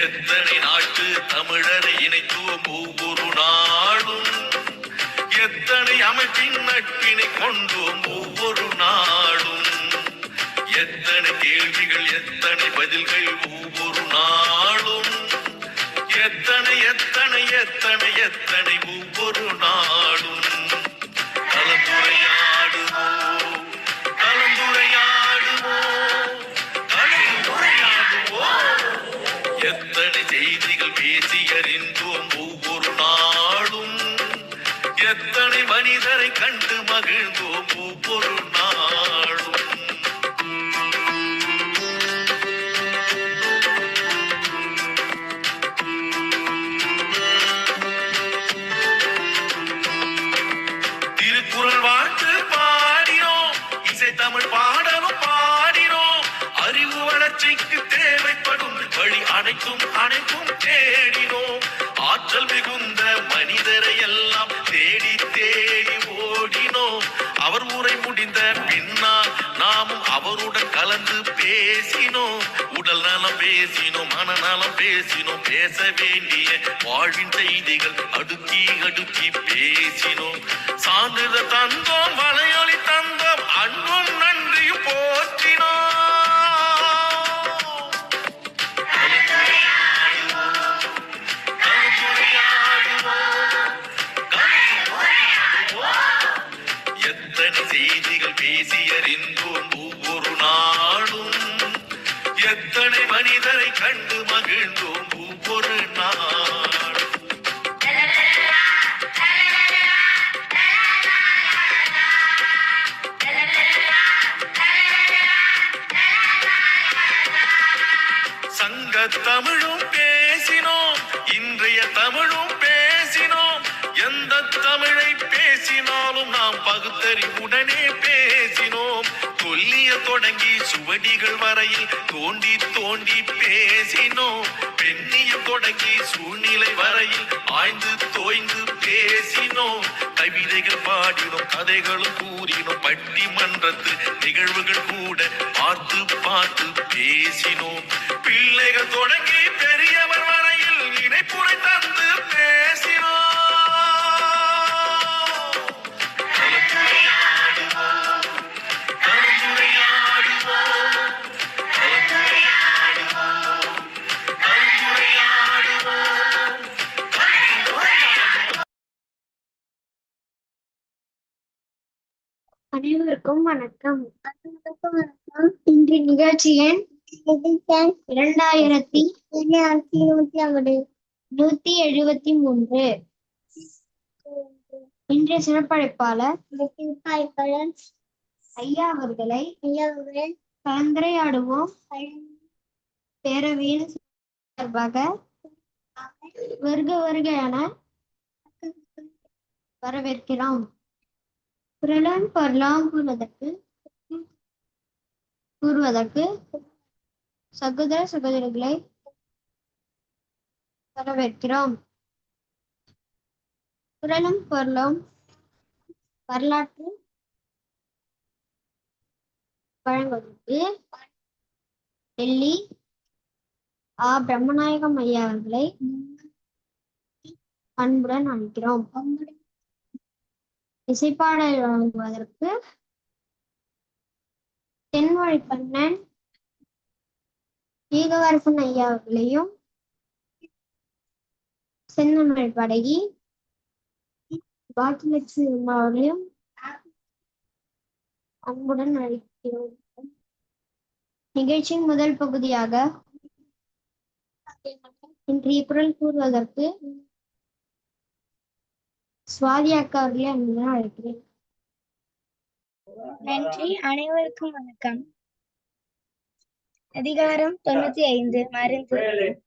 எத்தனை நாட்டு தமிழரை இணைத்துவோம் ஒவ்வொரு நாளும், எத்தனை அமைப்பின் நட்பினை கொண்டோம் ஒவ்வொரு நாளும், எத்தனை கேள்விகள் எத்தனை பதில்கள் ஒவ்வொரு நாளும், எத்தனை எத்தனை எத்தனை எத்தனை ஒவ்வொரு நாளும். கலந்துரையாடுவோம் கலந்துரையாடுவோம் கலந்துரையாடுவோம். எத்தனை செய்திகள் பேசி அறிந்தோம் ஒவ்வொரு நாளும், எத்தனை மனிதரை கண்டு மகிழ்ந்தோம் ஒவ்வொரு நாளும். திருக்குறள் வாழ்த்து பாடினோம், இசை தமிழ் பாடலும் பாடினோம், அறிவு வளர்ச்சிக்கு தேவைப்படும் வழி அனைத்தும் அனைத்தும் தேடினோம். ஆற்றல் மிகுந்த மனிதரை எல்லாம் தேடி தேடி ஓடினோம். அவர் உரை முடிந்த பின்னால் நாமும் அவருடன் கலந்து பேசினோம். உடல் நலம் பேசினோம், மனநலம் பேசினோம், பேச வேண்டிய வாழ்வின் செய்திகள் அடுக்கி அடுக்கி பேசினோம். சான்றிதழ் தந்தோம், வலையொலி தந்தோம், அன்பும் நன்றியும் போற்றினோம். எத்தனை செய்திகள் பேசி அறிந்தோம் ஒவ்வொரு நாளும், எத்தனை மனிதரை கண்டு மகிழ்ந்தோம் ஒவ்வொரு நாள். சங்க தமிழும் பேசினோம், இன்றைய தமிழும் பேசினோம். எந்த தமிழை பேசினாலும் நாம் பகுத்தறிவுடனே பேசினோம். தொல்லிய தொடங்கி சுவடிகள் வரையில் தோண்டி தோண்டி பேசினோம். பெண்ணியம் தொடங்கி சூழ்நிலை வரையில் ஆய்ந்து தோய்ந்து பேசினோம். கவிதைகள் பாடினோம், கதைகளும் கூறினோம், பட்டிமன்றத்து நிகழ்வுகள் கூட பார்த்து பார்த்து பேசினோம். பிள்ளைகள் தொடங்கி பெரியவர் வரையில் இணைப்புரை தந்து பேசினோம். அனைவருக்கும் வணக்கம். இன்று நிகழ்ச்சியின் 2173 இன்றைய சிறப்பழைப்பாளர் ஐயா அவர்களை கலந்துரையாடுவோம் பேரவையின் சார்பாக வருக வருக என வரவேற்கிறோம். குரலும் பொருளாம் கூறுவதற்கு சகோதர சகோதரிகளை வரவேற்கிறோம். குரலும் பொருளும் வரலாற்று வழங்குவதற்கு டெல்லி பிரம்மநாயகம் ஐயா அவர்களை அன்புடன் அழைக்கிறோம். இசைப்பாடல் வழங்குவதற்கு தென்மொழி கண்ணன் ஈகவரசன் ஐயா அவர்களையும் செந்தமிழ் படகி பாக்கியலட்சுமி அம்மா அவர்களையும் அன்புடன் அழைக்கிறோம். நிகழ்ச்சியின் முதல் பகுதியாக இன்றைய குரல் கூறுவதற்கு சுவாதி அக்கா அவர்களே அன்புடன் அழைக்கிறேன். நன்றி. அனைவருக்கும் வணக்கம். அதிகாரம் 95 மருந்து.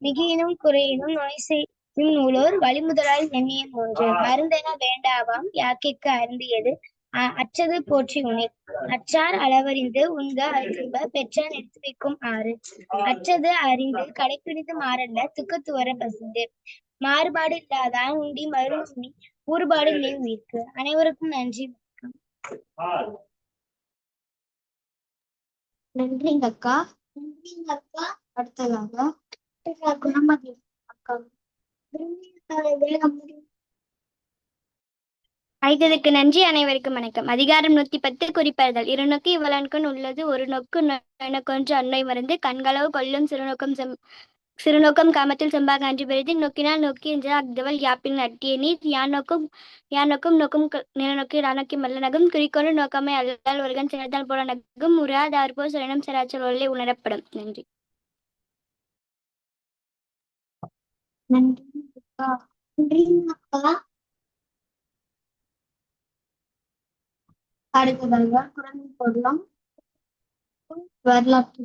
மிகினும் குறையினும் நோய் செய்யும் நூலோர் வழிமுதலால் எண்ணிய மூன்று. மருந்தென வேண்டாவாம் யாக்கைக்கு அருந்தியது அச்சது போற்றி உணர். அச்சார் அளவறிந்து உண்க அரும்ப பெற்றான் எடுத்து வைக்கும் ஆறு. அச்சது அறிந்து கடைப்பிடித்து மாறல்ல துக்கத்துவர பசுந்து. மாறுபாடு இல்லாதான் உண்டி மருந்து ஊறுபாடு இல்லை உயிர்க்கு. அனைவருக்கும் நன்றி. நன்றிங்க அக்கா. அடுத்ததாக குணமதி அக்கா. வேகம் முடியும். அழைத்ததற்கு நன்றி. அனைவருக்கும் வணக்கம். அதிகாரம் 110 குறிப்பறிதல். இருநோக்கு இவலன்கண் உள்ளது ஒரு நோக்கு நோக்கொன்று அன்னை மருந்து கண்களவு கொள்ளும் சிறுநோக்கம் காமத்தில் செம்பாக அன்றி பெரிது நோக்கினால் நோக்கி என்ற அக்தவல் யாப்பின் அட்டிய நீர் யான் நோக்கும் நிலநோக்கி ராநோக்கி மல்ல நகும் குறிக்கொண்டு நோக்கமை அல்லால் ஒருகன் சிறந்தால் போல நகும் உராதார்போர் சரணம் சராச்சல் ஒருளை உணரப்படும். நன்றி. நன்றி அக்கா. நன்றி அக்கா. அடுத்ததாக குழந்தை பொருளும் வரலாற்று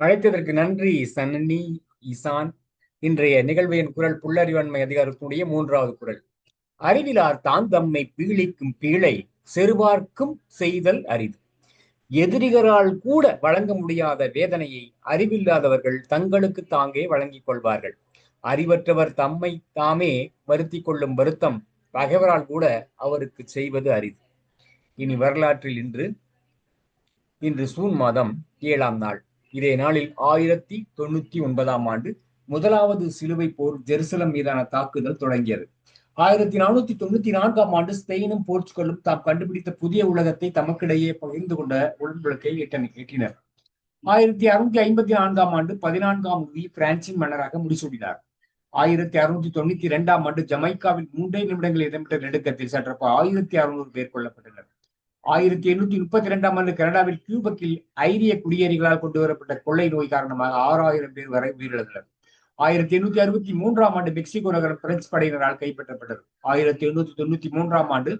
அழைத்ததற்கு நன்றி சன்னி இசான். இன்றைய நிகழ்வின் குரல் புல்லறிவன்மை அதிகாரத்துடைய 3வது குரல். அறிவிலார் தான் தம்மை பீழிக்கும் பீழை செருவார்க்கும் செய்தல் அரிது. எதிரிகளால் கூட வழங்க முடியாத வேதனையை அறிவில்லாதவர்கள் தங்களுக்கு தாங்கே வழங்கிக் கொள்வார்கள். அறிவற்றவர் தம்மை தாமே வருத்தி கொள்ளும் வருத்தம் பகைவரால் கூட அவருக்கு செய்வது அரிது. இனி வரலாற்றில் இன்று ஜூன் மாதம் 7ஆம் நாள். இதே நாளில் 1099ஆம் ஆண்டு முதலாவது சிலுவை போர் ஜெருசலம் மீதான தாக்குதல் தொடங்கியது. 1494ஆம் ஆண்டு ஸ்பெயினும் போர்ச்சுகலும் தாம் கண்டுபிடித்த புதிய உலகத்தை தமக்கிடையே பகிர்ந்து கொண்ட உடன்படிக்கை எட்டினர். 1654ஆம் ஆண்டு 14ஆம் லூயி பிரான்சின் மன்னராக முடிசூடினார். 1692ஆம் ஆண்டு ஜமைக்காவில் 3 நிமிடங்கள் இடம்பெற்ற நெடுக்கத்தில் சற்றப்ப 1600 பேர் கொல்லப்பட்டனர். 1832ஆம் ஆண்டு கனடாவில் கியூபெக்கில் ஐரிய குடியேறிகளால் கொண்டு வரப்பட்ட கொள்ளை நோய் காரணமாக 6000 பேர் வரை உயிரிழந்தனர். 1863ஆம் ஆண்டு மெக்சிகோ நகரம் பிரெஞ்சு படையினரால் கைப்பற்றப்பட்டது. 1893ஆம் ஆண்டு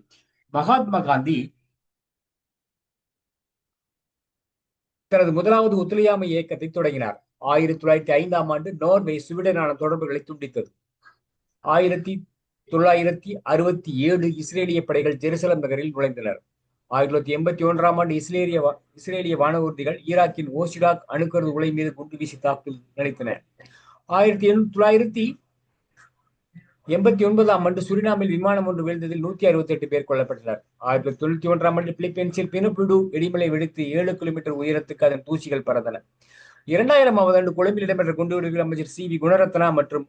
மகாத்மா காந்தி தனது முதலாவது ஒத்துழையாமை இயக்கத்தை தொடங்கினார். 1905ஆம் ஆண்டு நோர்வே சுவீடனான தொடர்புகளை துண்டித்தது. 1967 இஸ்ரேலிய படைகள் ஜெருசலம் நகரில் நுழைந்தனர். 1981ஆம் ஆண்டு இஸ்ரேலிய வானூர்திகள் ஈராக்கின் ஓசிடாக் அணுக்கரு உலை மீது குண்டு வீசி தாக்குதல் நடத்தின. 1989ஆம் ஆண்டு சுரினாமில் விமானம் ஒன்று வீழ்ந்ததில் 168 பேர் கொல்லப்பட்டனர். 1991ஆம் ஆண்டு பிலிப்பைன்ஸில் பினப்புடு வெடிமலை வெடித்து 7 கிலோமீட்டர் உயரத்துக்கு அதன் தூசிகள் பறந்தன. 2000ஆம் ஆண்டு கொழும்பில் இடம்பெற்ற குண்டுவெடிப்பில் அமைச்சர் சி.வி. குணரத்னா மற்றும்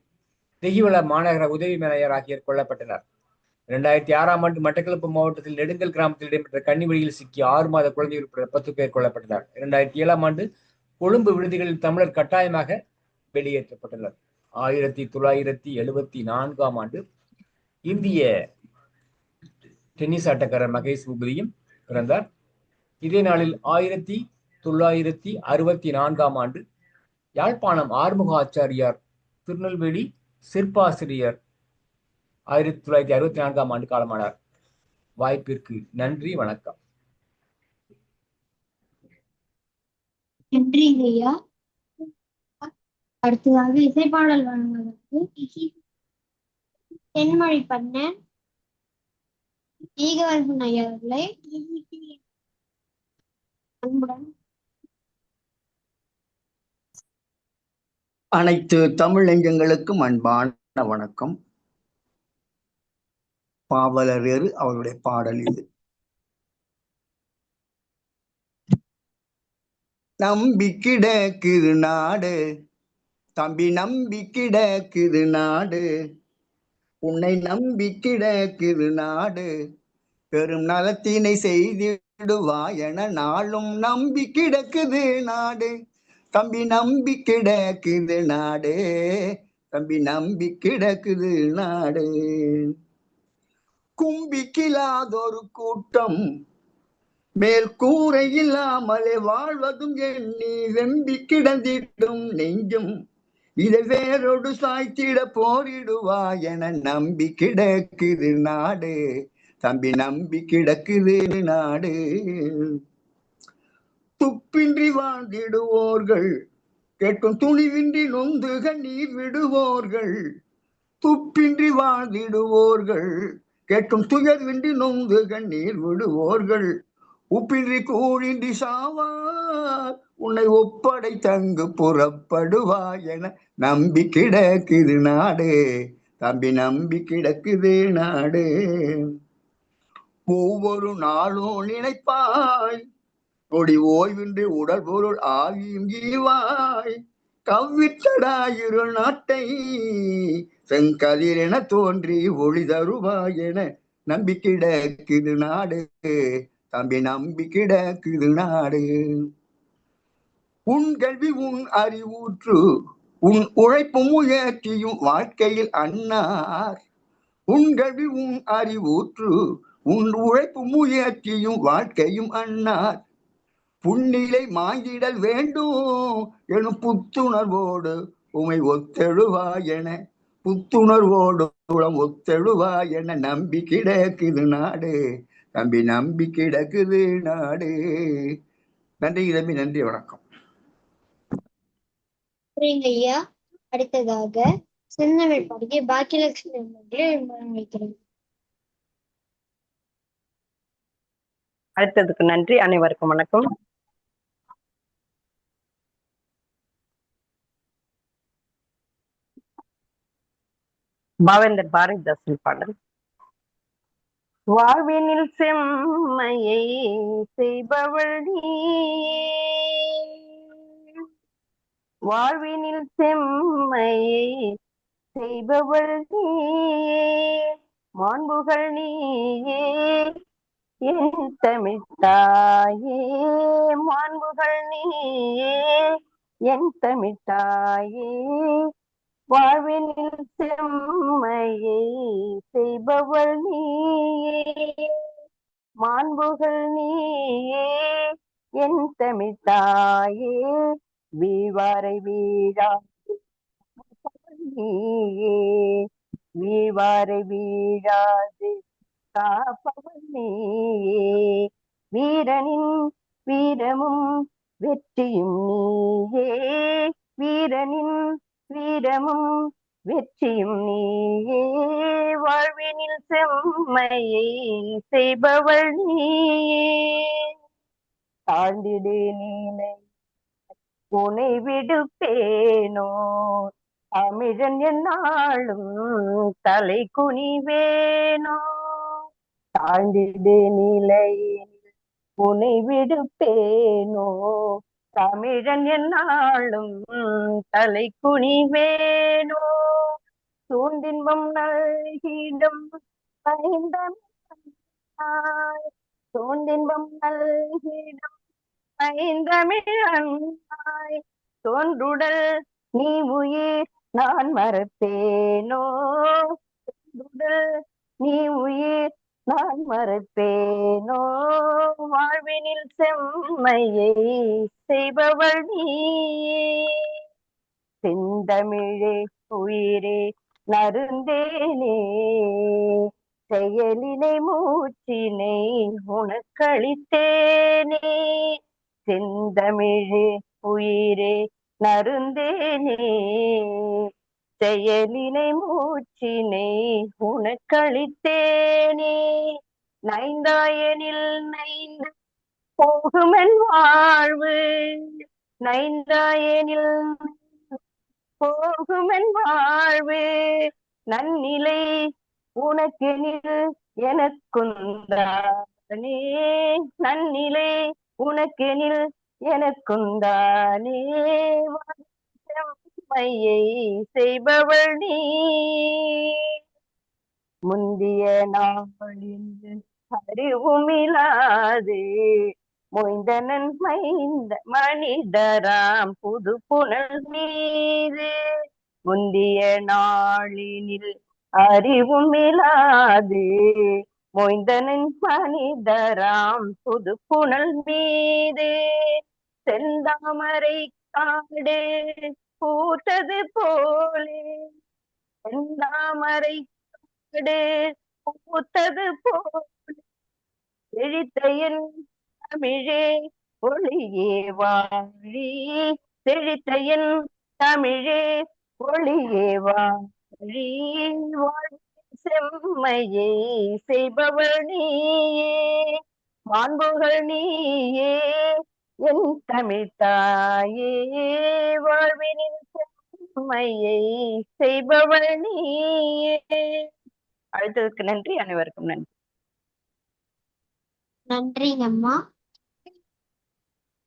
தெஹிவள மாநகர உதவி மேயர் ஆகியோர் கொல்லப்பட்டனர். 2006ஆம் ஆண்டு மட்டக்களப்பு மாவட்டத்தில் நெடுங்கல் கிராமத்தில் இடம்பெற்ற கன்னிவெடியில் சிக்கி 6 மாத குழந்தை உட்பட 10 பேர் கொல்லப்பட்டனர். 2007ஆம் ஆண்டு கொழும்பு விடுதிகளில் தமிழர் கட்டாயமாக வெளியேற்றப்பட்டனர். 1974ஆம் ஆண்டு இந்திய டென்னிஸ் ஆட்டக்காரர் மகேஷ் பூபதியும் பிறந்தார். இதே நாளில் 1964ஆம் ஆண்டு யாழ்ப்பாணம் ஆறுமுக ஆச்சாரியார் திருநெல்வேலி சிற்பாசிரியர் 1964ஆம் ஆண்டு காலமானார். வாய்ப்பிற்கு நன்றி, வணக்கம். நன்றி ஐயா. அடுத்ததாக இசைப்பாடல் வழங்குவதற்கு தென்மொழி பண்ண ஈகவர்மன் ஐயா அவர்களை அன்புடன் அனைத்து தமிழ் நெஞ்சங்களுக்கும் அன்பான வணக்கம். பாவலர் அவருடைய பாடல் இது. நம்பி கிடக்குது நாடு தம்பி, நம்பி கிடக்குது நாடு, உன்னை நம்பி கிடக்குது நாடு, பெரும் நலத்தினை செய்திடுவாய் என நாளும் நம்பி கிடக்குது நாடு தம்பி, நம்பி கிடக்குது நாடு, தம்பி நம்பி கிடக்குது நாடு. கும்பிக்கிலாதொரு கூட்டம் மேல் கூரை இல்லாமலே வாழ்வதும் எண்ணி வெம்பி கிடந்திடும் நெஞ்சும் இதை வேரோடு சாய்த்திட போரிடுவா என நம்பி கிடக்குது நாடு தம்பி, நம்பி கிடக்குது நாடு. துப்பின்றி வாழ்ந்திடுவோர்கள் கேட்கும் துணிவின்றி நொந்து கண்ணீர் விடுவோர்கள், துப்பின்றி வாழ்ந்திடுவோர்கள் கேட்கும் துயர்வின்றி நொந்து கண்ணீர் விடுவோர்கள், உப்பின்றி கூழின்றி சாவார் உன்னை ஒப்படை தங்கு புறப்படுவா என நம்பி கிடக்குது நாடு தம்பி, நம்பி கிடக்குது நாடு. ஒவ்வொரு நாளும் நினைப்பாய் கொடி ஓய்வின்றி உடல் பொருள் ஆகியும் ஈவாய் கவ்வித்தடாயிரு நாட்டை செங்கதிரென தோன்றி ஒளி தருவாய் என நம்பி கிடக்குது நாடு தம்பி நம்பி கிடக்குது நாடு. உன் கல்வி உன் அறிவூற்று உன் உழைப்பும் முயற்சியும் வாழ்க்கையில் அன்னார். உன் கல்வி உன் அறிவூற்று உன் உழைப்பும் முயற்சியும் வாழ்க்கையும் அன்னார். புன்னிலை மாங்கிடல் வேண்டும் எனும் புத்துணர்வோடு உமை ஒத்தெழுவாய் என புத்துணர்வோடு உளம் ஒத்தெழுவாய் என நம்பி கிடக்குது நாடு தம்பி நம்பி கிடக்குது நாடு. நன்றி தம்பி, நன்றி, வணக்கம். நன்றிங்க ஐயா. அடுத்ததாக செந்தமிழ் பாடிய பாக்கியலட்சுமி அவர்களை வைக்கிறேன். அடுத்ததுக்கு நன்றி. அனைவருக்கும் வணக்கம். பாவேந்தர் பாரதிதாசன் பாடல். வாழ்வினில் செம்மையை செய்பவள் நீயே, வாழ்வினில் செம்மையை செய்பவள் நீயே, மாண்புகள் நீயே என் தமிழ்த்தாயே, மாண்புகள் நீயே என் தமிழ்த்தாயே, வாழ்வினில் செம்மையை செய்பவள் நீயே, மாண்புகள் நீயே என் தமிழ்த்தாயே, வீழ்வாரை வீழாது நீயே, வீழ்வாரை வீழாது காப்பவள் நீயே, வீரனின் வீரமும் வெற்றியும் நீயே, வீரனின் வீரமும் வெற்றியும் நீயே, வாழ்வினில் செம்மையை செய்பவள் நீயே, தாழ்ந்திடு நீனை உனை விடுப்பேனோ, தமிழன் என்னாலும் தலை குனிவேனோ, தாழ்ந்திடு நிலையில் உனை விடுப்பேனோ, தமிழன் என்னாலும் தலை குனிவேனோ, சூழ்ந்தின்பம் நல்கிடும் ஐந்தமிழ், சூழ்ந்தின்பம் நல்கிடும் ஐந்தமிழ், தோன்றுடல் நீ உயிர் நான் மறப்பேனோ, தோன்றுடல் நீ உயிர் நான் மறப்பேனோ, வாழ்வினில் செம்மையை செய்பவள் நீயே, செந்தமிழே உயிரே நறுந்தேனே, செயலினை மூச்சினை உனக்களித்தேனே, செந்தமிழே உயிரே நறுந்தேனே, செயலினை மூச்சினை உனக்களித்தேனே, நைந்தாயனில் நைந்து போகுமென் வாழ்வு, நைந்தாயனில் போகுமென் வாழ்வு, நன்னிலை உனக்கெனில் எனக்குந்தானே, நன்னிலை உனக்கெனில் எனக்குந்தானே, செம்மையை செய்பவள் நீ, முந்திய நாளில் அறிவுமிலாது மொய்ந்தனன் மைந்த மனிதராம் புது புனல் மீது, முந்திய நாளினில் அறிவுமிலாது மொய்ந்தனன் மனிதராம் புது புனல் மீது, செந்தாமரை காடு பூத்தது போலே, செந்தாமரை காடு பூத்தது போலே, செழித்தையன் தமிழே ஒளியே வாழி, செழித்தையன் தமிழே ஒளியே வாழி, செம்மையை செய்பவள் நீயே, மாண்புகள் நீயே என் தமிழ்த்தாயே, வாழ்வினில் செம்மையை செய்பவள் நீயே. அடுத்ததுக்கு நன்றி. அனைவருக்கும் நன்றி. நன்றிங்கம்மா.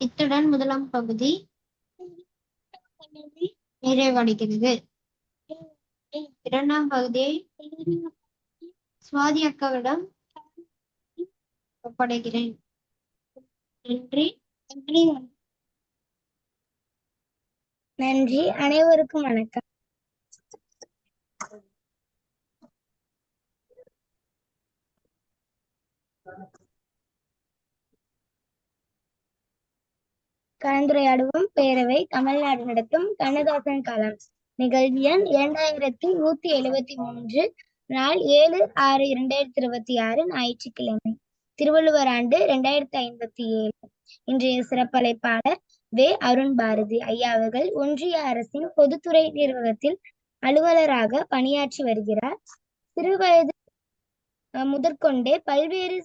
இத்துடன் முதலாம் பகுதி நிறைவடைகிறது. இரண்டாம் பகுதியை சுவாதி அக்காவிடம் ஒப்படைக்கிறேன். நன்றி. நன்றி. அனைவருக்கும் வணக்கம். கலந்துரையாடுவோம். பேரவை தமிழ்நாடு நடத்தும் கண்ணதாசன் காலம். நிகழ்வு எண் 2173. நாள் 7/6/2026 ஞாயிற்றுக்கிழமை. திருவள்ளுவர் ஆண்டு 2057. இன்றைய சிறப்பழைப்பாளர் வே. அருண் பாரதி ஐயா அவர்கள் ஒன்றிய அரசின் பொதுத்துறை நிர்வாகத்தில் அலுவலராக பணியாற்றி வருகிறார். சிறுவயது முதற்கொண்டே பல்வேறு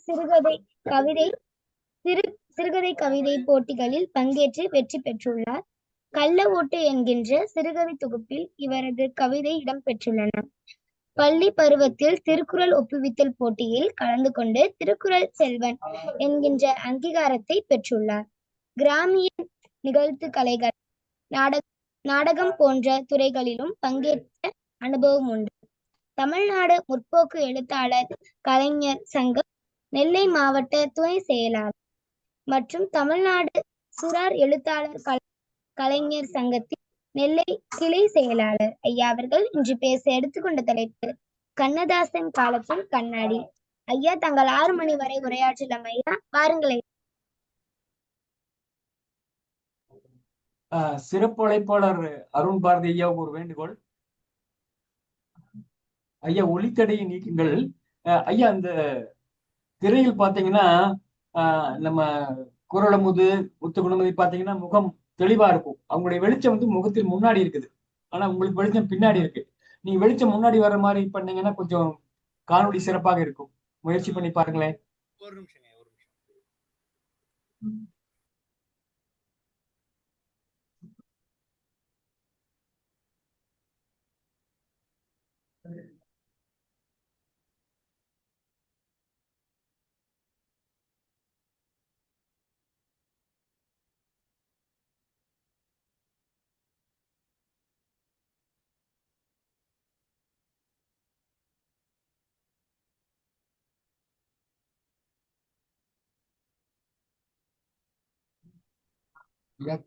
சிறுகதை கவிதை போட்டிகளில் பங்கேற்று வெற்றி பெற்றுள்ளார். கள்ள ஓட்டு என்கின்ற சிறுகதை தொகுப்பில் இவரது கவிதை இடம்பெற்றுள்ளன. பள்ளி பருவத்தில் திருக்குறள் ஒப்புவித்தல் போட்டியில் கலந்து கொண்டு திருக்குறள் செல்வன் என்கின்ற அங்கீகாரத்தை பெற்றுள்ளார். கிராமிய நிகழ்த்து கலைகள், நாடகம் போன்ற துறைகளிலும் பங்கேற்ற அனுபவம் உண்டு. தமிழ்நாடு முற்போக்கு எழுத்தாளர் கலைஞர் சங்கம் நெல்லை மாவட்ட துணை செயலாளர் மற்றும் தமிழ்நாடு சுறார் எழுத்தாளர் கலைஞர் சங்கத்தின் நெல்லை கிளை செயலாளர். ஐயா அவர்கள் இன்று பேச எடுத்துக்கொண்ட தலைப்பு கண்ணதாசன் காலத்தின் கண்ணாடி. ஐயா தங்கள் 6 மணி வரை உரையாற்றலாம். ஐயா வாருங்களேன். சிறப்பு அழைப்பாளர் அருண் பாரதி ஐயாவுக்கு ஒரு வேண்டுகோள். ஐயா ஒளித்தடையை நீக்குங்கள். ஐயா அந்த திரையில் பாத்தீங்கன்னா நம்ம குறளமுது முத்துக்குணமதி பாத்தீங்கன்னா முகம் தெளிவா இருக்கும். அவங்களுடைய வெளிச்சம் வந்து முகத்தில் முன்னாடி இருக்குது, ஆனா உங்களுக்கு வெளிச்சம் பின்னாடி இருக்கு. நீங்க வெளிச்சம் முன்னாடி வர்ற மாதிரி பண்ணீங்கன்னா கொஞ்சம் காணொளி சிறப்பாக இருக்கும். முயற்சி பண்ணி பாருங்களேன். ஒரு நிமிஷம்.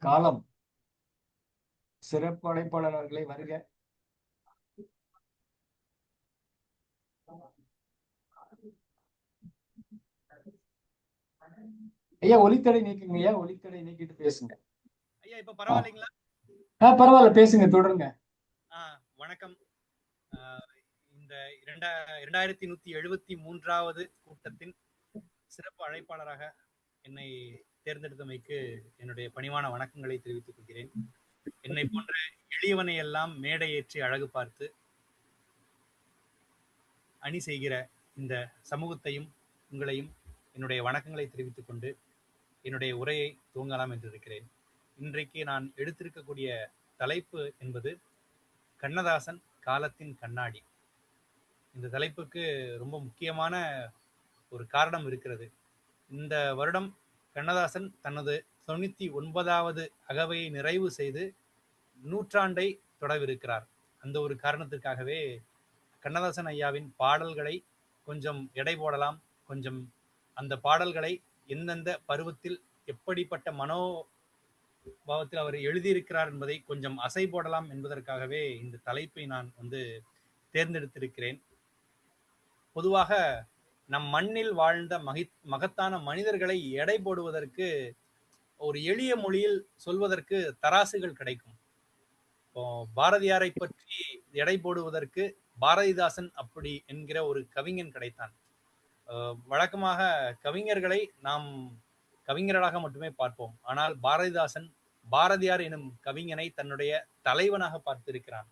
காலம் சிறப்பு அழைப்பாளர்களை வருக. ஐயா ஒலித்தடை நீக்குங்க. ஐயா ஒலித்தடை நீக்கிட்டு பேசுங்க. ஐயா இப்ப பரவாயில்லைங்களா? பரவாயில்ல, பேசுங்க, தொடருங்க. வணக்கம். இந்த 2173வது கூட்டத்தின் சிறப்பு அழைப்பாளராக என்னை தேர்ந்தெடுத்தமைக்கு என்னுடைய பணிவான வணக்கங்களை தெரிவித்துக் கொள்கிறேன். என்னை போன்ற எளியவனை எல்லாம் மேடை ஏற்றி அழகு பார்த்து அணி செய்கிற இந்த சமூகத்தையும் உங்களையும் என்னுடைய வணக்கங்களை தெரிவித்துக் கொண்டு என்னுடைய உரையை துவங்கலாம் என்று இருக்கிறேன். இன்றைக்கு நான் எடுத்திருக்கக்கூடிய தலைப்பு என்பது கண்ணதாசன் காலத்தின் கண்ணாடி. இந்த தலைப்புக்கு ரொம்ப முக்கியமான ஒரு காரணம் இருக்கிறது. இந்த வருடம் கண்ணதாசன் தனது 99வது அகவையை நிறைவு செய்து 100ஆண்டை தொடவிருக்கிறார். அந்த ஒரு காரணத்திற்காகவே கண்ணதாசன் ஐயாவின் பாடல்களை கொஞ்சம் எடை போடலாம், கொஞ்சம் அந்த பாடல்களை எந்தெந்த பருவத்தில் எப்படிப்பட்ட மனோபாவத்தில் அவர் எழுதியிருக்கிறார் என்பதை கொஞ்சம் அசை போடலாம் என்பதற்காகவே இந்த தலைப்பை நான் தேர்ந்தெடுத்திருக்கிறேன். பொதுவாக நம் மண்ணில் வாழ்ந்த மகத்தான மனிதர்களை எடை போடுவதற்கு ஒரு எளிய மொழியில் சொல்வதற்கு தராசுகள் கிடைக்கும். இப்போ பாரதியாரை பற்றி எடை போடுவதற்கு பாரதிதாசன் அப்படி என்கிற ஒரு கவிஞன் கிடைத்தான். வழக்கமாக கவிஞர்களை நாம் கவிஞர்களாக மட்டுமே பார்ப்போம். ஆனால் பாரதிதாசன் பாரதியார் எனும் கவிஞனை தன்னுடைய தலைவனாக பார்த்திருக்கிறான்.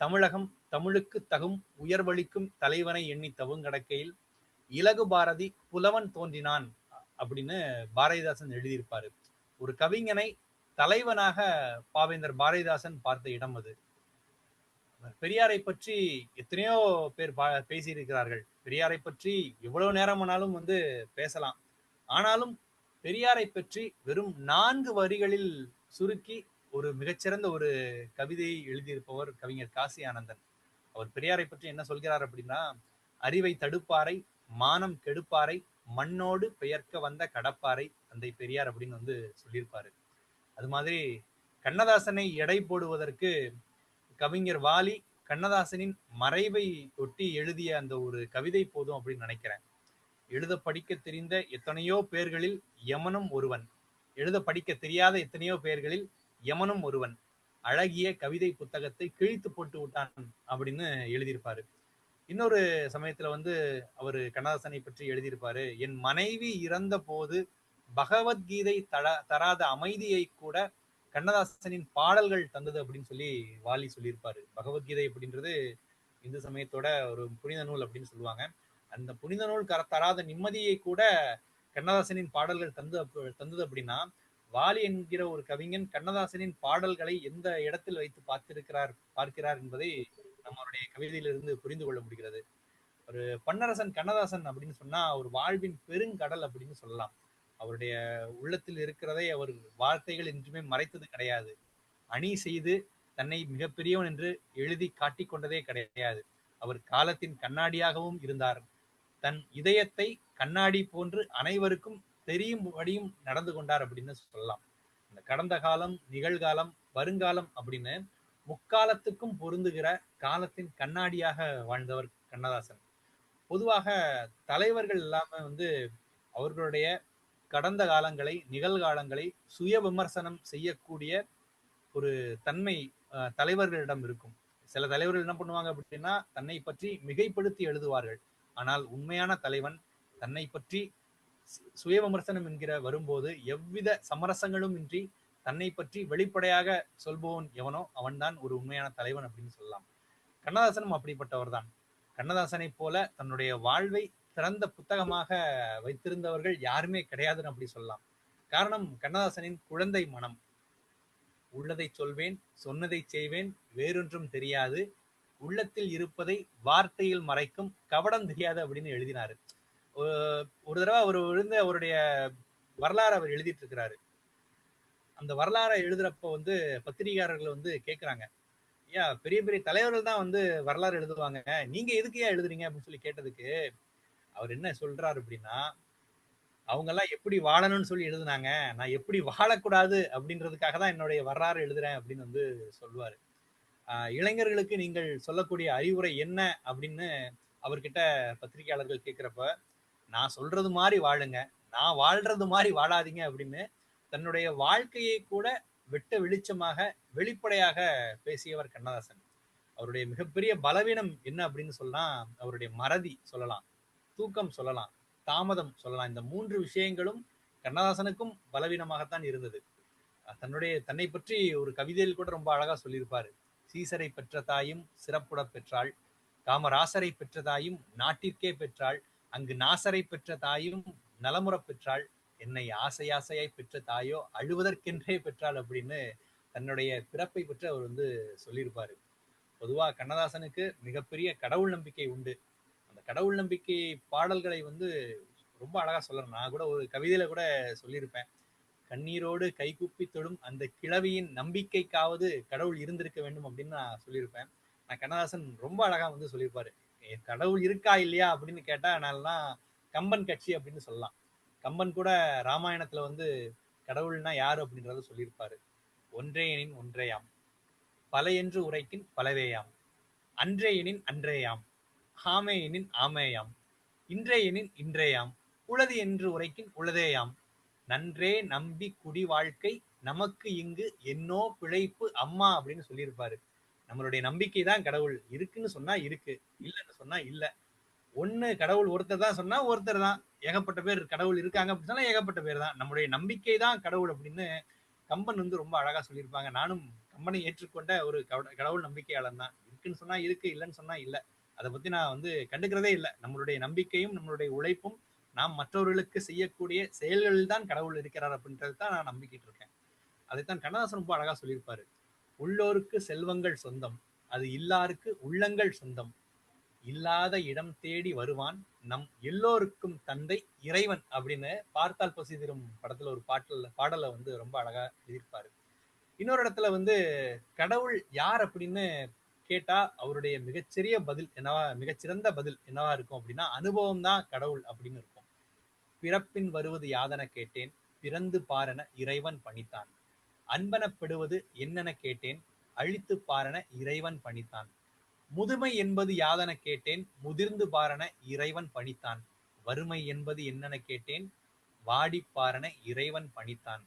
தமிழகம் தமிழுக்கு தகும் உயர்வளிக்கும் தலைவனை எண்ணி தவுங்கடக்கையில் இலகு பாரதி புலவன் தோன்றினான் அப்படின்னு பாரதிதாசன் எழுதியிருப்பாரு. ஒரு கவிஞனை தலைவனாக பாவேந்தர் பாரதிதாசன் பார்த்த இடம் அது. பெரியாரை பற்றி எத்தனையோ பேர் பேசியிருக்கிறார்கள். பெரியாரை பற்றி எவ்வளவு நேரமானாலும் பேசலாம். ஆனாலும் பெரியாரை பற்றி வெறும் 4 வரிகளில் சுருக்கி ஒரு மிகச்சிறந்த ஒரு கவிதையை எழுதியிருப்பவர் கவிஞர் காசி ஆனந்தன். அவர் பெரியாரை பற்றி என்ன சொல்கிறார் அப்படின்னா, அறிவை தடுப்பாரை, மானம் கெடுப்பாரை, மண்ணோடு பெயர்க்க வந்த கடப்பாரை தந்தை பெரியார் அப்படின்னு வந்து சொல்லியிருப்பாரு. அது மாதிரி கண்ணதாசனை எடை போடுவதற்கு கவிஞர் வாலி கண்ணதாசனின் மறைவை ஒட்டி எழுதிய அந்த ஒரு கவிதை போதும் அப்படின்னு நினைக்கிறேன். எழுத படிக்க தெரிந்த எத்தனையோ பேர்களில் யமனும் ஒருவன், எழுத படிக்க தெரியாத எத்தனையோ பேர்களில் யமனும் ஒருவன், அழகிய கவிதை புத்தகத்தை கிழித்து போட்டு விட்டான் அப்படின்னு எழுதியிருப்பாரு. இன்னொரு சமயத்துல வந்து அவரு கண்ணதாசனை பற்றி எழுதியிருப்பாரு, என் மனைவி இறந்த போது பகவத்கீதை தராத அமைதியை கூட கண்ணதாசனின் பாடல்கள் தந்தது அப்படின்னு சொல்லி வாலி சொல்லியிருப்பாரு. பகவத்கீதை அப்படின்றது இந்து சமயத்தோட ஒரு புனித நூல் அப்படின்னு சொல்லுவாங்க. அந்த புனித நூல் தராத நிம்மதியை கூட கண்ணதாசனின் பாடல்கள் தந்தது அப்படின்னா, வாலி என்கிற ஒரு கவிஞன் கண்ணதாசனின் பாடல்களை எந்த இடத்தில் வைத்து பார்க்கிறார் என்பதை நம்மளுடைய கவிதையிலிருந்து புரிந்து கொள்ள முடிகிறது. ஒரு பன்னரசன் கண்ணதாசன் அப்படின்னு சொன்னா ஒரு வாழ்வின் பெருங்கடல் அப்படின்னு சொல்லலாம். அவருடைய உள்ளத்தில் இருக்கிறதை அவர் வார்த்தைகள் என்றுமே மறைத்தது கிடையாது. அணி செய்து தன்னை மிகப்பெரியவன் என்று எழுதி காட்டிக் கொண்டதே கிடையாது. அவர் காலத்தின் கண்ணாடியாகவும் இருந்தார். தன் இதயத்தை கண்ணாடி போன்று அனைவருக்கும் தெரியும்படியும் நடந்து கொண்டார் அப்படின்னு சொல்லலாம். இந்த கடந்த காலம், நிகழ்காலம், வருங்காலம் அப்படின்னு முக்காலத்துக்கும் பொருந்துகிற காலத்தின் கண்ணாடியாக வாழ்ந்தவர் கண்ணதாசன். பொதுவாக தலைவர்கள் எல்லாம வந்து அவர்களுடைய கடந்த காலங்களை, நிகழ்காலங்களை சுய விமர்சனம் செய்யக்கூடிய ஒரு தன்மை தலைவர்களிடம் இருக்கும். சில தலைவர்கள் என்ன பண்ணுவாங்க அப்படின்னா, தன்னை பற்றி மிகைப்படுத்தி எழுதுவார்கள். ஆனால் உண்மையான தலைவன் தன்னை பற்றி சுய விமர்சனம் என்கிற வரும்போது எவ்வித சமரசங்களும் இன்றி தன்னை பற்றி வெளிப்படையாக சொல்பவன் எவனோ அவன்தான் ஒரு உண்மையான தலைவன் அப்படின்னு சொல்லலாம். கண்ணதாசனும் அப்படிப்பட்டவர் தான். கண்ணதாசனை போல தன்னுடைய வாழ்வை திறந்த புத்தகமாக வைத்திருந்தவர்கள் யாருமே கிடையாதுன்னு அப்படி சொல்லலாம். காரணம், கண்ணதாசனின் குழந்தை மனம். உள்ளதை சொல்வேன், சொன்னதை செய்வேன், வேறொன்றும் தெரியாது, உள்ளத்தில் இருப்பதை வார்த்தையில் மறைக்கும் கவடம் தெரியாது அப்படின்னு எழுதினாரு. ஒரு தடவை அவர் விழுந்து அவருடைய வரலாறு அவர் எழுதிட்டு இருக்கிறாரு. அந்த வரலாறை எழுதுறப்ப வந்து பத்திரிகையாளர்கள் வந்து கேட்கிறாங்க, ஐயா பெரிய பெரிய தலைவர்கள் தான் வந்து வரலாறு எழுதுவாங்க, நீங்க எதுக்கு ஏன் எழுதுறீங்க அப்படின்னு சொல்லி கேட்டதுக்கு அவர் என்ன சொல்றாரு அப்படின்னா, அவங்க எல்லாம் எப்படி வாழணும்னு சொல்லி எழுதுனாங்க, நான் எப்படி வாழக்கூடாது அப்படின்றதுக்காக தான் என்னுடைய வரலாறு எழுதுறேன் அப்படின்னு வந்து சொல்லுவாரு. இளைஞர்களுக்கு நீங்கள் சொல்லக்கூடிய அறிவுரை என்ன அப்படின்னு அவர்கிட்ட பத்திரிகையாளர்கள் கேட்கிறப்ப, நான் சொல்றது மாதிரி வாழுங்க, நான் வாழ்றது மாதிரி வாழாதீங்க அப்படின்னு தன்னுடைய வாழ்க்கையை கூட வெட்ட வெளிச்சமாக வெளிப்படையாக பேசியவர் கண்ணதாசன். அவருடைய மிகப்பெரிய பலவீனம் என்ன அப்படின்னு சொன்னா அவருடைய மறதி சொல்லலாம், தூக்கம் சொல்லலாம், தாமதம் சொல்லலாம். இந்த 3 விஷயங்களும் கண்ணதாசனுக்கும் பலவீனமாகத்தான் இருந்தது. தன்னை பற்றி ஒரு கவிதையில் கூட ரொம்ப அழகா சொல்லியிருப்பாரு. சீசரை பெற்ற தாயும் சிறப்புட பெற்றாள், காமராசரை பெற்ற தாயும் நாட்டிற்கே பெற்றாள், அங்கு நாசரை பெற்ற தாயும் நலமுற பெற்றாள், என்னை ஆசை ஆசையாய் பெற்ற தாயோ அழுவதற்கென்றே பெற்றாள் அப்படின்னு தன்னுடைய பிறப்பை பற்றி அவர் வந்து சொல்லியிருப்பாரு. பொதுவா கண்ணதாசனுக்கு மிகப்பெரிய கடவுள் நம்பிக்கை உண்டு. அந்த கடவுள் நம்பிக்கை பாடல்களை வந்து ரொம்ப அழகா சொல்லணும். நான் கூட ஒரு கவிதையில கூட சொல்லியிருப்பேன், கண்ணீரோடு கைகூப்பி தொடும் அந்த கிழவியின் நம்பிக்கைக்காவது கடவுள் இருந்திருக்க வேண்டும் அப்படின்னு நான் சொல்லியிருப்பேன். நான் கண்ணதாசன் ரொம்ப அழகா வந்து சொல்லியிருப்பாரு, கடவுள் இருக்கா இல்லையா அப்படின்னு கேட்டா நான்லாம் கம்பன் கட்சி அப்படின்னு சொல்லலாம். கம்பன் கூட ராமாயணத்துல வந்து கடவுள்னா யாரு அப்படின்றத சொல்லியிருப்பாரு. ஒன்றே எனின் ஒன்றேயாம், பல என்று உரைக்கின் பலவேயாம், அன்றே எனின் அன்றேயாம், ஆமே எனின் ஆமேயாம், இன்றே எனின் இன்றேயாம், உளது என்று உரைக்கின் உளதேயாம், நன்றே நம்பி குடி வாழ்க்கை நமக்கு இங்கு என்னோ பிழைப்பு அம்மா அப்படின்னு சொல்லியிருப்பாரு. நம்மளுடைய நம்பிக்கை தான் கடவுள். இருக்குன்னு சொன்னா இருக்கு, இல்லைன்னு சொன்னா இல்ல. ஒண்ணு கடவுள் ஒருத்தர் தான் சொன்னா ஒருத்தர் தான், ஏகப்பட்ட பேர் கடவுள் இருக்காங்க அப்படின்னு சொன்னா ஏகப்பட்ட பேர் தான். நம்மளுடைய நம்பிக்கை தான் கடவுள் அப்படின்னு கம்பன் வந்து ரொம்ப அழகா சொல்லியிருப்பாங்க. நானும் கம்பனை ஏற்றுக்கொண்ட ஒரு கடவுள் நம்பிக்கையாளன் தான். இருக்குன்னு சொன்னா இருக்கு, இல்லைன்னு சொன்னா இல்ல. அதை பத்தி நான் வந்து கண்டுக்கிறதே இல்லை. நம்மளுடைய நம்பிக்கையும் நம்மளுடைய உழைப்பும் நாம் மற்றவர்களுக்கு செய்யக்கூடிய செயல்களில் தான் கடவுள் இருக்கிறார் அப்படின்றது தான் நான் நம்பிக்கிட்டு இருக்கேன். அதைத்தான் கண்ணதாசன் ரொம்ப அழகா சொல்லியிருப்பாரு. உள்ளோருக்கு செல்வங்கள் சொந்தம், அது இல்லாருக்கு உள்ளங்கள் சொந்தம், இல்லாத இடம் தேடி வருவான் நம் எல்லோருக்கும் தந்தை இறைவன் அப்படின்னு பார்த்தால் பசி தரும் படத்துல ஒரு பாடலை வந்து ரொம்ப அழகா எழுதியிருப்பாரு. இன்னொரு இடத்துல வந்து கடவுள் யார் அப்படின்னு கேட்டா அவருடைய மிகச்சிறந்த பதில் என்னவா இருக்கும் அப்படின்னா, அனுபவம் தான் கடவுள் அப்படின்னு இருக்கும். பிறப்பின் வருவது யாதென கேட்டேன், பிறந்து பாரென இறைவன் பணித்தான். அன்பெனப்படுவது என்னென கேட்டேன், அழித்து பாரென இறைவன் பணித்தான். முதுமை என்பது யாதென கேட்டேன், முதிர்ந்து பாரென இறைவன் பணித்தான். வறுமை என்பது என்னென கேட்டேன், வாடிப் பாரென இறைவன் பணித்தான்.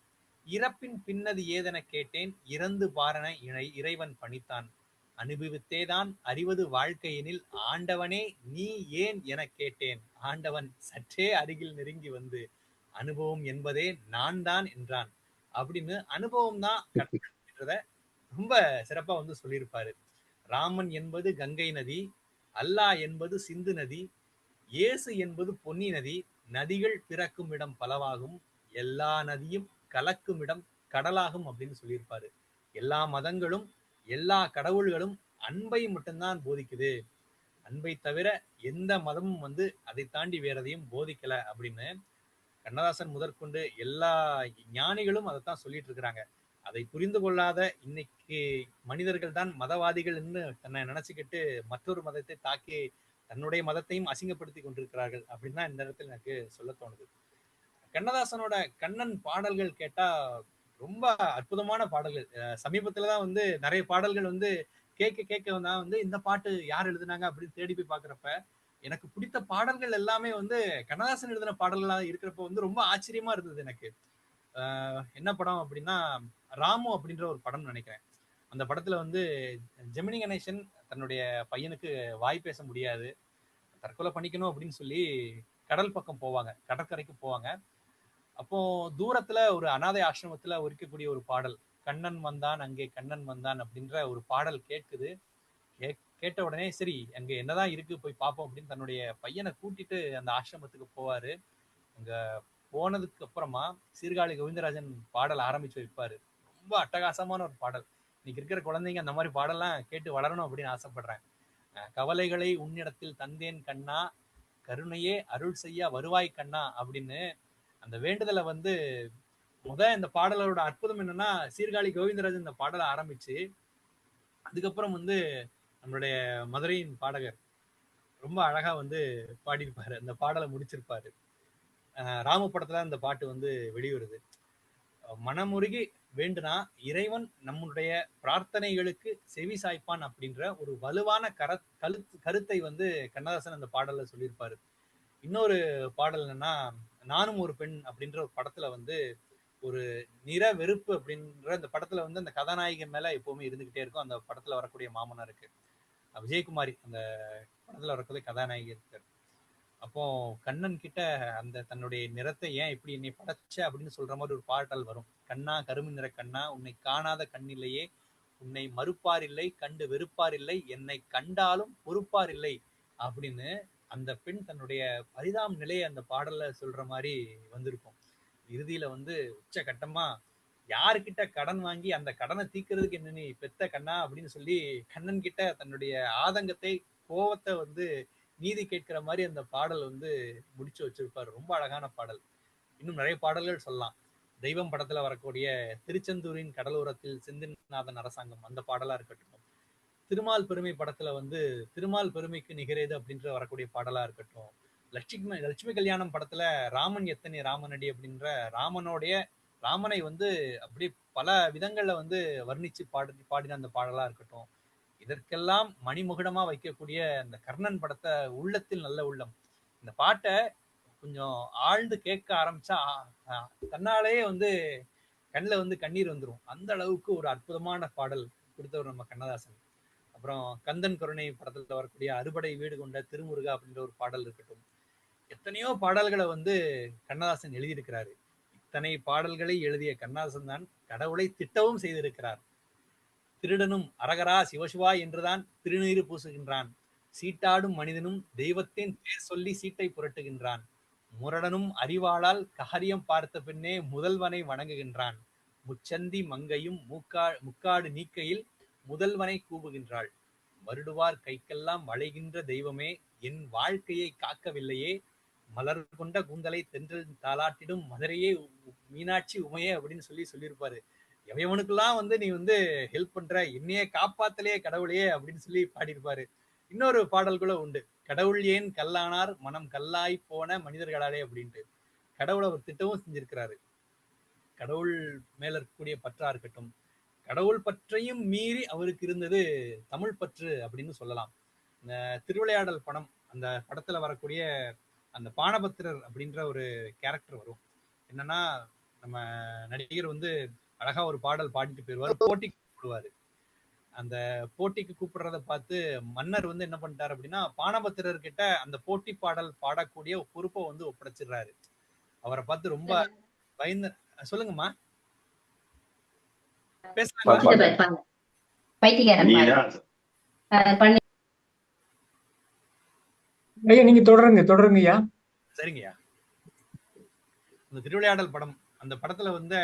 இறப்பின் பின்னது ஏதென கேட்டேன், இறந்து பாரென இறைவன் பணித்தான். அனுபவித்தேதான் அறிவது வாழ்க்கையெனில், ஆண்டவனே நீ ஏன் எனக் கேட்டேன். ஆண்டவன் சற்றே அருகில் நெருங்கி வந்து, அனுபவம் என்பதே நான் தான் என்றான். அப்படின்னு அனுபவம் தான் கடவுள் அப்படின்றத ரொம்ப சிறப்பா வந்து சொல்லியிருப்பாரு. ராமன் என்பது கங்கை நதி, அல்லாஹ் என்பது சிந்து நதி, இயேசு என்பது பொன்னி நதி. நதிகள் பிறக்கும் இடம் பலவாகும், எல்லா நதியும் கலக்கும் இடம் கடலாகும் அப்படின்னு சொல்லியிருப்பாரு. எல்லா மதங்களும் எல்லா கடவுள்களும் அன்பை மட்டும்தான் போதிக்குது, அன்பை தவிர எந்த மதமும் வந்து அதை தாண்டி வேற எதையும் போதிக்கல அப்படின்னு கண்ணதாசன் முதற்கொண்டு எல்லா ஞானிகளும் அதைத்தான் சொல்லிட்டு இருக்கிறாங்க. அதை புரிந்து கொள்ளாத இன்னைக்கு மனிதர்கள் தான் மதவாதிகள்னு தன்னை நினைச்சுக்கிட்டு மற்றொரு மதத்தை தாக்கி தன்னுடைய மதத்தையும் அசிங்கப்படுத்தி கொண்டிருக்கிறார்கள் அப்படின்னு தான் இந்த இடத்துல எனக்கு சொல்ல தோணுது. கண்ணதாசனோட கண்ணன் பாடல்கள் கேட்டா ரொம்ப அற்புதமான பாடல்கள். சமீபத்துலதான் வந்து நிறைய பாடல்கள் வந்து கேட்க தான் வந்து இந்த பாட்டு யார் எழுதுனாங்க அப்படின்னு தேடி போய் பாக்குறப்ப எனக்கு பிடித்த பாடல்கள் எல்லாமே வந்து கண்ணதாசன் எழுதின பாடல்களா இருக்கிறப்ப வந்து ரொம்ப ஆச்சரியமா இருந்தது எனக்கு. என்ன படம் அப்படின்னா ராமு அப்படின்ற ஒரு படம் நினைக்கிறேன். அந்த படத்துல வந்து ஜெமினி கணேசன் தன்னுடைய பையனுக்கு வாய் பேச முடியாது, தற்கொலை பண்ணிக்கணும் அப்படின்னு சொல்லி கடல் பக்கம் போவாங்க, கடற்கரைக்கு போவாங்க. அப்போ தூரத்துல ஒரு அனாதை ஆசிரமத்துல இருக்கக்கூடிய ஒரு பாடல், கண்ணன் வந்தான் அங்கே கண்ணன் வந்தான் அப்படின்ற ஒரு பாடல் கேட்குது. கேட்ட உடனே சரி அங்க என்னதான் இருக்கு போய் பார்ப்போம் அப்படின்னு தன்னுடைய பையனை கூட்டிட்டு அந்த ஆசிரமத்துக்கு போவாரு. அங்க போனதுக்கு அப்புறமா சீர்காழி கோவிந்தராஜன் பாடல் ஆரம்பிச்சு வைப்பாரு. ரொம்ப அட்டகாசமான ஒரு பாடல். இன்னைக்கு இருக்கிற குழந்தைங்க அந்த மாதிரி பாடலாம் கேட்டு வளரணும் அப்படின்னு ஆசைப்படுறேன். கவலைகளை உன்னிடத்தில் தந்தேன் கண்ணா, கருணையே அருள் செய்ய வருவாய் கண்ணா அப்படின்னு அந்த வேண்டுதலை வந்து இந்த பாடலோட அற்புதம் என்னன்னா, சீர்காழி கோவிந்தராஜன் இந்த பாடலை ஆரம்பிச்சு அதுக்கப்புறம் வந்து நம்மளுடைய மதுரையின் பாடகர் ரொம்ப அழகா வந்து பாடியிருப்பாரு, அந்த பாடலை முடிச்சிருப்பாரு. ராம படத்துல அந்த பாட்டு வந்து வெளிவருது. மனமுருகி வேண்டுனா இறைவன் நம்முடைய பிரார்த்தனைகளுக்கு செவி சாய்ப்பான் அப்படின்ற ஒரு வலுவான கருத்தை வந்து கண்ணதாசன் அந்த பாடல்ல சொல்லியிருப்பாரு. இன்னொரு பாடல் என்னன்னா, நானும் ஒரு பெண் அப்படின்ற ஒரு படத்துல வந்து ஒரு நிற வெறுப்பு அப்படின்ற அந்த படத்துல வந்து அந்த கதாநாயகன் மேல எப்பவுமே இருந்துகிட்டே இருக்கும். அந்த படத்துல வரக்கூடிய மாமனாருக்கு விஜயகுமாரி அந்த படத்துல வரக்கூடிய கதாநாயகி இருக்காரு. அப்போ கண்ணன் கிட்ட அந்த தன்னுடைய நிறத்தை ஏன் இப்படி என்னை படைச்ச அப்படின்னு சொல்ற மாதிரி ஒரு பாடல் வரும். கண்ணா கருமை நிற கண்ணா, உன்னை காணாத கண்ணில்லையே, உன்னை மறுப்பார் இல்லை, கண்டு வெறுப்பார் இல்லை, என்னை கண்டாலும் பொறுப்பார் இல்லை அப்படின்னு அந்த பெண் தன்னுடைய பரிதாப நிலையை அந்த பாடல்ல சொல்ற மாதிரி வந்திருக்கும். இறுதியில வந்து உச்ச கட்டமா யாருக்கிட்ட கடன் வாங்கி அந்த கடனை தீர்க்கிறதுக்கு என்ன நீ பெத்த கண்ணா அப்படின்னு சொல்லி கண்ணன் கிட்ட தன்னுடைய ஆதங்கத்தை கோவத்தை வந்து நீதி கேட்கிற மாதிரி அந்த பாடல் வந்து முடிச்சு வச்சிருப்பாரு. ரொம்ப அழகான பாடல். இன்னும் நிறைய பாடல்கள் சொல்லலாம். தெய்வம் படத்துல வரக்கூடிய திருச்செந்தூரின் கடலோரத்தில் செந்தில்நாதன் அரசாங்கம் அந்த பாடலா இருக்கட்டும், திருமால் பெருமை படத்துல வந்து திருமால் பெருமைக்கு நிகரேது அப்படின்ற வரக்கூடிய பாடலா இருக்கட்டும், லட்சுமி கல்யாணம் படத்துல ராமன் எத்தனை ராமனடி அப்படின்ற ராமனை வந்து அப்படி பல விதங்கள்ல வந்து வர்ணிச்சு பாடின அந்த பாடலா இருக்கட்டும், இதற்கெல்லாம் மணிமுகுடமா வைக்கக்கூடிய அந்த கர்ணன் படத்தை உள்ளத்தில் நல்ல உள்ளம், இந்த பாட்டை கொஞ்சம் ஆழ்ந்து கேட்க ஆரம்பிச்சா தன்னாலேயே வந்து கண்ணில் வந்து கண்ணீர் வந்துடும். அந்த அளவுக்கு ஒரு அற்புதமான பாடல் கொடுத்தவர் நம்ம கண்ணதாசன். அப்புறம் கந்தன் கருணை படத்துல வரக்கூடிய அறுபடை வீடு கொண்ட திருமுருகா அப்படின்ற ஒரு பாடல் இருக்கட்டும், எத்தனையோ பாடல்களை வந்து கண்ணதாசன் எழுதியிருக்கிறாரு. இத்தனை பாடல்களை எழுதிய கண்ணதாசன் தான் கடவுளை திட்டவும் செய்திருக்கிறார். திருடனும் அரகரா சிவசிவா என்றுதான் திருநீறு பூசுகின்றான், சீட்டாடும் மனிதனும் தெய்வத்தின் பேர் சொல்லி சீட்டை புரட்டுகின்றான், முரடனும் அறிவாளால் காரியம் பார்த்த பின்னே முதல்வனை வணங்குகின்றான், முச்சந்தி மங்கையும் முக்காடு நீக்கையில் முதல்வனை கூவுகின்றாள், வருடுவார் கைக்கெல்லாம் வளைகின்ற தெய்வமே என் வாழ்க்கையை காக்கவில்லையே, மலர் கொண்ட கூந்தலை தென்றல் தாளாட்டிடும் மதுரையே மீனாட்சி உமையே அப்படின்னு சொல்லியிருப்பாரு. எவனுக்கெல்லாம் வந்து நீ வந்து ஹெல்ப் பண்ற, என்னையே காப்பாத்தலையே கடவுளையே அப்படின்னு சொல்லி பாடியிருப்பாரு. இன்னொரு பாடல் கூட உண்டு, கடவுள் ஏன் கல்லானார் மனம் கல்லாய் போன மனிதர்களாலே அப்படின்ட்டு. கடவுளை அவர் திட்டவும் செஞ்சிருக்கிறாரு. கடவுள் மேல இருக்கக்கூடிய பற்றா இருக்கட்டும், கடவுள் பற்றையும் மீறி அவருக்கு இருந்தது தமிழ் பற்று அப்படின்னு சொல்லலாம். இந்த திருவிளையாடல் படம், அந்த படத்துல வரக்கூடிய அந்த பானபத்திரர் அப்படின்ற ஒரு கேரக்டர் வரும். என்னன்னா, நம்ம நடிகர் வந்து அழகா ஒரு பாடல் பாடிட்டு போயிடுவாரு, போட்டிக்கு கூப்பிடுவாரு. அந்த போட்டிக்கு கூப்பிடுறத பார்த்து மன்னர் வந்து என்ன பண்ணிட்டாரு அப்படின்னா, பானபத்திரர் கிட்ட அந்த போட்டி பாடல் பாடக்கூடிய பொறுப்பை வந்து ஒப்படைச்சிடுறாரு. அவரை பார்த்து ரொம்ப பயந்து. சொல்லுங்கம்மா, பேசலாங்களா? ஐயா நீங்க தொடருங்கய்யா. சரிங்கய்யா. இந்த திருவிளையாடல் படம், அந்த படத்துல வந்து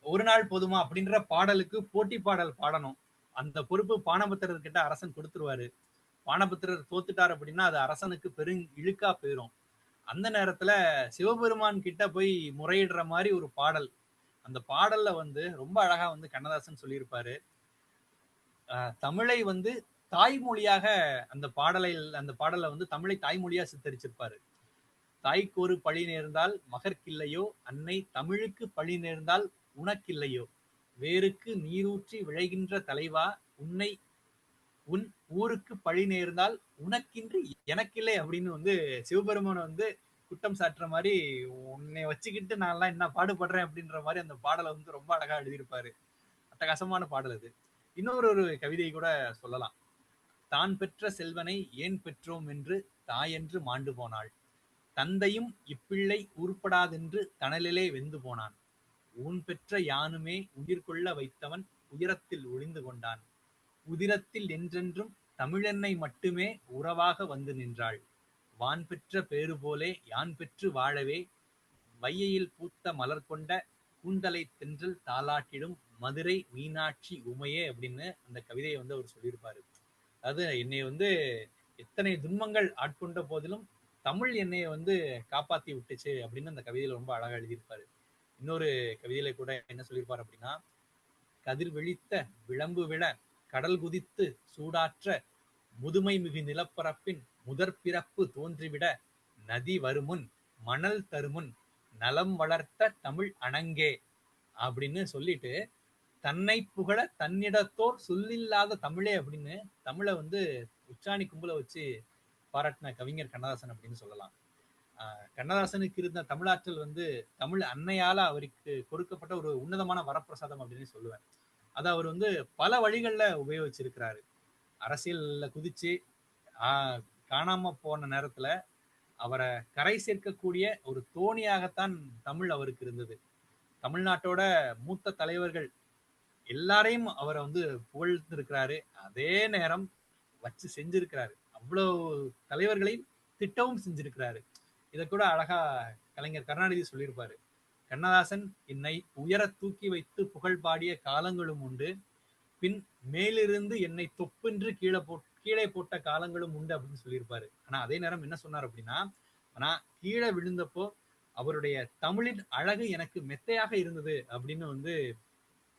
ஒரு நாள் போதுமா அப்படின்ற பாடலுக்கு போட்டி பாடல் பாடணும். அந்த பொறுப்பு பானபத்திரர் கிட்ட அரசன் கொடுத்துருவாரு. பானபத்திரர் தோத்துட்டார் அப்படின்னா அது அரசனுக்கு இழுக்கா போயிரும். அந்த நேரத்துல சிவபெருமான் கிட்ட போய் முறையிடுற மாதிரி ஒரு பாடல். அந்த பாடல்ல வந்து ரொம்ப அழகா வந்து கண்ணதாசன் சொல்லியிருப்பாரு. தமிழை வந்து தாய்மொழியாக அந்த பாடலை வந்து தமிழை தாய்மொழியா சித்தரிச்சிருப்பாரு. தாய்க்கு ஒரு பழி நேர்ந்தால் மகற்கில்லையோ, அன்னை தமிழுக்கு பழி நேர்ந்தால் உனக்கில்லையோ, வேருக்கு நீரூற்றி விளைகின்ற தலைவா, உன் ஊருக்கு பழி நேர்ந்தால் உனக்கின்றி எனக்கில்லை அப்படின்னு வந்து சிவபெருமானை வந்து குற்றம் சாட்டுற மாதிரி, உன்னை வச்சுக்கிட்டு நான் எல்லாம் என்ன பாடுபடுறேன் அப்படின்ற மாதிரி அந்த பாடலை வந்து ரொம்ப அழகா எழுதியிருப்பாரு. அட்டகாசமான பாடல் அது. இன்னொரு கவிதை கூட சொல்லலாம். தான் பெற்ற செல்வனை ஏன் பெற்றோம் என்று தாயென்று மாண்டு போனாள், தந்தையும் இப்பிள்ளை உருப்படாதென்று தணலிலே வெந்து போனான், ஊன் பெற்ற யானுமே உயிர் கொள்ள வைத்தவன் உயரத்தில் ஒளிந்து கொண்டான், உதிரத்தில் என்றென்றும் தமிழென்னை மட்டுமே உறவாக வந்து நின்றாள், வான் பெற்ற பேறு போலே யான் பெற்று வாழவே வையையில் பூத்த மலர் கொண்ட கூந்தலை தென்றல் தாளாட்டிடும் மதுரை மீனாட்சி உமையே அப்படின்னு அந்த கவிதையை வந்து அவர் சொல்லியிருப்பாரு. அதாவது என்னை வந்து எத்தனை துன்பங்கள் ஆட்கொண்ட போதிலும் தமிழ் என்னைய வந்து காப்பாத்தி விட்டுச்சு அப்படின்னு அந்த கவிதையில ரொம்ப அழகா எழுதியிருப்பாரு. இன்னொரு கவிதையில கூட என்ன சொல்லியிருப்பாரு அப்படின்னா, கதிர் வெளித்த விளம்பு விழ கடல் குதித்து சூடாற்ற முதுமை மிகு நிலப்பரப்பின் முதற் பிறப்பு தோன்றிவிட நதி வருமுன் மணல் தருமுன் நலம் வளர்த்த தமிழ் அணங்கே அப்படின்னு சொல்லிட்டு, தன்னை புகழ தன்னிடத்தோர் சொல்லில்லாத தமிழே அப்படின்னு தமிழை வந்து உச்சாணி கும்பல வச்சு பாராட்டின கவிஞர் கண்ணதாசன் அப்படின்னு சொல்லலாம். கண்ணதாசனுக்கு இருந்த தமிழாற்றல் வந்து தமிழ் அன்னையால அவருக்கு கொடுக்கப்பட்ட ஒரு உன்னதமான வரப்பிரசாதம் அப்படின்னு சொல்லுவேன். அதை அவர் வந்து பல வழிகள்ல உபயோகிச்சிருக்கிறாரு. அரசியல்ல குதிச்சு காணாம போன நேரத்துல அவரை கரை சேர்க்கக்கூடிய ஒரு தோணியாகத்தான் தமிழ் அவருக்கு இருந்தது. தமிழ்நாட்டோட மூத்த தலைவர்கள் எல்லாரையும் அவரை வந்து புகழ்ந்திருக்கிறாரு. அதே நேரம் வச்சு செஞ்சிருக்கிறாரு. அவ்வளவு தலைவர்களையும் திட்டவும் செஞ்சிருக்கிறாரு. இதை கூட அழகா கலைஞர் கருணாநிதி சொல்லியிருப்பாரு. கண்ணதாசன் என்னை உயர தூக்கி வைத்து புகழ் பாடிய காலங்களும் உண்டு, பின் மேலிருந்து என்னை தொப்பென்று கீழே போட்ட காலங்களும் உண்டு அப்படின்னு சொல்லியிருப்பாரு. ஆனா அதே நேரம் என்ன சொன்னார் அப்படின்னா, ஆனா கீழே விழுந்தப்போ அவருடைய தமிழின் அழகு எனக்கு மெத்தையாக இருந்தது அப்படின்னு வந்து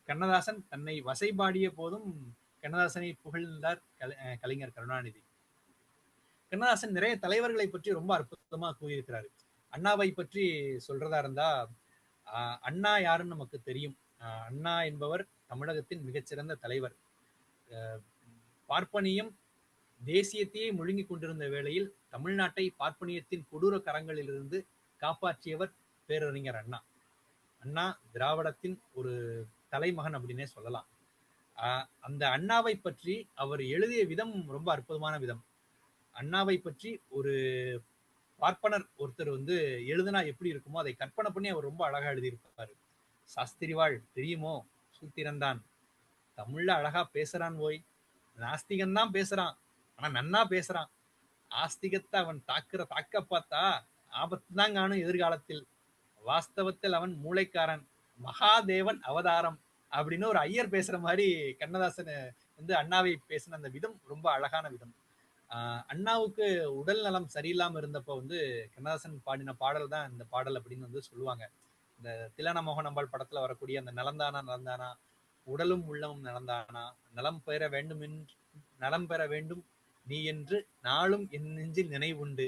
கண்ணதாசன் தன்னை வசைபாடிய போதும் கண்ணதாசனை புகழ்ந்தார் கலைஞர் கருணாநிதி. கண்ணதாசன் நிறைய தலைவர்களை பற்றி ரொம்ப அற்புதமா கூறியிருக்கிறாரு. அண்ணாவை பற்றி சொல்றதா இருந்தா, அண்ணா யாருன்னு நமக்கு தெரியும். அண்ணா என்பவர் தமிழகத்தின் மிகச்சிறந்த தலைவர். பார்ப்பனியம் தேசியத்தையே முழுங்கி கொண்டிருந்த வேளையில் தமிழ்நாட்டை பார்ப்பனியத்தின் கொடூர கரங்களிலிருந்து காப்பாற்றியவர் பேரறிஞர் அண்ணா. அண்ணா திராவிடத்தின் ஒரு தலைமகன் அப்படின்னே சொல்லலாம். அந்த அண்ணாவை பற்றி அவர் எழுதிய விதம் ரொம்ப அற்புதமான விதம். அண்ணாவை பற்றி ஒரு பார்ப்பனர் ஒருத்தர் வந்து எழுதுனா எப்படி இருக்குமோ அதை கற்பனை பண்ணி அவர் ரொம்ப அழகா எழுதியிருப்பாரு. சாஸ்திரிவாள் தெரியுமோ சூத்திரன்தான், தமிழ்ல அழகா பேசுறான், போய் நாஸ்திகன் பேசுறான், ஆனா நன்னா பேசுறான், ஆஸ்திகத்தை அவன் தாக்க பார்த்தா ஆபத்து தான் காணும் எதிர்காலத்தில், வாஸ்தவத்தில் அவன் மூளைக்காரன், மகாதேவன் அவதாரம் அப்படின்னு ஒரு ஐயர் பேசுற மாதிரி கண்ணதாசன் வந்து அண்ணாவை பேசின அந்த விதம் ரொம்ப அழகான விதம். அண்ணாவுக்கு உடல் நலம் சரியில்லாம இருந்தப்ப வந்து கண்ணதாசன் பாடின பாடல் தான் இந்த பாடல் அப்படின்னு வந்து சொல்லுவாங்க. இந்த திலன மோகனம்பாள் படத்துல வரக்கூடிய அந்த நலந்தானா நலந்தானா, உடலும் உள்ளமும் நலந்தானா, நலம் பெற வேண்டும் நீ என்று நாளும் என் நெஞ்சில் நினைவுண்டு,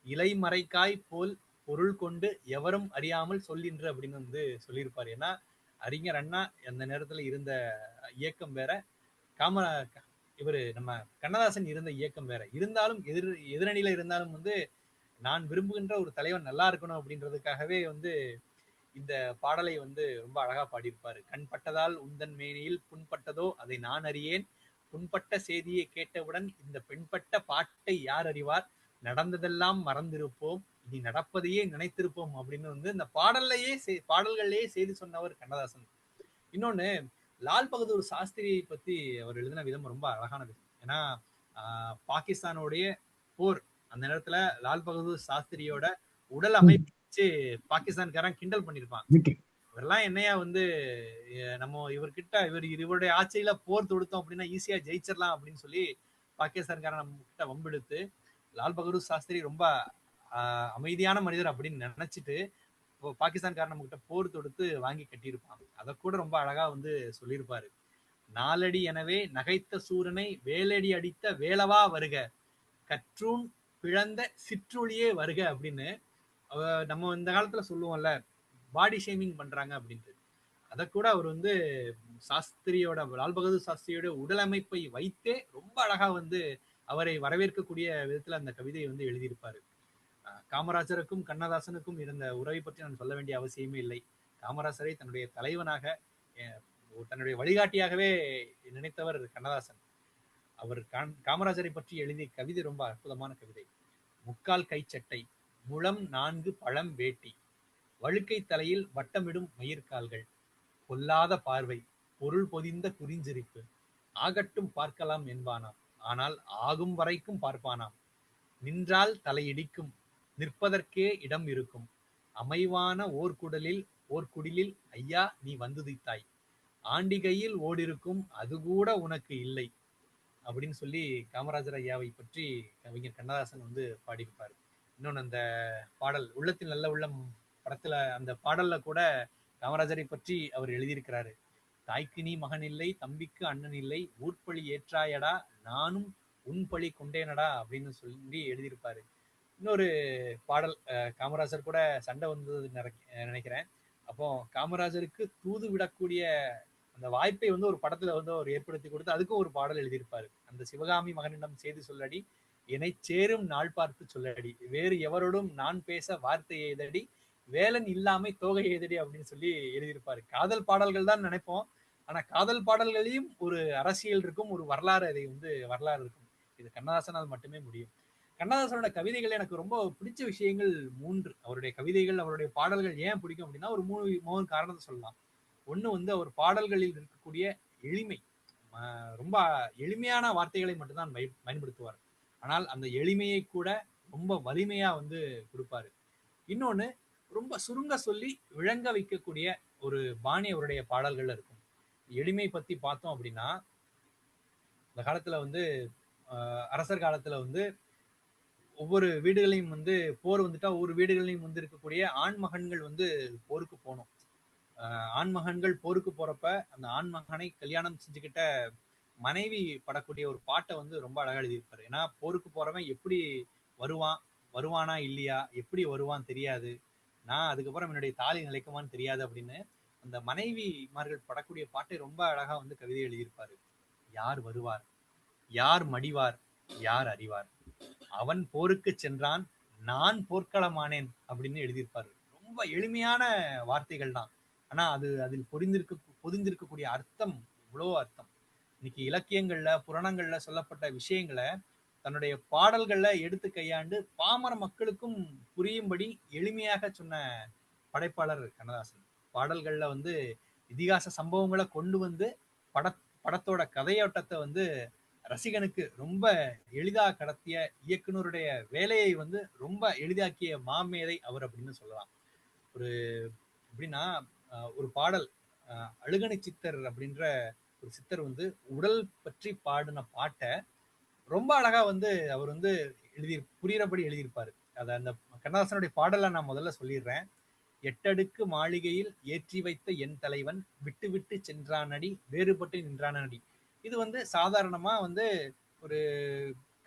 இலைமறைக்காய் போல் பொருள் கொண்டு எவரும் அறியாமல் சொல்லின்று அப்படின்னு வந்து சொல்லியிருப்பாரு. ஏன்னா அறிஞர் அண்ணா அந்த நேரத்துல இருந்த இயக்கம் வேற, காம இவரு நம்ம கண்ணதாசன் இருந்த இயக்கம் வேற. இருந்தாலும் எதிரணியில இருந்தாலும் வந்து நான் விரும்புகின்ற ஒரு தலைவன் நல்லா இருக்கணும் அப்படின்றதுக்காகவே வந்து இந்த பாடலை வந்து ரொம்ப அழகா பாடியிருப்பாரு. கண் பட்டதால் உந்தன் மேனியில் புண்பட்டதோ அதை நான் அறியேன், புண்பட்ட செய்தியை கேட்டவுடன் இந்த பெண்பட்ட பாட்டை யார் அறிவார், நடந்ததெல்லாம் மறந்திருப்போம் இனி நடப்பதையே நினைத்திருப்போம் அப்படின்னு வந்து இந்த பாடல்கள்லயே செய்தி சொன்னவர் கண்ணதாசன். இன்னொன்னு, லால் பகதூர் சாஸ்திரியை பத்தி அவர் எழுதின விதம் ரொம்ப அழகான விதம். ஏன்னா பாகிஸ்தானுடைய போர் அந்த நேரத்துல லால் பகதூர் சாஸ்திரியோட உடல் அமைப்பு வச்சு பாகிஸ்தான்காரன் கிண்டல் பண்ணிருப்பான். இவரெல்லாம் என்னையா வந்து நம்ம இவருடைய ஆட்சியில போர் தொடுத்தோம் அப்படின்னா ஈஸியா ஜெயிச்சிடலாம் அப்படின்னு சொல்லி பாகிஸ்தான்காரன் நம்ம கிட்ட வம்பெடுத்து லால் பகதூர் சாஸ்திரி ரொம்ப அமைதியான மனிதர் அப்படின்னு நினைச்சிட்டு பாகிஸ்தான்காரன் நம்ம கிட்ட போர் தொடுத்து வாங்கி கட்டியிருப்பாங்க. அதை கூட ரொம்ப அழகா வந்து சொல்லியிருப்பாரு. நாலடி எனவே நகைத்த சூரனை வேலடி அடித்த வேலவா வருக, கற்றூன் பிழந்த சிற்றொழியே வருக அப்படின்னு நம்ம இந்த காலத்துல சொல்லுவோம்ல, பாடி ஷேமிங் பண்றாங்க அப்படின்ட்டு. அதை கூட அவர் வந்து லால் பகதூர் சாஸ்திரியோட உடல் அமைப்பை வைத்தே ரொம்ப அழகா வந்து அவரை வரவேற்கக்கூடிய விதத்துல அந்த கவிதையை வந்து எழுதியிருப்பாரு. காமராஜருக்கும் கண்ணதாசனுக்கும் இருந்த உறவை பற்றி நான் சொல்ல வேண்டிய அவசியமே இல்லை. காமராஜரை தன்னுடைய தலைவனாக, தன்னுடைய வழிகாட்டியாகவே நினைத்தவர் கண்ணதாசன். அவர் காமராஜரை பற்றி எழுதிய கவிதை ரொம்ப அற்புதமான கவிதை. முக்கால் கைச்சட்டை, முழம் 4 பழம் வேட்டி, வழுக்கை தலையில் வட்டமிடும் மயிர்கால்கள், பொல்லாத பார்வை, பொருள் பொதிந்த குறிஞ்சிரிப்பு, ஆகட்டும் பார்க்கலாம் என்பானாம், ஆனால் ஆகும் வரைக்கும் பார்ப்பானாம், நின்றால் தலையிடிக்கும், நிற்பதற்கே இடம் இருக்கும், அமைவான ஓர் குடிலில் ஐயா நீ வந்துதித்தாய், ஆண்டிகையில் ஓடிருக்கும் அது கூட உனக்கு இல்லை அப்படின்னு சொல்லி காமராஜர் ஐயாவை பற்றி கவிஞர் கண்ணதாசன் வந்து பாடியிருப்பாரு. இன்னொன்னு, அந்த பாடல் உள்ளத்தில் நல்ல உள்ளம் படத்துல அந்த பாடல்ல கூட காமராஜரை பற்றி அவர் எழுதியிருக்கிறாரு. தாய்க்கு நீ மகன் இல்லை, தம்பிக்கு அண்ணன் இல்லை, ஊர்பழி ஏற்றாயடா நானும் உன் பழி கொண்டேனடா அப்படின்னு சொல்லி எழுதியிருப்பாரு. இன்னொரு பாடல், காமராஜர் கூட சண்டை வந்தது நினைக்கிறேன். அப்போ காமராஜருக்கு தூது விடக்கூடிய அந்த வாய்ப்பை வந்து ஒரு படத்துல வந்து அவர் ஏற்படுத்தி கொடுத்து அதுக்கும் ஒரு பாடல் எழுதியிருப்பாரு. அந்த சிவகாமி மகனிடம் செய்தி சொல்லடி, என்னை சேரும் நாள் பார்த்து சொல்லடி, வேறு எவரோடும் நான் பேச வார்த்தை எய்தடி, வேலன் இல்லாமை தோகை எய்தடி அப்படின்னு சொல்லி எழுதியிருப்பாரு. காதல் பாடல்கள் தான் நினைப்போம், ஆனா காதல் பாடல்களையும் ஒரு அரசியல் இருக்கும், ஒரு வரலாறு இருக்கும். இது கண்ணதாசனால் மட்டுமே முடியும். கண்ணதாசனோட கவிதைகள் எனக்கு ரொம்ப பிடிச்ச விஷயங்கள் 3. அவருடைய கவிதைகள், அவருடைய பாடல்கள் ஏன் பிடிக்கும் அப்படின்னா ஒரு 3 காரணத்தை சொல்லலாம். ஒண்ணு வந்து அவர் பாடல்களில் இருக்கக்கூடிய எளிமை. ரொம்ப எளிமையான வார்த்தைகளை மட்டும்தான் பயன்படுத்துவார். ஆனால் அந்த எளிமையை கூட ரொம்ப வலிமையா வந்து கொடுப்பாரு. இன்னொன்னு, ரொம்ப சுருங்க சொல்லி விளங்க வைக்கக்கூடிய ஒரு பாணி அவருடைய பாடல்கள்ல இருக்கும். எளிமை பத்தி பார்த்தோம் அப்படின்னா, இந்த காலத்துல வந்து அரசர் காலத்துல வந்து ஒவ்வொரு வீடுகளையும் வந்து போர் வந்துட்டா ஒவ்வொரு வீடுகளையும் வந்து இருக்கக்கூடிய ஆண்மகன்கள் வந்து போருக்கு போகணும். ஆண்மகன்கள் போருக்கு போறப்ப அந்த ஆண்மகனை கல்யாணம் செஞ்சுக்கிட்ட மனைவி படக்கூடிய ஒரு பாட்டை வந்து ரொம்ப அழகா எழுதியிருப்பாரு. ஏன்னா போருக்கு போறவன் எப்படி வருவானா இல்லையா, எப்படி வருவான் தெரியாது, நான் அதுக்கப்புறம் என்னுடைய தாலி நிலைக்குமான்னு தெரியாது அப்படின்னு அந்த மனைவிமார்கள் படக்கூடிய பாட்டை ரொம்ப அழகா வந்து கவிதை எழுதியிருப்பாரு. யார் வருவார், யார் மடிவார், யார் அறிவார், அவன் போருக்கு சென்றான், நான் போர்க்களமானேன் அப்படின்னு எழுதியிருப்பாரு. ரொம்ப எளிமையான வார்த்தைகள் தான், ஆனா அதில் பொதிந்திருக்கக்கூடிய அர்த்தம் இவ்வளோ அர்த்தம். இன்னைக்கு இலக்கியங்கள்ல புராணங்கள்ல சொல்லப்பட்ட விஷயங்களை தன்னுடைய பாடல்கள்ல எடுத்து கையாண்டு பாமர மக்களுக்கும் புரியும்படி எளிமையாக சொன்ன படைப்பாளர் கண்ணதாசன். பாடல்கள்ல வந்து இதிகாச சம்பவங்களை கொண்டு வந்து படத்தோட கதையோட்டத்தை வந்து ரசிகனுக்கு ரொம்ப எளிதா கடத்திய இயக்குனருடைய வேலையை வந்து ரொம்ப எளிதாக்கிய மாமேதை அவர் அப்படின்னு சொல்லலாம். எப்படின்னா, ஒரு பாடல், அழுகணி சித்தர் அப்படின்ற ஒரு சித்தர் வந்து உடல் பற்றி பாடின பாட்டை ரொம்ப அழகா வந்து அவர் வந்து புரியிறபடி எழுதியிருப்பாரு. அத அந்த கண்ணதாசனுடைய பாடல நான் முதல்ல சொல்லிடுறேன். எட்டடுக்கு மாளிகையில் ஏற்றி வைத்த என் தலைவன் விட்டு விட்டு சென்றானடி வேறுபட்டு நின்றானடி. இது வந்து சாதாரணமா வந்து ஒரு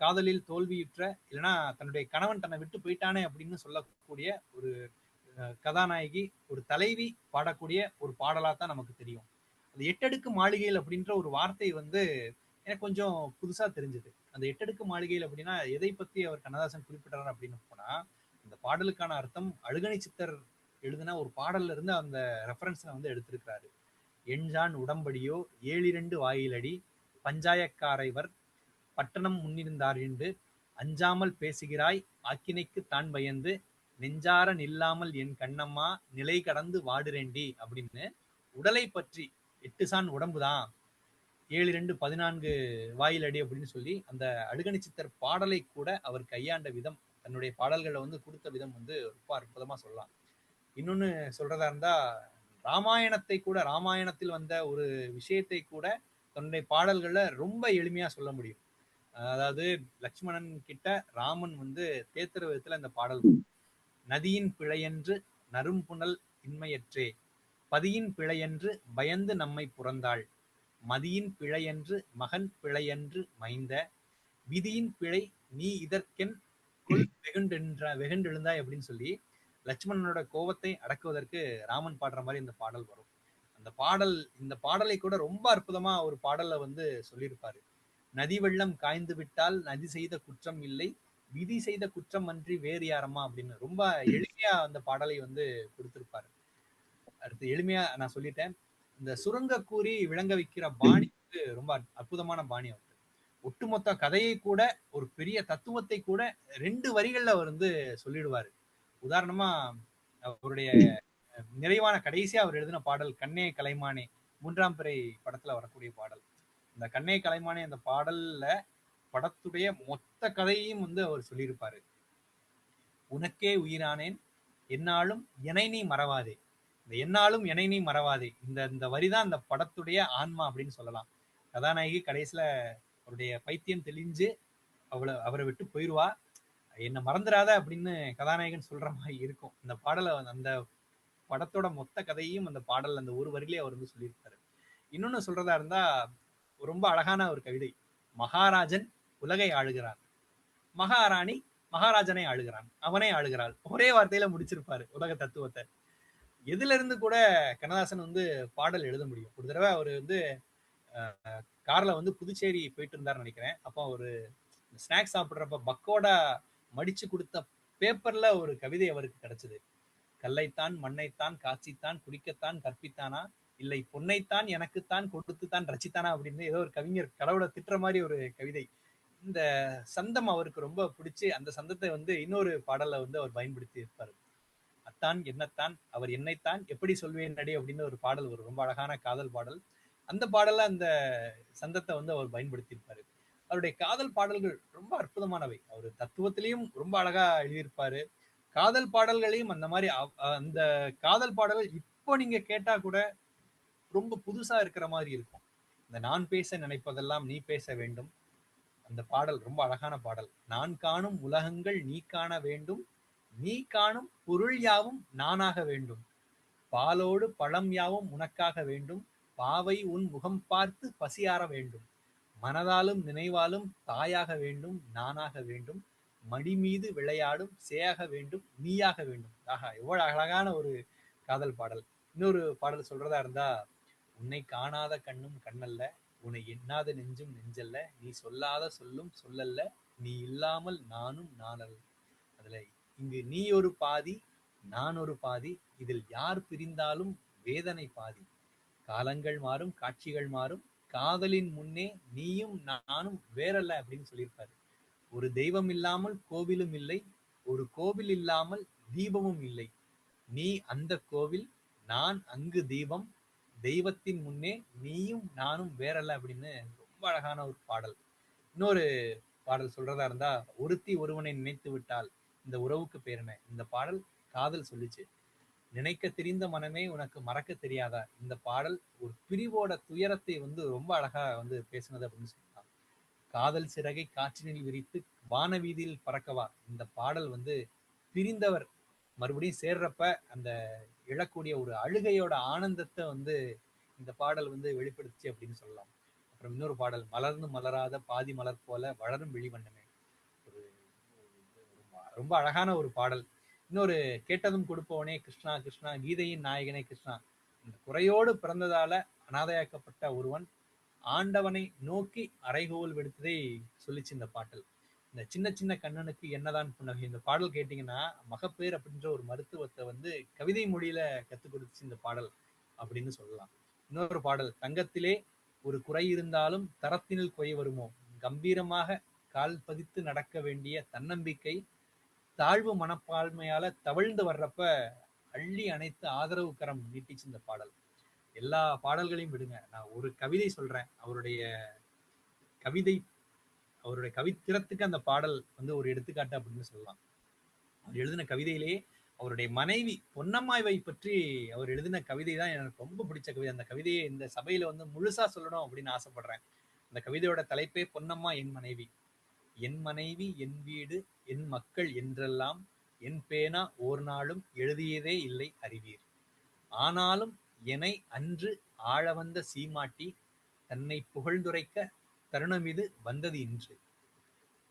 காதலில் தோல்வியுற்ற இல்லைன்னா தன்னுடைய கணவன் தன்னை விட்டு போயிட்டானே அப்படின்னு சொல்லக்கூடிய ஒரு கதாநாயகி, ஒரு தலைவி பாடக்கூடிய ஒரு பாடலா தான் நமக்கு தெரியும். அந்த எட்டடுக்கு மாளிகையில் அப்படின்ற ஒரு வார்த்தை வந்து எனக்கு கொஞ்சம் புதுசா தெரிஞ்சது. அந்த எட்டடுக்கு மாளிகையில் அப்படின்னா எதை பத்தி அவர் கண்ணதாசன் குறிப்பிட்டார் அப்படின்னு போனா, இந்த பாடலுக்கான அர்த்தம் அழுகணி சித்தர் எழுதின ஒரு பாடல்ல இருந்து அந்த ரெஃபரன்ஸ்ல வந்து எடுத்திருக்கிறாரு. எண்ஜான் உடம்படியோ ஏழிரண்டு வாயிலடி பஞ்சாயக்காரைவர் பட்டணம் முன்னிருந்தார் என்று அஞ்சாமல் பேசுகிறாய் ஆக்கினைக்கு தான் பயந்து நெஞ்சார நில்லாமல் என் கண்ணம்மா நிலை கடந்து வாடுறேண்டி அப்படின்னு உடலை பற்றி 8 சான் உடம்புதான் 7-2-14 வாயிலடி அப்படின்னு சொல்லி அந்த அழுகணி சித்தர் பாடலை கூட அவர் கையாண்ட விதம், தன்னுடைய பாடல்களை வந்து கொடுத்த விதம் வந்து ரொம்ப அற்புதமா சொல்லலாம். இன்னொன்னு சொல்றதா இருந்தா, ராமாயணத்தை கூட, ராமாயணத்தில் வந்த ஒரு விஷயத்தை கூட தன்னுடைய பாடல்கள்ல ரொம்ப எளிமையா சொல்ல முடியும். அதாவது லக்ஷ்மணன் கிட்ட ராமன் வந்து தேத்துற விதத்துல இந்த பாடல், நதியின் பிழையன்று நறும்புணல் இன்மையற்றே பதியின் பிழையன்று பயந்து நம்மை புறந்தாள் மதியின் பிழையன்று மகன் பிழையன்று மைந்த விதியின் பிழை நீ இதற்கென் கொல் வெகுண்டெழுந்தாய் அப்படின்னு சொல்லி லட்சுமணனோட கோபத்தை அடக்குவதற்கு ராமன் பாடுற மாதிரி இந்த பாடல் வரும். இந்த பாடலை கூட ரொம்ப அற்புதமா ஒரு பாடல்ல வந்து சொல்லியிருப்பாரு. நதி வெள்ளம் காய்ந்து விட்டால் நதி செய்த குற்றம் இல்லை விதி செய்த குற்றம் அன்றி வேறு யாரம்மா அப்படின்னு ரொம்ப எளிமையா அந்த பாடலை வந்து கொடுத்திருப்பாரு. அடுத்து எளிமையா நான் சொல்லிட்டேன். இந்த சுரங்க கூறி விளங்க வைக்கிற பாணி வந்து ரொம்ப அற்புதமான பாணி அவருக்கு. ஒட்டுமொத்த கதையை கூட ஒரு பெரிய தத்துவத்தை கூட 2 வரிகள்ல அவர் வந்து சொல்லிடுவாரு. உதாரணமா அவருடைய நிறைவான கடைசியா அவர் எழுதின பாடல் கண்ணே கலைமானே 3ஆம் பிறை படத்துல வரக்கூடிய பாடல். இந்த கண்ணே கலைமானே அந்த பாடல்ல படத்துடைய மொத்த கதையையும் வந்து அவர் சொல்லியிருப்பாரு. உனக்கே உயிரானேன் என்னாலும் என்னை நீ மறவாதே. இந்த என்னாலும் என்னை நீ மறவாதே இந்த வரிதான் அந்த படத்துடைய ஆன்மா அப்படின்னு சொல்லலாம். கதாநாயகி கடைசியில அவருடைய பைத்தியம் தெளிஞ்சு அவரை விட்டு போயிருவா, என்ன மறந்துடாத அப்படின்னு கதாநாயகன் சொல்ற மாதிரி இருக்கும். இந்த பாடலை அந்த படத்தோட மொத்த கதையும் அந்த பாடல் அந்த ஒரு வரியிலே அவர் வந்து சொல்லியிருப்பாரு. இன்னொன்னு சொல்றதா இருந்தா ரொம்ப அழகான ஒரு கவிதை. மகாராஜன் உலகை ஆளுகிறான், மகாராணி மகாராஜனை ஆளுகிறான், அவனே ஆளுகிறாள். ஒரே வார்த்தையில முடிச்சிருப்பாரு உலக தத்துவத்தை. எதுல இருந்து கூட கண்ணதாசன் வந்து பாடல் எழுத முடியும். ஒரு தடவை அவர் வந்து கார்ல வந்து புதுச்சேரி போயிட்டு இருந்தாருன்னு நினைக்கிறேன். அப்போ ஒரு ஸ்நாக்ஸ் சாப்பிடுறப்ப பக்கோடா மடிச்சு கொடுத்த பேப்பர்ல ஒரு கவிதை அவருக்கு கிடைச்சது. கல்லைத்தான் மண்ணைத்தான் காட்சித்தான் குடிக்கத்தான் கற்பித்தானா இல்லை பொன்னைத்தான் எனக்குத்தான் கொடுத்துத்தான் ரசித்தானா அப்படின்னு ஏதோ ஒரு கவிஞர் கடவுளை திட்டுற மாதிரி ஒரு கவிதை. இந்த சந்தம் அவருக்கு ரொம்ப பிடிச்சு அந்த சந்தத்தை வந்து இன்னொரு பாடல்ல வந்து அவர் பயன்படுத்தி இருப்பாரு. அத்தான் என்னத்தான் அவர் என்னைத்தான் எப்படி சொல்வேன் நடி அப்படின்னு ஒரு பாடல், ஒரு ரொம்ப அழகான காதல் பாடல். அந்த பாடல்ல அந்த சந்தத்தை வந்து அவர் பயன்படுத்தி இருப்பாரு. அவருடைய காதல் பாடல்கள் ரொம்ப அற்புதமானவை. அவர் தத்துவத்திலையும் ரொம்ப அழகா எழுதியிருப்பாரு. காதல் பாடல்களையும் அந்த மாதிரி அந்த காதல் பாடல்கள் இப்போ நீங்க கேட்டா கூட ரொம்ப புதுசா இருக்கிற மாதிரி இருக்கும். இந்த நான் பேச நினைப்பதெல்லாம் நீ பேச வேண்டும் அந்த பாடல் ரொம்ப அழகான பாடல். நான் காணும் உலகங்கள் நீ காண வேண்டும், நீ காணும் பொருள் யாவும் நானாக வேண்டும், பாலோடு பழம் யாவும் உனக்காக வேண்டும், பாவை உன் முகம் பார்த்து பசியாற வேண்டும், மனதாலும் நினைவாலும் தாயாக வேண்டும் நானாக வேண்டும், மடி மீது விளையாடும் சேயாக வேண்டும் நீயாக வேண்டும். ஆஹா, எவ்வளவு அழகான ஒரு காதல் பாடல். இன்னொரு பாடல் சொல்றதா இருந்தா, உன்னை காணாத கண்ணும் கண்ணல்ல, உன்னை எண்ணாத நெஞ்சும் நெஞ்சல்ல, நீ சொல்லாத சொல்லும் சொல்லல்ல, நீ இல்லாமல் நானும் நானல்ல. அதுல இங்கு நீ ஒரு பாதி நான் ஒரு பாதி, இதில் யார் பிரிந்தாலும் வேதனை பாதி, காலங்கள் மாறும் காட்சிகள் மாறும், காதலின் முன்னே நீயும் நானும் வேறல்ல அப்படின்னு சொல்லியிருப்பாரு. ஒரு தெய்வம் இல்லாமல் கோவிலும் இல்லை, ஒரு கோவில் இல்லாமல் தீபமும் இல்லை, நீ அந்த கோவில் நான் அங்கு தீபம், தெய்வத்தின் முன்னே நீயும் நானும் வேறல்ல அப்படின்னு ரொம்ப அழகான ஒரு பாடல். இன்னொரு பாடல் சொல்றதா இருந்தா, ஒருத்தி ஒருவனை நினைத்து விட்டால் இந்த உறவுக்கு பேர் என்ன. இந்த பாடல் காதல் சொல்லிச்சு. நினைக்க தெரிந்த மனமே உனக்கு மறக்க தெரியாதா. இந்த பாடல் ஒரு பிரிவோட துயரத்தை வந்து ரொம்ப அழகா வந்து பேசுனது அப்படின்னு சொல்லலாம். காதல் சிறகை காற்றினில் விரித்து வானவீதியில் பறக்கவா. இந்த பாடல் வந்து பிரிந்தவர் மறுபடியும் சேர்றப்ப அந்த இழக்கூடிய ஒரு அழுகையோட ஆனந்தத்தை வந்து இந்த பாடல் வந்து வெளிப்படுத்துச்சு அப்படின்னு சொல்லலாம். அப்புறம் இன்னொரு பாடல், மலர்ந்து மலராத பாதி மலர் போல வளரும் வெளிவண்ணமே. ஒரு ரொம்ப அழகான ஒரு பாடல். இன்னொரு, கேட்டதும் கொடுப்பவனே கிருஷ்ணா கிருஷ்ணா, கீதையின் நாயகனே கிருஷ்ணா. இந்த குறையோடு பிறந்ததால அனாதையாக்கப்பட்ட ஒருவன் ஆண்டவனை நோக்கி அறைகோல் விடுத்ததை சொல்லிச்சு இந்த பாடல். இந்த சின்ன சின்ன கண்ணனுக்கு என்னதான் புன்னகை. இந்த பாடல் கேட்டீங்கன்னா மகப்பேர் அப்படின்ற ஒரு மருத்துவத்தை வந்து கவிதை மொழியில கத்துக் கொடுத்துச்சு இந்த பாடல் அப்படின்னு சொல்லலாம். இன்னொரு பாடல், தங்கத்திலே ஒரு குறை இருந்தாலும் தரத்தினில் குறை வருமோ, கம்பீரமாக கால் பதித்து நடக்க வேண்டிய தன்னம்பிக்கை தாழ்வு மனப்பான்மையால தவழ்ந்து வர்றப்ப அள்ளி அணைத்து ஆதரவு கரம் நீட்டிச்சு இந்த பாடல். எல்லா பாடல்களையும் விடுங்க, நான் ஒரு கவிதை சொல்றேன். கவிதை அவருடைய கவித்திறத்துக்கு அந்த பாடல் வந்து ஒரு எடுத்துக்காட்டு அப்படின்னு சொல்லலாம். அவர் எழுதின கவிதையிலேயே அவருடைய மனைவி பொன்னம்மாவை பற்றி அவர் எழுதின கவிதை தான் எனக்கு ரொம்ப பிடிச்ச கவிதை. அந்த கவிதையை இந்த சபையில வந்து முழுசா சொல்லணும் அப்படின்னு ஆசைப்படுறேன். அந்த கவிதையோட தலைப்பே பொன்னம்மா என் மனைவி. என் மனைவி, என் வீடு, என் மக்கள் என்றெல்லாம் என் பேனா ஓர் நாளும் எழுதியதே இல்லை அறிவீர். ஆனாலும் எனை அன்று ஆள வந்த சீமாட்டி தன்னை புகழ்ந்துரைக்க தருணமிது வந்தது இன்று.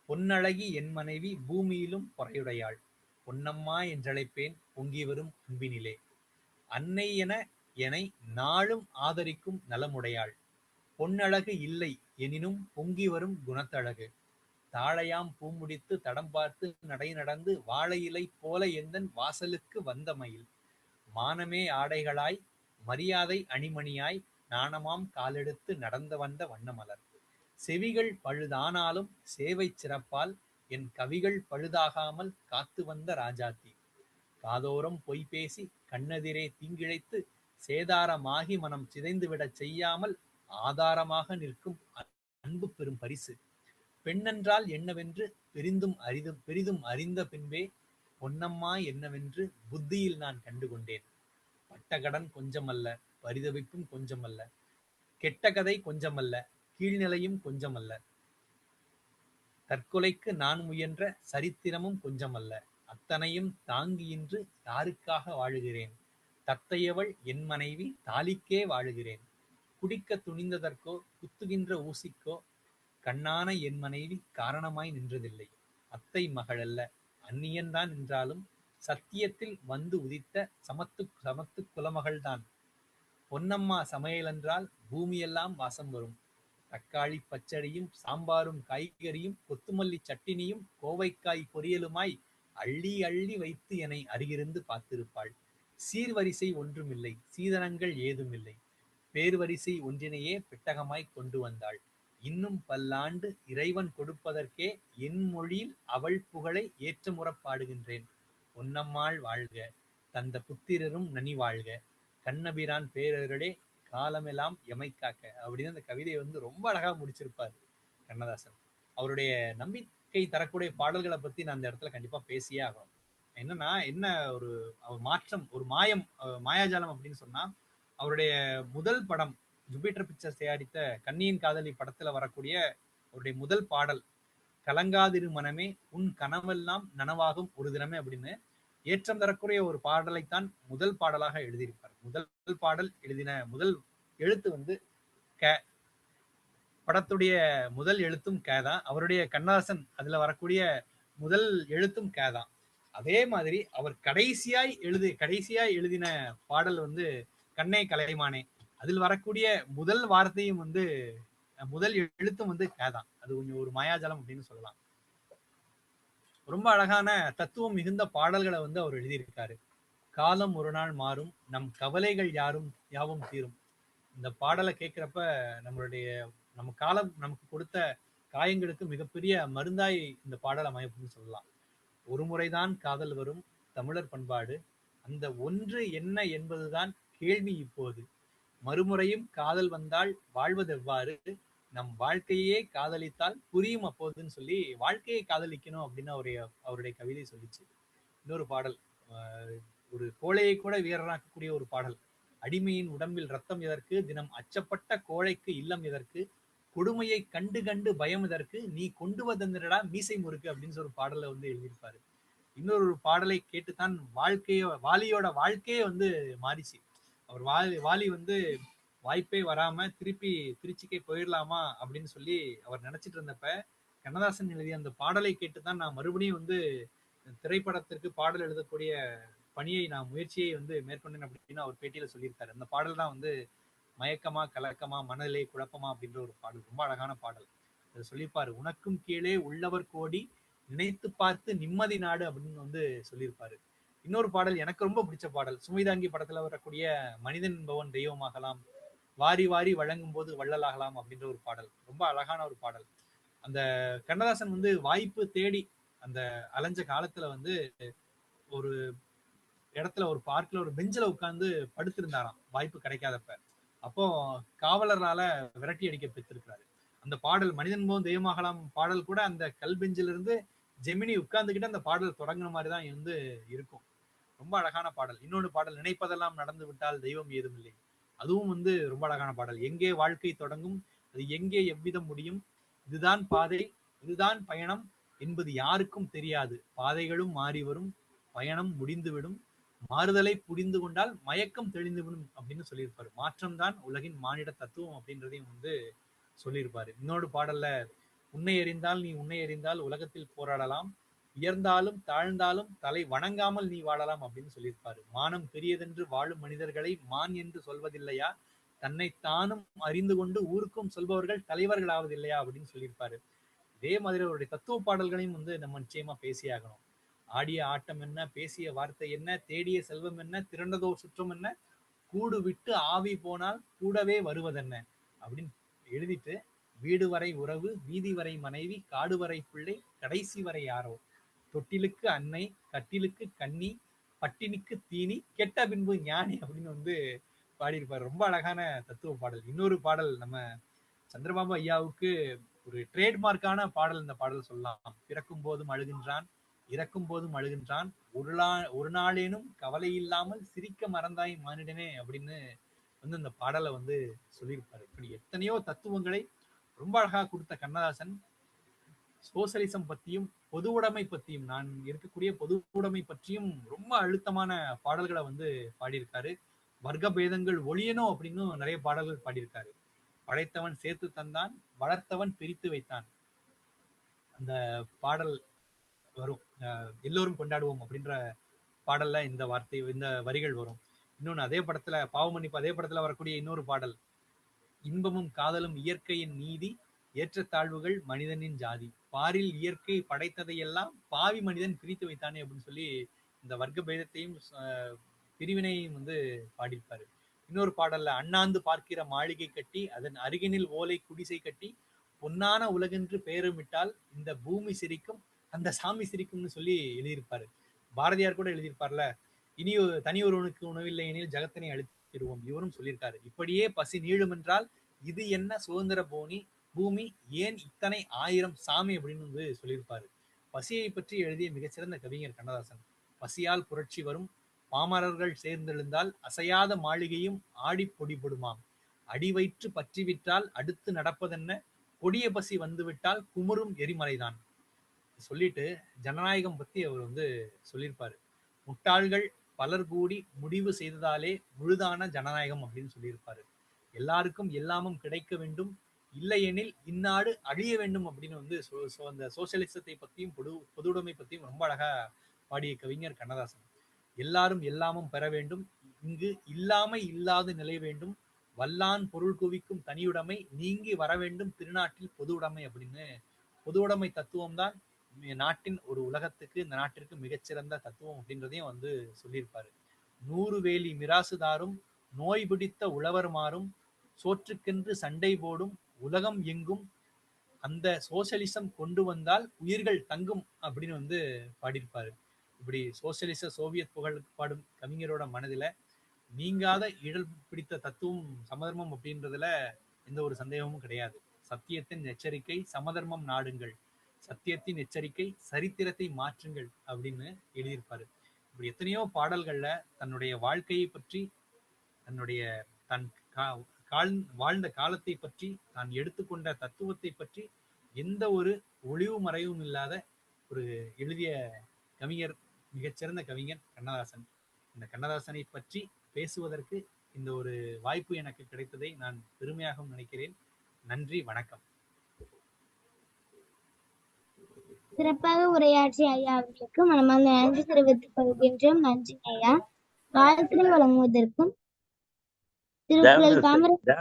பொன்னழகி என் மனைவி பூமியிலும் பொறையுடையாள். பொன்னம்மா என்றழைப்பேன் பொங்கி வரும் அன்பினிலே. அன்னை என எனை நாளும் ஆதரிக்கும் நலமுடையாள். பொன்னழகு இல்லை எனினும் பொங்கி வரும் குணத்தழகு. தாழையாம் பூமுடித்து தடம் பார்த்து நடை நடந்து வாழை இலை போல எந்தன் வாசலுக்கு வந்த மயில். மானமே ஆடைகளாய் மரியாதை அணிமணியாய் நாணமாம் காலெடுத்து நடந்து வந்த வண்ணமலர். செவிகள் பழுதானாலும் சேவை சிறப்பால் என் கவிகள் பழுதாகாமல் காத்து வந்த ராஜாத்தி. காதோரம் பொய் பேசி கண்ணெதிரே தீங்கிழைத்து சேதாரமாகி மனம் சிதைந்துவிடச் செய்யாமல் ஆதாரமாக நிற்கும் அன்பு பெரும் பரிசு. பெண்ணென்றால் என்னவென்று பெரிதும் அறிந்த பின்பே பொன்னம்மா என்னவென்று புத்தியில் நான் கண்டுகொண்டேன். பட்டகடன் கொஞ்சமல்ல, பரிதவிப்பும் கொஞ்சமல்ல, கெட்ட கதை கொஞ்சமல்ல, கீழ்நிலையும் கொஞ்சமல்ல, தற்கொலைக்கு நான் முயன்ற சரித்திரமும் கொஞ்சமல்ல. அத்தனையும் தாங்கி இன்று யாருக்காக வாழுகிறேன். தத்தையவள் என் மனைவி, தாலிக்கே வாழுகிறேன். குடிக்க துணிந்ததற்கோ குத்துகின்ற ஊசிக்கோ கண்ணான என் மனைவி காரணமாய் நின்றதில்லை. அத்தை மகளல்ல, அந்நியன்தான் என்றாலும் சத்தியத்தில் வந்து உதித்த சமத்து குலமகள்தான். பொன்னம்மா சமையலென்றால் பூமியெல்லாம் வாசம் வரும். தக்காளி பச்சடியும் சாம்பாரும் காய்கறியும் கொத்துமல்லி சட்டினியும் கோவைக்காய் பொரியலுமாய் அள்ளி அள்ளி வைத்து என்னை அருகிருந்து பார்த்திருப்பாள். சீர்வரிசை ஒன்றுமில்லை, சீதனங்கள் ஏதுமில்லை, பேர்வரிசை ஒன்றினையே பெட்டகமாய் கொண்டு வந்தாள். இன்னும் பல்லாண்டு இறைவன் கொடுப்பதற்கே என் மொழியில் அவள் புகழை ஏற்றமுறப் பாடுகின்றேன். பொன்னம்மாள் வாழ்க, தந்த புத்திரரும் நனி வாழ்க, கண்ணபிரான் பேரர்களே காலமெல்லாம் எமைக்காக்க அப்படின்னு அந்த கவிதையை வந்து ரொம்ப அழகா முடிச்சிருப்பார் கண்ணதாசன். அவருடைய நம்பிக்கை தரக்கூடிய பாடல்களை பத்தி நான் அந்த இடத்துல கண்டிப்பா பேசியே ஆகணும். என்னன்னா, என்ன ஒரு மாற்றம், ஒரு மாயாஜாலம் அப்படின்னு சொன்னா, அவருடைய முதல் படம் ஜூபிட்டர் பிக்சர்ஸ் தயாரித்த கண்ணியின் காதலி படத்துல வரக்கூடிய அவருடைய முதல் பாடல், கலங்காதிரு மனமே உன் கனவெல்லாம் நனவாகும் ஒரு தினமே அப்படின்னு ஏற்றம் தரக்கூடிய ஒரு பாடலைத்தான் முதல் பாடலாக எழுதியிருப்பார். முதல் பாடல் எழுதின முதல் எழுத்து வந்து க. படத்துடைய முதல் எழுத்தும் க தான். அவருடைய கண்ணதாசன் அதுல வரக்கூடிய முதல் எழுத்தும் க தான். அதே மாதிரி அவர் கடைசியாய் எழுதின பாடல் வந்து கண்ணே கலைமானே. அதில் வரக்கூடிய முதல் வார்த்தையும் வந்து முதல் எழுத்தும் வந்து க தான். அது கொஞ்சம் ஒரு மாயாஜாலம் அப்படின்னு சொல்லலாம். ரொம்ப அழகான தத்துவம் மிகுந்த பாடல்களை வந்து அவர் எழுதியிருக்காரு. காலம் ஒரு நாள் மாறும், நம் கவலைகள் யாவும் தீரும். இந்த பாடலை கேட்கிறப்ப நம்ம காலம் நமக்கு கொடுத்த காயங்களுக்கு மிகப்பெரிய மருந்தாய் இந்த பாடல் அமைப்புன்னு சொல்லலாம். ஒரு முறைதான் காதல் வரும் தமிழர் பண்பாடு, அந்த ஒன்று என்ன என்பதுதான் கேள்வி இப்போது. மறுமுறையும் காதல் வந்தால் வாழ்வதெவ்வாறு, நம் வாழ்க்கையே காதலித்தால் புரியும் அப்போதுன்னு சொல்லி வாழ்க்கையை காதலிக்கணும் அப்படின்னு அவருடைய கவிதை சொல்லிச்சு. இன்னொரு பாடல், ஒரு கோழையை கூட வீரராக்கக்கூடிய ஒரு பாடல். அடிமையின் உடம்பில் ரத்தம் எதற்கு, தினம் அச்சப்பட்ட கோழைக்கு இல்லம் எதற்கு, கொடுமையை கண்டு கண்டு பயமுதற்கு நீ கொண்டு வந்தடா மீசை முறுக்கு அப்படின்னு ஒரு பாடலை வந்து எழுதியிருப்பாரு. இன்னொரு பாடலை கேட்டுத்தான் வாலியோட வாழ்க்கையே வந்து மாறிச்சு. அவர் வாலி வந்து வாய்ப்பே வராம திருப்பி திருச்சிக்கே போயிடலாமா அப்படின்னு சொல்லி அவர் நினைச்சிட்டு இருந்தப்ப கண்ணதாசன் எழுதிய அந்த பாடலை கேட்டுதான் நான் மறுபடியும் வந்து திரைப்படத்திற்கு பாடல் எழுதக்கூடிய பணியை நான் முயற்சியை வந்து மேற்கொண்டேன் அப்படின்னு அவர் பேட்டியில சொல்லியிருக்காரு. அந்த பாடல் தான் வந்து மயக்கமா கலக்கமா மனதிலே குழப்பமா அப்படின்ற ஒரு பாடல், ரொம்ப அழகான பாடல். அதை சொல்லியிருப்பாரு, உனக்கும் கீழே உள்ளவர் கோடி நினைத்து பார்த்து நிம்மதி நாடு அப்படின்னு வந்து சொல்லியிருப்பாரு. இன்னொரு பாடல் எனக்கு ரொம்ப பிடிச்ச பாடல், சுமைதாங்கி படத்துல வரக்கூடிய மனிதன் என்பவன் தெய்வமாகலாம், வாரி வாரி வழங்கும் போது வள்ளலாகலாம் அப்படின்ற ஒரு பாடல், ரொம்ப அழகான ஒரு பாடல். அந்த கண்ணதாசன் வந்து வாய்ப்பு தேடி அந்த அலைஞ்ச காலத்துல வந்து ஒரு இடத்துல ஒரு பார்க்ல ஒரு பெஞ்சில உட்கார்ந்து படுத்திருந்தாராம் வாய்ப்பு கிடைக்காதப்ப. அப்போ காவலரால விரட்டி அடிக்க பெற்றிருக்கிறாரு. அந்த பாடல் மனிதன் போதும் தெய்வமாகலாம் பாடல் கூட அந்த கல் பெஞ்சில இருந்து ஜெமினி உட்கார்ந்துகிட்டு அந்த பாடல் தொடங்குற மாதிரி தான் வந்து இருக்கும். ரொம்ப அழகான பாடல். இன்னொரு பாடல், நினைப்பதெல்லாம் நடந்து விட்டால் தெய்வம் ஏதும் இல்லை, அதுவும் வந்து ரொம்ப அழகான பாடல். எங்கே வாழ்க்கை தொடங்கும், அது எங்கே எவ்விதம் முடியும், இதுதான் பாதை, இதுதான் பயணம் என்பது யாருக்கும் தெரியாது, பாதைகளும் மாறி வரும், பயணம் முடிந்துவிடும், மாறுதலை புரிந்து கொண்டால் மயக்கம் தெளிந்துவிடும் அப்படின்னு சொல்லியிருப்பாரு. மாற்றம் தான் உலகின் மானிட தத்துவம் அப்படின்றதையும் வந்து சொல்லியிருப்பாரு. இன்னொரு பாடல்ல, உன்னை அறிந்தால் நீ உன்னை அறிந்தால் உலகத்தில் போராடலாம், உயர்ந்தாலும் தாழ்ந்தாலும் தலை வணங்காமல் நீ வாழலாம் அப்படின்னு சொல்லியிருப்பாரு. மானம் பெரியதென்று வாழும் மனிதர்களை மான் என்று சொல்வதில்லையா, தன்னை தானும் அறிந்து கொண்டு ஊருக்கும் சொல்பவர்கள் தலைவர்கள் ஆவதில்லையா அப்படின்னு சொல்லியிருப்பாரு. இதே மாதிரி அவருடைய தத்துவ பாடல்களையும் வந்து நம்ம நிச்சயமா பேசியாகணும். ஆடிய ஆட்டம் என்ன, பேசிய வார்த்தை என்ன, தேடிய செல்வம் என்ன, திரண்டதோ சுற்றம் என்ன, கூடு விட்டு ஆவி போனால் கூடவே வருவதென்ன அப்படின்னு எழுதிட்டு, வீடு வரை உறவு, வீதி வரை மனைவி, காடு வரை பிள்ளை, கடைசி வரை யாரோ, தொட்டிலுக்கு அன்னை, கட்டிலுக்கு கன்னி, பட்டினிக்கு தீனி, கெட்ட பின்பு ஞானி அப்படின்னு வந்து பாடியிருப்பார். ரொம்ப அழகான தத்துவ பாடல். இன்னொரு பாடல், நம்ம சந்திரபாபு ஐயாவுக்கு ஒரு ட்ரேட்மார்க்கான பாடல் இந்த பாடல் சொல்லலாம். பிறக்கும் போதும் அழுகின்றான், இறக்கும் போதும் அழுகின்றான், ஒரு நாளேனும் கவலை இல்லாமல் சிரிக்க மறந்தாய் மானிடனே அப்படின்னு வந்து இந்த பாடலை வந்து சொல்லியிருப்பாரு. இப்படி எத்தனையோ தத்துவங்களை ரொம்ப அழகா கொடுத்த கண்ணதாசன் சோசலிசம் பத்தியும் பொது உடைமை பத்தியும், நான் இருக்கக்கூடிய பொது உடைமை பற்றியும் ரொம்ப அழுத்தமான பாடல்களை வந்து பாடியிருக்காரு. வர்க்க பேதங்கள் ஒழியணும் அப்படின்னு நிறைய பாடல்கள் பாடியிருக்காரு. படைத்தவன் சேர்த்து தந்தான், வளர்த்தவன் பிரித்து வைத்தான், அந்த பாடல் வரும். எல்லோரும் கொண்டாடுவோம் அப்படின்ற பாடல்ல இந்த வார்த்தை, இந்த வரிகள் வரும். இன்னொன்னு, அதே படத்துல பாவமன்னிப்பு, அதே படத்துல வரக்கூடிய இன்னொரு பாடல், இன்பமும் காதலும் இயற்கையின் நீதி, ஏற்றத்தாழ்வுகள் மனிதனின் ஜாதி, பாரில் இயற்கை படைத்ததையெல்லாம் பாவி மனிதன் பிரித்து வைத்தானே அப்படின்னு சொல்லி இந்த வர்க்க பேதத்தையும் பிரிவினையும் வந்து பாடியிருப்பாரு. இன்னொரு பாடல்ல, அண்ணாந்து பார்க்கிற மாளிகை கட்டி அதன் அருகினில் ஓலை குடிசை கட்டி பொன்னான உலகென்று பெயருமிட்டால் இந்த பூமி சிரிக்கும் அந்த சாமி சிரிக்கும்னு சொல்லி எழுதியிருப்பாரு. பாரதியார் கூட எழுதியிருப்பார்ல, இனி தனி ஒருவனுக்கு உணவில்லை எனில் ஜகத்தினை அழித்திடுவோம், இவரும் சொல்லியிருக்காரு. இப்படியே பசி நீளும் என்றால் இது என்ன சுதந்திர பூமி, ஏன் இத்தனை ஆயிரம் சாமி அப்படின்னு வந்து சொல்லியிருப்பாரு. பசியை பற்றி எழுதிய மிகச்சிறந்த கவிஞர் கண்ணதாசன். பசியால் புரட்சி வரும், பாமரர்கள் சேர்ந்தெழுந்தால் அசையாத மாளிகையும் ஆடி பொடிபடுமாம், அடி வயிற்று பற்றிவிட்டால் அடுத்து நடப்பதென்ன, கொடிய பசி வந்துவிட்டால் குமுறும் எரிமலைதான் சொல்லிட்டு ஜனநாயகம் பத்தி அவர் வந்து சொல்லியிருப்பாரு. முட்டாள்கள் பலர் கூடி முடிவு செய்ததாலே முழுதான ஜனநாயகம் அப்படின்னு சொல்லியிருப்பாரு. எல்லாருக்கும் எல்லாமும் கிடைக்க வேண்டும், இல்லையெனில் இந்நாடு அழிய வேண்டும் அப்படின்னு வந்து அந்த சோசியலிசத்தை பத்தியும் பொதுவுடைமை பத்தியும் ரொம்ப அழகா பாடிய கவிஞர் கண்ணதாசன். எல்லாரும் எல்லாமும் பெற வேண்டும், இங்கு இல்லாமை இல்லாத நிலை வேண்டும், வல்லான் பொருள் குவிக்கும் தனியுடைமை நீங்கி வர வேண்டும் திருநாட்டில் பொது உடைமை அப்படின்னு பொது உடைமை தத்துவம் தான் நாட்டின் ஒரு உலகத்துக்கு, இந்த நாட்டிற்கு மிகச்சிறந்த தத்துவம் அப்படின்றதையும் வந்து சொல்லியிருப்பாரு. 100 வேலி மிராசுதாரும் நோய் பிடித்த உழவர் மாறும் சோற்றுக்கென்று சண்டை போடும் உலகம் எங்கும் அந்த சோசியலிசம் கொண்டு வந்தால் உயிர்கள் தங்கும் அப்படின்னு வந்து பாடியிருப்பாரு. இப்படி சோசியலிச சோவியத் புகழ் பாடும் கவிஞரோட மனதில நீங்காத இழல் பிடித்த தத்துவம் சமதர்மம் அப்படின்றதுல எந்த ஒரு சந்தேகமும் கிடையாது. சத்தியத்தின் எச்சரிக்கை, சமதர்மம் நாடுங்கள், சத்தியத்தின் எச்சரிக்கை, சரித்திரத்தை மாற்றுங்கள் அப்படின்னு எழுதியிருப்பாரு. இப்படி எத்தனையோ பாடல்கள்ல தன்னுடைய வாழ்க்கையை பற்றி, தன்னுடைய வாழ்ந்த காலத்தை பற்றி, தான் எடுத்துக்கொண்ட தத்துவத்தை பற்றி எந்த ஒரு ஒளிவு மறைவும் இல்லாத ஒரு எழுதிய கவிஞர், மிகச்சிறந்த கவிஞர் கண்ணதாசன். இந்த கண்ணதாசனை பற்றி பேசுவதற்கு இந்த ஒரு வாய்ப்பு எனக்கு கிடைத்ததை நான் பெருமையாக நினைக்கிறேன். நன்றி, வணக்கம். சிறப்பாக உரையாற்றிய ஐயா அவர்களுக்கு மனமார்ந்த நன்றி தெரிவித்துக் கொள்கின்றோம். நன்றி ஐயா. வாழ்த்துறை வழங்குவதற்கும் திருக்குறள் காமராஜர்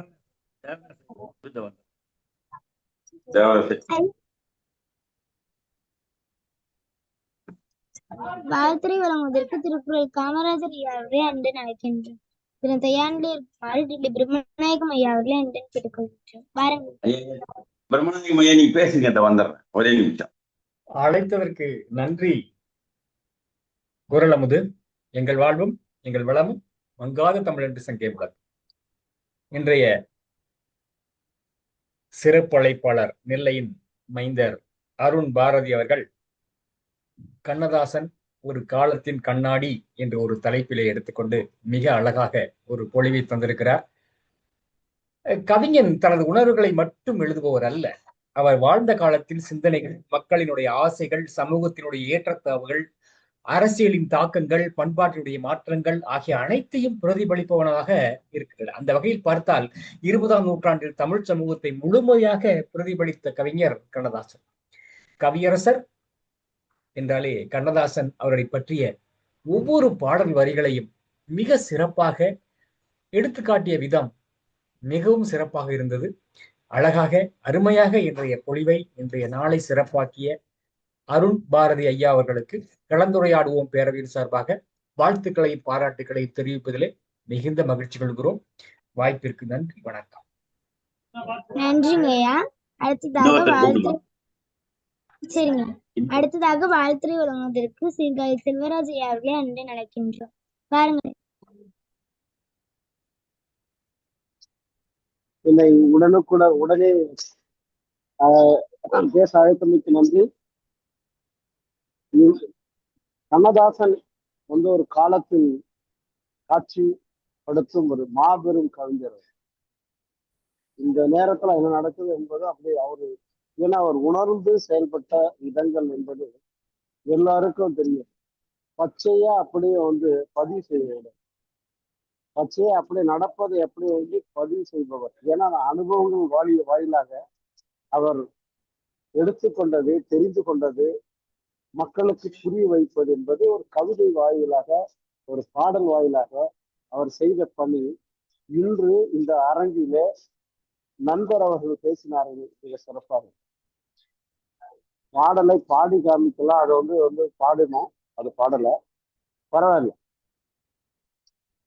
வாழ்த்துறை வழங்குவதற்கு திருக்குறள் காமராஜர் ஐயா அவர்களை அன்புடன் அழைக்கின்றோம். திரு தயாநிலை இருக்குமாறு டில்லி பிரம்மநாயகம் ஐயா அவர்களை அன்புடன் கேட்டுக்கொள்கின்றோம். வாருங்கள். பிரம்மநாயகம் ஐயா, நீங்க பேசுங்க, வந்துடுறேன், ஒரே நிமிஷம். அழைத்ததற்கு நன்றி. குரலமுது எங்கள் வாழ்வும் எங்கள் வளமும் மங்காத தமிழ் என்று சங்கேபுகள். இன்றைய சிறப்பு அழைப்பாளர் நெல்லையின் மைந்தர் அருண் பாரதி அவர்கள் கண்ணதாசன் ஒரு காலத்தின் கண்ணாடி என்று ஒரு தலைப்பிலே எடுத்துக்கொண்டு மிக அழகாக ஒரு பொழிவை தந்திருக்கிறார். கவிஞன் தனது உணர்வுகளை மட்டும் எழுதுபவர் அல்ல, அவர் வாழ்ந்த காலத்தில் சிந்தனைகள், மக்களினுடைய ஆசைகள், சமூகத்தினுடைய ஏற்றத்தாழ்வுகள், அரசியலின் தாக்கங்கள், பண்பாட்டினுடைய மாற்றங்கள் ஆகிய அனைத்தையும் பிரதிபலிப்பவனாக இருக்கிறது. அந்த வகையில் பார்த்தால் 20ஆம் நூற்றாண்டில் தமிழ் சமூகத்தை முழுமையாக பிரதிபலித்த கவிஞர் கண்ணதாசன். கவியரசர் என்றாலே கண்ணதாசன் அவரை பற்றிய ஒவ்வொரு பாடல் வரிகளையும் மிக சிறப்பாக எடுத்துக்காட்டிய விதம் மிகவும் சிறப்பாக இருந்தது. அழகாக அருமையாக இன்றைய பொழிவை, இன்றைய நாளை சிறப்பாக்கிய அருண் பாரதி ஐயா அவர்களுக்கு கலந்துரையாடுவோம் பேரவையின் சார்பாக வாழ்த்துக்களையும் பாராட்டுக்களையும் தெரிவிப்பதிலே மிகுந்த மகிழ்ச்சி கொள்கிறோம். வாய்ப்பிற்கு நன்றி, வணக்கம். நன்றிங்க ஐயா. அடுத்ததாக வாழ்த்துறை வழங்குவதற்கு சீர்காழி செல்வராஜ் ஐயா அவர்களை அன்புடன் அழைக்கின்றோம். பாருங்கள். என்னை உடனே பேச அழைத்தமைக்கு நன்றி. கண்ணதாசன் ஒரு காலத்தில் காட்சி படுத்தும் ஒரு மாபெரும் கவிஞர். இந்த நேரத்துல என்ன நடக்குது என்பது அப்படியே ஏன்னா அவர் உணர்ந்து செயல்பட்ட இடங்கள் என்பது எல்லாருக்கும் தெரியும். பச்சையா அப்படியே பதிவு செய்ய, பச்சையா அப்படியே நடப்பதை அப்படியே பதிவு செய்பவர். ஏன்னா அனுபவங்கள் வாயிலாக அவர் எடுத்துக்கொண்டது, தெரிந்து கொண்டது, மக்களுக்கு புரிய வைப்பது என்பது ஒரு கவிதை வாயிலாக, ஒரு பாடல் வாயிலாக அவர் செய்த பணி இன்று இந்த அரங்கிலே நண்பர் அவர்கள் பேசினார்கள் மிக சிறப்பாக. பாடலை பாடி காமிக்கலாம், அதை பாடினோம், அது பாடலை பரவாயில்ல.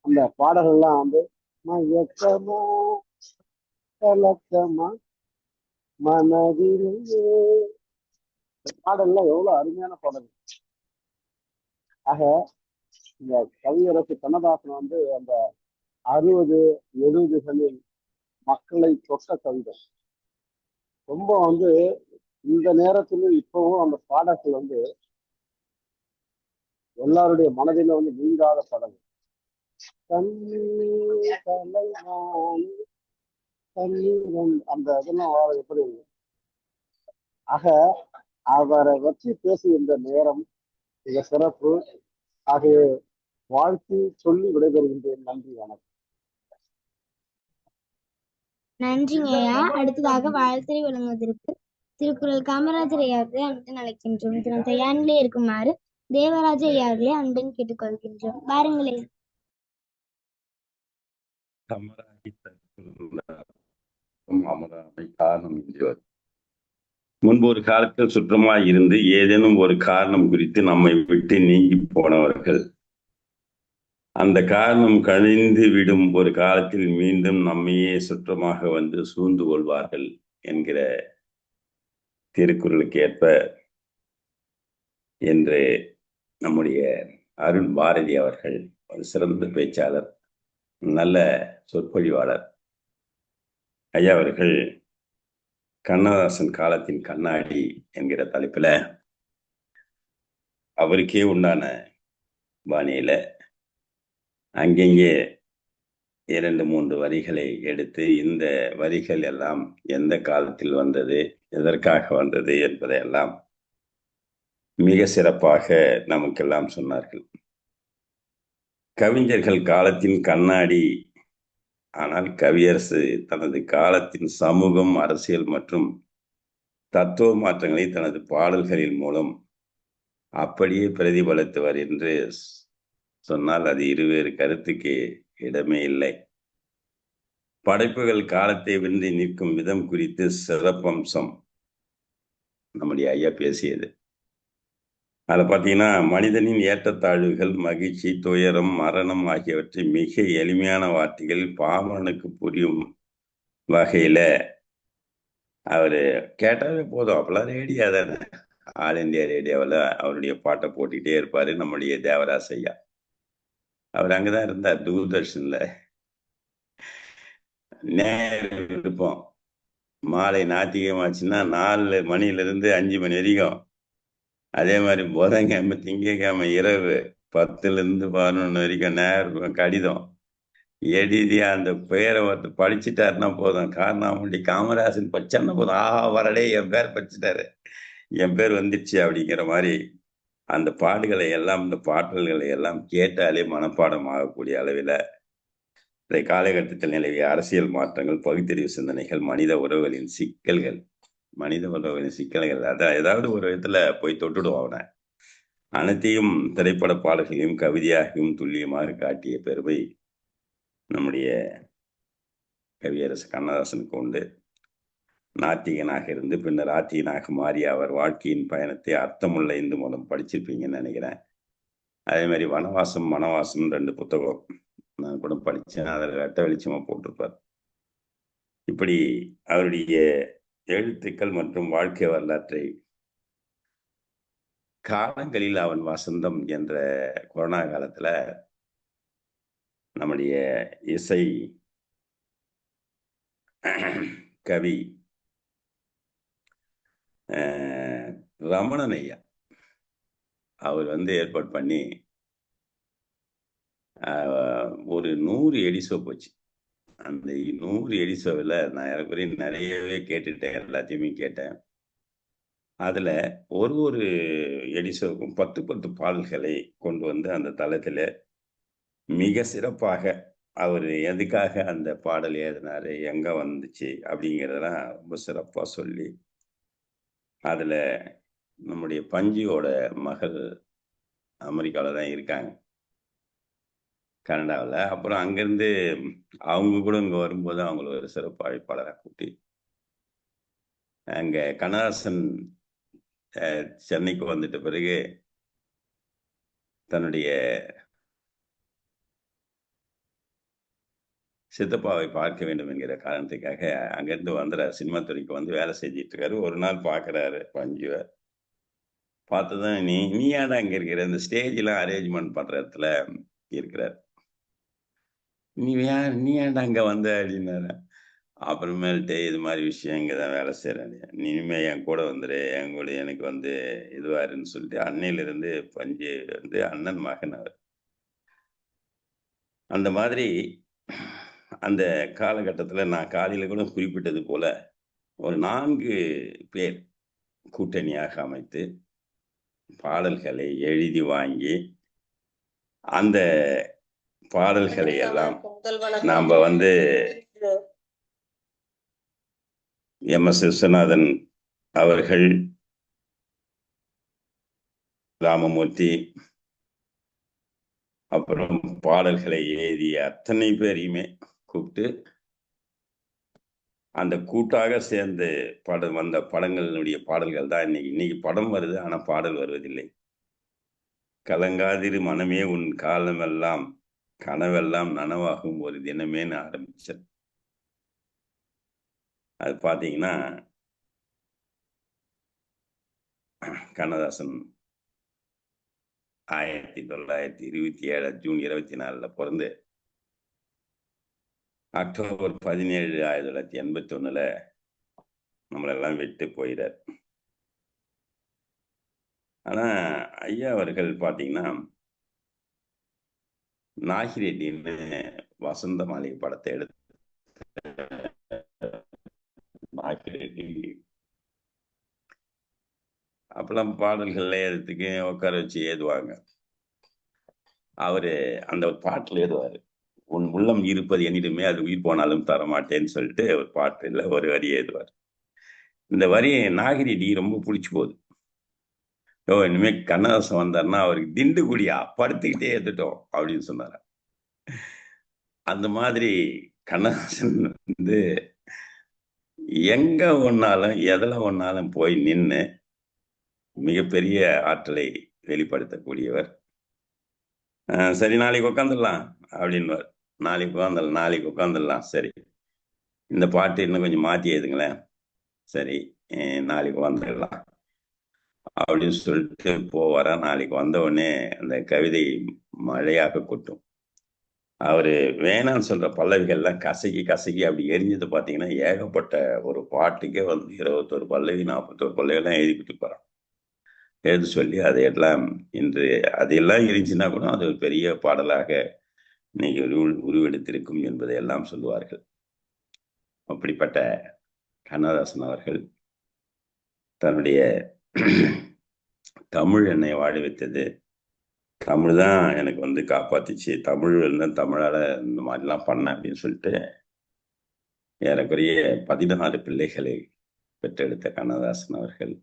அந்த பாடல்கள்லாம் மயக்கமா கலக்கமா மனதிலே, பாடல்ல எவ்வளவு அருமையான பாடல். ஆக இந்த கவியரசு கண்ணதாசன் அந்த 60, 70களில் மக்களை தொட்ட கவிதை. ரொம்ப இந்த நேரத்திலும் இப்பவும் அந்த பாடல்கள் எல்லாருடைய மனதில நீங்காத பாடல். தண்ணீர் அந்த இதெல்லாம் எப்படி. ஆக அவரை வச்சு பேசுகின்ற நேரம் மிக சிறப்பு. ஆகவே வாழ்த்து சொல்லி விடைபெறுகின்றேன். நன்றி, வணக்கம். நன்றிங்க ஐயா. அடுத்ததாக வாழ்த்துறை வழங்குவதற்கு திருக்குறள் காமராஜர் ஐயாவை அன்புடன் அழைக்கின்றோம். திரு தயாநிலை இருக்குமாறு தேவராஜ ஐயாவை அன்புடன் கேட்டுக்கொள்கின்றோம். பாருங்களேன். முன்பு ஒரு காலத்தில் சுற்றமாய் இருந்து ஏதேனும் ஒரு காரணம் குறித்து நம்மை விட்டு நீங்கி போனவர்கள் அந்த காரணம் கழிந்து விடும் ஒரு காலத்தில் மீண்டும் நம்மையே சுற்றமாக சூழ்ந்து கொள்வார்கள் என்கிற திருக்குறளுக்கு ஏற்ப என்று நம்முடைய அருண் பாரதி அவர்கள் ஒரு சிறந்த பேச்சாளர், நல்ல சொற்பொழிவாளர் ஐயா அவர்கள் கண்ணதாசன் காலத்தின் கண்ணாடி என்கிற தலைப்புல அவருக்கே உண்டான பாணியில அங்கெங்கே 2-3 வரிகளை எடுத்து இந்த வரிகள் எல்லாம் எந்த காலத்தில் வந்தது, எதற்காக வந்தது என்பதையெல்லாம் மிக சிறப்பாக நமக்கெல்லாம் சொன்னார்கள். கவிஞர்கள் காலத்தின் கண்ணாடி. ஆனால் கவியரசு தனது காலத்தின் சமூகம், அரசியல் மற்றும் தத்துவ மாற்றங்களை தனது பாடல்களின் மூலம் அப்படியே பிரதிபலித்தவர் என்று சொன்னால் அது இருவேறு கருத்துக்கு இடமே இல்லை. படைப்புகள் காலத்தை வென்று நிற்கும் விதம் குறித்து சிறப்பம்சம் நம்முடைய ஐயா பேசியது. அதில் பார்த்தீங்கன்னா, மனிதனின் ஏற்றத்தாழ்வுகள், மகிழ்ச்சி, துயரம், மரணம் ஆகியவற்றை மிக எளிமையான வார்த்தைகளில் பாமரனுக்கு புரியும் வகையில அவரு கேட்டாவே போதும். அப்பெல்லாம் ரேடியோ தானே, ஆல் இந்தியா ரேடியோவில் அவருடைய பாட்டை போட்டுக்கிட்டே இருப்பாரு நம்முடைய தேவராஸ் ஐயா. அவர் அங்கதான் இருந்தார், தூர்தர்ஷன்ல. நேரம் இருப்போம். மாலை ஞாயிற்றுக்கிழமாச்சுன்னா 4 மணிலிருந்து 5 மணி வரைக்கும். அதே மாதிரி புதன்கிழமை, திங்கக்கிழமை இரவு 10லிருந்து 11 வரைக்கும் நேரம் கடிதம் எழுதி அந்த பெயரை ஒருத்தர் படிச்சுட்டாருன்னா போதும். காரணாமூண்டி காமராசன் படிச்சான்னா போதும், வரடே என் பேர் படிச்சுட்டாரு, என் பேர் வந்துடுச்சு அப்படிங்கிற மாதிரி அந்த பாடுகளை எல்லாம், இந்த பாடல்களை எல்லாம் கேட்டாலே மனப்பாடம் ஆகக்கூடிய அளவில் இந்த காலகட்டத்தில் நிலவிய அரசியல் மாற்றங்கள், பகுத்தறிவு சிந்தனைகள், மனித உறவுகளின் சிக்கல்கள், அதான் ஏதாவது ஒரு விதத்துல போய் தொட்டுடுவோம் அவனை. அனைத்தையும் திரைப்பட பாடல்களையும் கவிதையாகவும் துல்லியமாக காட்டிய பெருமை நம்முடைய கவியரசு கண்ணதாசனுக்கு உண்டு. நாத்திகனாக இருந்து பின்னர் ஆத்திகனாக மாறிய அவர் வாழ்க்கையின் பயணத்தை அர்த்தமுள்ள இந்து மூலம் படிச்சிருப்பீங்கன்னு நினைக்கிறேன். அதே மாதிரி வனவாசம், மனவாசம் 2 புத்தகம் நான் கூட படித்தேன். அதில் ரெட்ட வெளிச்சமாக போட்டிருப்பார். இப்படி அவருடைய எழுத்துக்கள் மற்றும் வாழ்க்கை வரலாற்றை காலங்களில் அவன் வசந்தம் என்ற கொரோனா காலத்துல நம்முடைய இசை கவி ரமணன் ஐயா அவர் ஏற்பாடு பண்ணி ஒரு 100 எடிசோ போச்சு. அந்த 100 எடிசோவில் நான் எனக்கு நிறையவே கேட்டுட்டேன், எல்லாத்தையுமே கேட்டேன். அதில் ஒரு எடிசோவுக்கும் 10 பாடல்களை கொண்டு வந்து அந்த தளத்தில் மிக சிறப்பாக அவர் எதுக்காக அந்த பாடல் எழுதினாரு, எங்கே வந்துச்சு அப்படிங்கிறதெல்லாம் ரொம்ப சிறப்பாக சொல்லி, அதில் நம்முடைய பஞ்சியோட மகள் அமெரிக்காவில் தான் இருக்காங்க, கனடாவில். அப்புறம் அங்கேருந்து அவங்க கூட இங்கே வரும்போது அவங்கள ஒரு சிறப்பு அழைப்பாளராக கூட்டி அங்கே கண்ணதாசன் சென்னைக்கு வந்துட்ட பிறகு தன்னுடைய சித்தப்பாவை பார்க்க வேண்டும் என்கிற காரணத்துக்காக அங்கேருந்து வந்துடுறாரு. சினிமா துறைக்கு வேலை செஞ்சிட்டு இருக்காரு. ஒரு நாள் பார்க்குறாரு பஞ்சுவை. பார்த்துதான், நீ ஏன்டா அங்கே இருக்கிற, இந்த ஸ்டேஜெலாம் அரேஞ்ச்மெண்ட் பண்ணுற இடத்துல இருக்கிறார், நீ ஏன்டா அங்கே வந்த அப்படின்னாரு. அப்புறமேல்ட்டு இது மாதிரி விஷயம் இங்கே தான் வேலை செய்கிறேன், இனிமே என் கூட வந்துடு, என் கூட எனக்கு இதுவாருன்னு சொல்லிட்டு அன்னையிலிருந்து பஞ்சு அண்ணன் மகன் அவர். அந்த மாதிரி அந்த காலகட்டத்தில் நான் காலையில் கூட குறிப்பிட்டது போல ஒரு 4 பேர் கூட்டணியாக அமைத்து பாடல்களை எழுதி வாங்கி அந்த பாடல்களை எல்லாம் நாம் எம்.எஸ். விஸ்வநாதன் அவர்கள், ராமமூர்த்தி, அப்புறம் பாடல்களை எழுதிய அத்தனை பேரையுமே கூப்பிட்டு அந்த கூட்டாக சேர்ந்து வந்த படங்களுடைய பாடல்கள் தான் இன்னைக்கு படம் வருது, ஆனால் பாடல் வருவதில்லை. கலங்காதிரு மனமே உன் காலமெல்லாம் கனவெல்லாம் நனவாகும் ஒரு தினமேன்னு ஆரம்பிச்சது. அது பார்த்தீங்கன்னா கண்ணதாசன் 1927 ஜூன் 24 பிறந்து அக்டோபர் 17 1981 நம்மளெல்லாம் விட்டு போயிடார். ஆனா ஐயா அவர்கள் பார்த்தீங்கன்னா நாகிரெட்டின்னு வசந்த மாளிகை படத்தை எடுத்து நாகிரெட்டி அப்பெல்லாம் பாடல்கள் எழுதுறதுக்கு உட்கார வச்சு எழுதுவாங்க. அவரு அந்த ஒரு பாட்டில் எழுதுவாரு, உன் உள்ளம் இருப்பது என்னிடமே, அது உயிர் போனாலும் தரமாட்டேன்னு சொல்லிட்டு ஒரு பாட்டுல ஒரு வரி எழுதுவார். இந்த வரி நாகிரெட்டி ரொம்ப பிடிச்சி போகுது. இனிமே கண்ணதாசன் வந்தாருன்னா அவருக்கு திண்டு குடியா படுத்துக்கிட்டே எழுதிட்டோம் அப்படின்னு சொன்னார். அந்த மாதிரி கண்ணதாசன் வந்து எங்க ஒன்னாலும் எதுல ஒன்னாலும் போய் நின்று மிகப்பெரிய ஆற்றலை வெளிப்படுத்தக்கூடியவர். சரி, நாளைக்கு உட்காந்துடலாம் அப்படின்வார். நாளைக்கு உட்காந்துடலாம். சரி, இந்த பாட்டு இன்னும் கொஞ்சம் மாற்றி எழுதுங்களேன். சரி, நாளைக்கு வந்துடலாம் அப்படின்னு சொல்லிட்டு போவாரா. நாளைக்கு வந்த உடனே அந்த கவிதை மழையாக கொட்டும். அவரு வேணான்னு சொல்ற பல்லவிகள்லாம் கசக்கி கசக்கி அப்படி எரிஞ்சது பார்த்தீங்கன்னா ஏகப்பட்ட ஒரு பாட்டுக்கே 21 பல்லவி 41 பல்லவிலாம் எழுதி கொடுத்துப்பாரான். எழுத சொல்லி அதையெல்லாம் இன்று அதையெல்லாம் இருந்துச்சுன்னா கூட அது ஒரு பெரிய பாடலாக இன்னைக்கு உருவெடுத்திருக்கும் என்பதை எல்லாம் சொல்லுவார்கள். அப்படிப்பட்ட கண்ணதாசன் அவர்கள் தன்னுடைய தமிழ் என்னை வாழ வைத்தது, தமிழ் தான் எனக்கு காப்பாத்திச்சு, தமிழ் தமிழால இந்த மாதிரிலாம் பண்ணேன் அப்படின்னு சொல்லிட்டு ஏறக்குறைய 16 பிள்ளைகளை பெற்றெடுத்த கண்ணதாசன் அவர்கள்,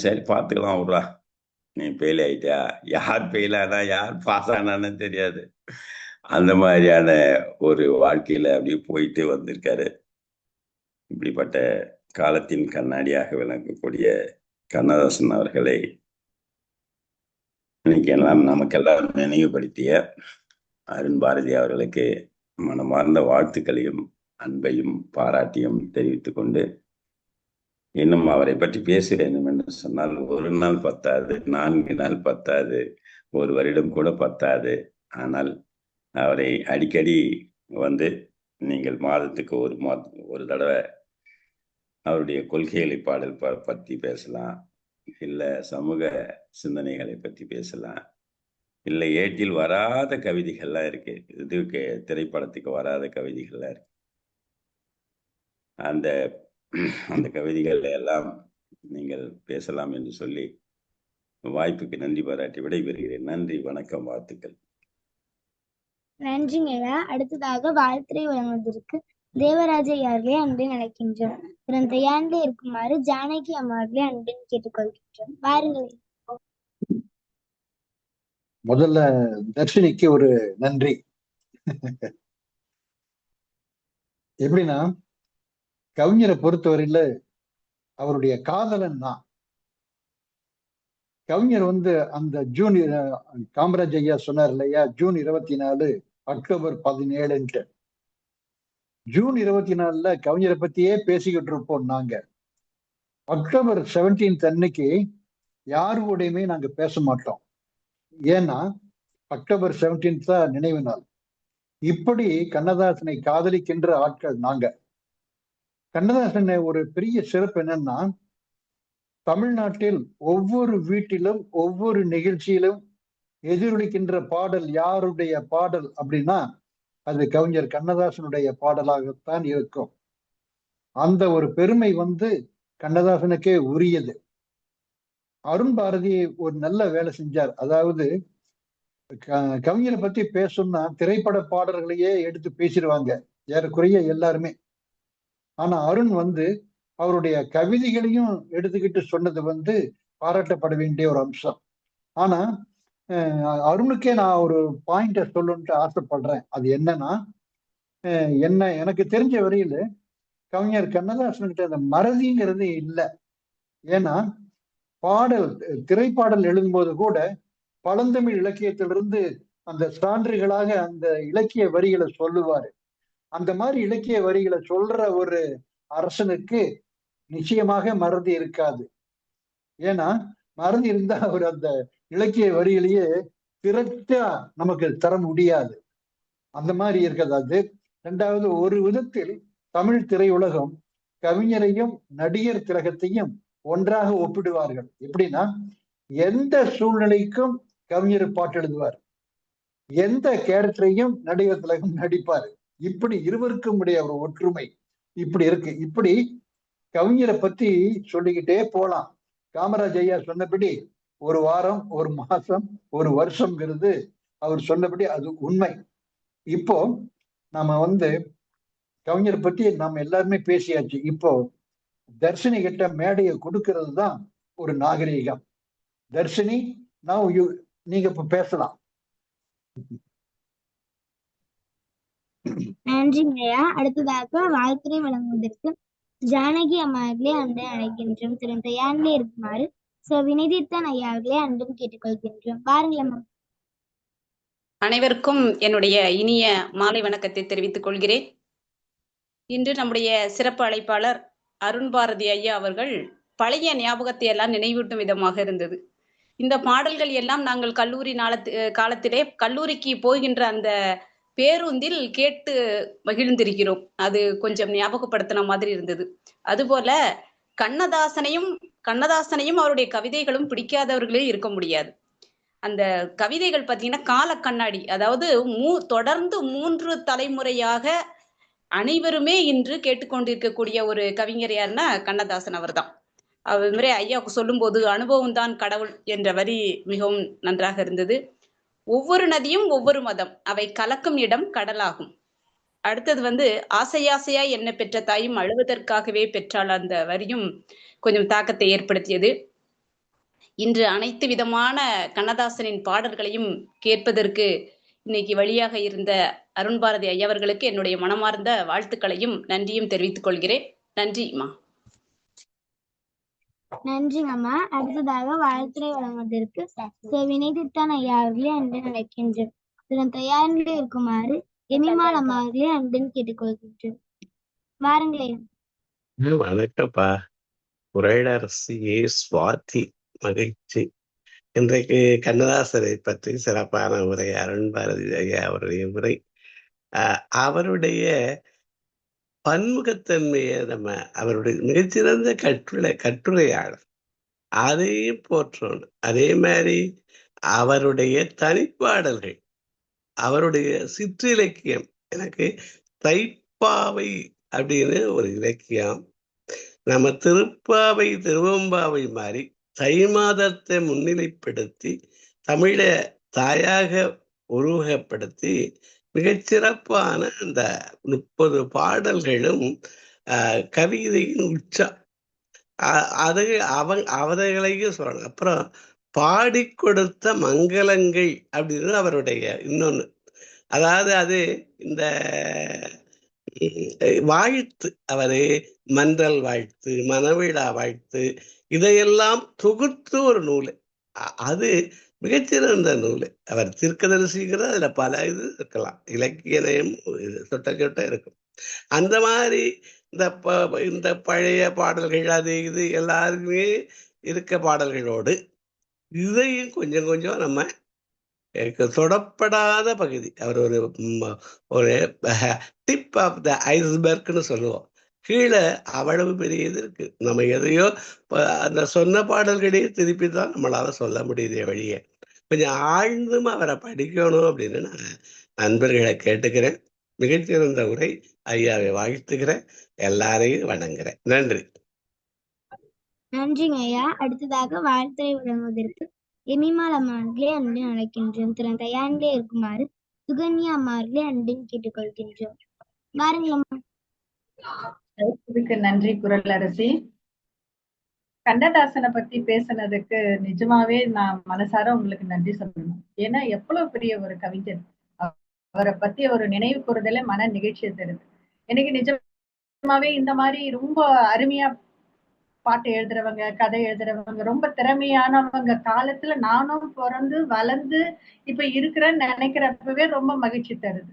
சரி பார்த்துக்கலாம் விட்றா, நீ ஃபெயில் ஆயிட்டியா, யார் ஃபெயில் ஆனா யார் பாஸ் ஆனான்னு தெரியாது, அந்த மாதிரியான ஒரு வாழ்க்கையில அப்படியே போயிட்டு வந்திருக்காரு. இப்படிப்பட்ட காலத்தின் கண்ணாடியாக விளங்கக்கூடிய கண்ணதாசன் அவர்களை இன்னைக்கு எல்லாம் நமக்கெல்லாம் நினைவுபடுத்திய அருண் பாரதி அவர்களுக்கு மனமார்ந்த வாழ்த்துக்களையும் அன்பையும் பாராட்டியும் தெரிவித்துக் கொண்டு, இன்னும் அவரை பற்றி பேச வேண்டும் என்று சொன்னால் 1 நாள் பத்தாது, 4 நாள் பத்தாது, 1 வருடம் கூட பத்தாது. ஆனால் அவரை அடிக்கடி நீங்கள் மாதத்துக்கு ஒரு தடவை அவருடைய கொள்கைகளை பாடல் பற்றி பேசலாம், இல்லை சமூக சிந்தனைகளை பற்றி பேசலாம், இல்லை ஏட்டில் வராத கவிதைகள்லாம் இருக்கு, இதுக்கு திரைப்படத்துக்கு வராத கவிதைகள்லாம் இருக்கு. அந்த கவிதைகள் எல்லாம் நீங்கள் பேசலாம் என்று சொல்லி வாய்ப்புக்கு நன்றி பாராட்டி விடைபெறுகிறேன். நன்றி, வணக்கம், வாழ்த்துக்கள். நன்றிங்க. அடுத்ததாக வாழ்த்துரை வழங்குவதற்கு தேவராஜ அவர்களை அன்பின் அழைக்கின்றோம். உடன் தயாரில் இருக்குமாறு ஜானகி அம்மாவர்களை அன்பின் கேட்டுக்கொள்கின்றோம். வாருங்கள். முதல்ல தர்ஷினிக்கு ஒரு நன்றி. எப்படின்னா, கவிஞரை பொறுத்தவரையில அவருடைய காதலன் தான் கவிஞர். அந்த ஜூன் காமராஜ் ஐயா சொன்னார் இல்லையா, ஜூன் 24 அக்டோபர் 17 ஜூன் 24 கவிஞரை பத்தியே பேசிக்கிட்டு இருப்போம். நாங்க அக்டோபர் 17 அன்னைக்கு யாருடையுமே நாங்க பேச மாட்டோம். ஏன்னா அக்டோபர் 17 தான் நினைவு நாள். இப்படி கண்ணதாசனை காதலிக்கின்ற ஆட்கள் நாங்க. கண்ணதாசன் ஒரு பெரிய சிறப்பு என்னன்னா, தமிழ்நாட்டில் ஒவ்வொரு வீட்டிலும் ஒவ்வொரு நிகழ்ச்சியிலும் எதிரொலிக்கின்ற பாடல் யாருடைய பாடல் அப்படின்னா அது கவிஞர் கண்ணதாசனுடைய பாடலாகத்தான் இருக்கும். அந்த ஒரு பெருமை கண்ணதாசனுக்கே உரியது. அருண் பாரதி ஒரு நல்ல வேலை செஞ்சார். அதாவது கவிஞரை பத்தி பேசணும்னா திரைப்பட பாடல்களையே எடுத்து பேசிடுவாங்க ஏறக்குறைய எல்லாருமே. ஆனா அருண் அவருடைய கவிதைகளையும் எடுத்துக்கிட்டு சொன்னது பாராட்டப்பட வேண்டிய ஒரு அம்சம். ஆனா அருணுக்கே நான் ஒரு பாயிண்ட சொல்லணும்ட்டு ஆசைப்படுறேன். அது என்னன்னா, எனக்கு தெரிஞ்ச வரையில கவிஞர் கண்ணதாசன் கிட்ட அந்த மறதிங்கிறது இல்லை. ஏன்னா திரைப்பாடல் எழுதும்போது கூட பழந்தமிழ் இலக்கியத்திலிருந்து அந்த சான்றுகளாக அந்த இலக்கிய வரிகளை சொல்லுவாரு. அந்த மாதிரி இலக்கிய வரிகளை சொல்ற ஒரு அரசனுக்கு நிச்சயமாக மறதி இருக்காது. ஏன்னா மறதி இருந்தா அவர் அந்த இலக்கிய வரிகளையே திரட்டா நமக்கு தர முடியாது. அந்த மாதிரி இருக்கிறது. அது இரண்டாவது, ஒரு விதத்தில் தமிழ் திரையுலகம் கவிஞரையும் நடிகர் திலகத்தையும் ஒன்றாக ஒப்பிடுவார்கள். எப்படின்னா, எந்த சூழ்நிலைக்கும் கவிஞர் பாட்டு எழுதுவார். எந்த கேரக்டரையும் நடிகர் திலகம் நடிப்பாரு. இப்படி இருவருக்கும் உடைய ஒரு ஒற்றுமை இப்படி இருக்கு. இப்படி கவிஞரை பத்தி சொல்லிக்கிட்டே போலாம். காமராஜ் ஐயா சொன்னபடி ஒரு வாரம், ஒரு மாசம், ஒரு வருஷம்ங்கிறது அவர் சொன்னபடி அது உண்மை. இப்போ நாம கவிஞரை பத்தி நம்ம எல்லாருமே பேசியாச்சு. இப்போ தர்ஷினி கிட்ட மேடையை கொடுக்கிறது தான் ஒரு நாகரீகம். தர்ஷினி, நீங்க இப்ப பேசலாம். நன்றிங்கய்யா. அடுத்ததாக வாழ்த்துறை வழங்குவதற்கு ஜானகி அம்மாவர்களே அன்பை அழைக்கின்றோம். திரு தயாரிலே இருக்குமாறு வினிதித்தன் ஐயா அவர்களே அன்பும் கேட்டுக்கொள்கின்றோம். பாருங்கள். அனைவருக்கும் என்னுடைய இனிய மாலை வணக்கத்தை தெரிவித்துக் கொள்கிறேன். இன்று நம்முடைய சிறப்பு அழைப்பாளர் அருண் பாரதி ஐயா அவர்கள் பழைய ஞாபகத்தை எல்லாம் நினைவூட்டும் விதமாக இருந்தது. இந்த பாடல்கள் எல்லாம் நாங்கள் கல்லூரி காலத்திலே கல்லூரிக்கு போகின்ற அந்த பேருந்தில் கேட்டு மகிழ்ந்திருக்கிறோம். அது கொஞ்சம் ஞாபகப்படுத்தின மாதிரி இருந்தது. அதுபோல கண்ணதாசனையும் அவருடைய கவிதைகளும் பிடிக்காதவர்களே இருக்க முடியாது. அந்த கவிதைகள் பார்த்தீங்கன்னா கால கண்ணாடி. அதாவது தொடர்ந்து 3 தலைமுறையாக அனைவருமே இன்று கேட்டுக்கொண்டிருக்கக்கூடிய ஒரு கவிஞர் யாருன்னா கண்ணதாசன் அவர் தான். அவர் முறை ஐயாவுக்கு சொல்லும் போது அனுபவம் தான் கடவுள் என்ற வரி மிகவும் நன்றாக இருந்தது. ஒவ்வொரு நதியும் ஒவ்வொரு மதம், அவை கலக்கும் இடம் கடலாகும். அடுத்தது ஆசையாசையா என்ன பெற்ற தாயும் அழுவதற்காகவே பெற்றாள், அந்த வரியும் கொஞ்சம் தாக்கத்தை ஏற்படுத்தியது. இன்று அனைத்து விதமான கண்ணதாசனின் பாடல்களையும் கேட்பதற்கு இன்னைக்கு வழியாக இருந்த அருண் பாரதி ஐயா அவர்களுக்கு என்னுடைய மனமார்ந்த வாழ்த்துக்களையும் நன்றியும் தெரிவித்துக் கொள்கிறேன். நன்றிம்மா. நன்றிங்கம்மா. அடுத்ததாக வாழ்த்துறை வழங்குவதற்கு வினிதித்தன் ஐயா அவர்களே அன்பு நினைக்கின்றோம். இதன் தயாரிலே இருக்குமாறு எமிமால் அம்மா அவர்களே அன்புன்னு கேட்டுக்கொள்கின்றோம். வாருங்களேன். வணக்கம்ப்பா. உரையாடரசியே சுவாதி, மகிழ்ச்சி. இன்றைக்கு கண்ணதாசனை பற்றி சிறப்பான உரை அருண் பாரதி ஐயா அவருடைய உரை. அவருடைய பன்முகத்தன்மையை அவருடைய மிகச்சிறந்த கட்டுரையாளர், அதையும் போற்றணும். அதே மாதிரி அவருடைய தனிப்பாடல்கள், அவருடைய சிற்றிலக்கியம். எனக்கு தைப்பாவை அப்படின்னு ஒரு இலக்கியம், நம்ம திருப்பாவை திருவம்பாவை மாதிரி தை மாதத்தை முன்னிலைப்படுத்தி தமிழை தாயாக உருவகப்படுத்தி மிகச்சிறப்பான அந்த 30 பாடல்களும் கவிதையின் உச்சம். அவர்களையும் சொல்லணும். அப்புறம் பாடி கொடுத்த மங்களங்கள் அப்படின்னு அவருடைய இன்னொன்னு. அதாவது அது இந்த வாழ்த்து, அவரு மன்றல் வாழ்த்து, மனவிழா வாழ்த்து, இதையெல்லாம் தொகுத்து ஒரு நூல். அது மிகச்சிறந்த நூல். அவர் தீர்க்கதரிசிங்கிற அதுல பல இது இருக்கலாம், இலக்கிய நயம் சொட்ட இருக்கும். அந்த மாதிரி இந்த பழைய பாடல்கள் அது இது எல்லாருக்குமே இருக்க பாடல்களோடு இதையும் கொஞ்சம் கொஞ்சம் நம்ம தொடப்படாத பகுதி. அவர் ஒரு டிப் ஆஃப் த ஐஸ்பர்க்னு சொல்லுவோம். கீழே அவ்வளவு பெரிய இது இருக்கு. நம்ம எதையோ அந்த சொன்ன பாடல்களையே திருப்பி தான் நம்மளால சொல்ல முடியுதே வழியே. கொஞ்சம் ஆழ்ந்தும் அவரை படிக்கணும் அப்படின்னு நான் நண்பர்களை கேட்டுக்கிறேன். மிகச்சிறந்த உரை. ஐயாவை வாழ்த்துக்கிறேன். எல்லாரையும் வணங்குறேன். நன்றி. நன்றிங்க ஐயா. அடுத்ததாக வாழ்த்துறை வழங்குவதற்கு எமிமால் அம்மாவர்களே அன்பின் அழைக்கின்றோம். திரு தயாரிலே இருக்குமாறு சுகன்யா அம்மாவர்களே அன்பின் கேட்டுக்கொள்கின்றோம். வாருங்களம்மா. நன்றி குரல் அரசி. கண்ணதாசனை பத்தி பேசுனதுக்கு நிஜமாவே நான் மனசார உங்களுக்கு நன்றி சொல்லணும். ஏன்னா எவ்வளவு பெரிய ஒரு கவிஞர். அவரை பத்தி ஒரு நினைவு கூறுதலே மன நிகழ்ச்சியை தருது. எனக்கு நிஜமாவே இந்த மாதிரி ரொம்ப அருமையா பாட்டு எழுதுறவங்க, கதை எழுதுறவங்க, ரொம்ப திறமையானவங்க காலத்துல நானும் பிறந்து வளர்ந்து இப்ப இருக்கிறேன்னு நினைக்கிறப்பவே ரொம்ப மகிழ்ச்சி தருது.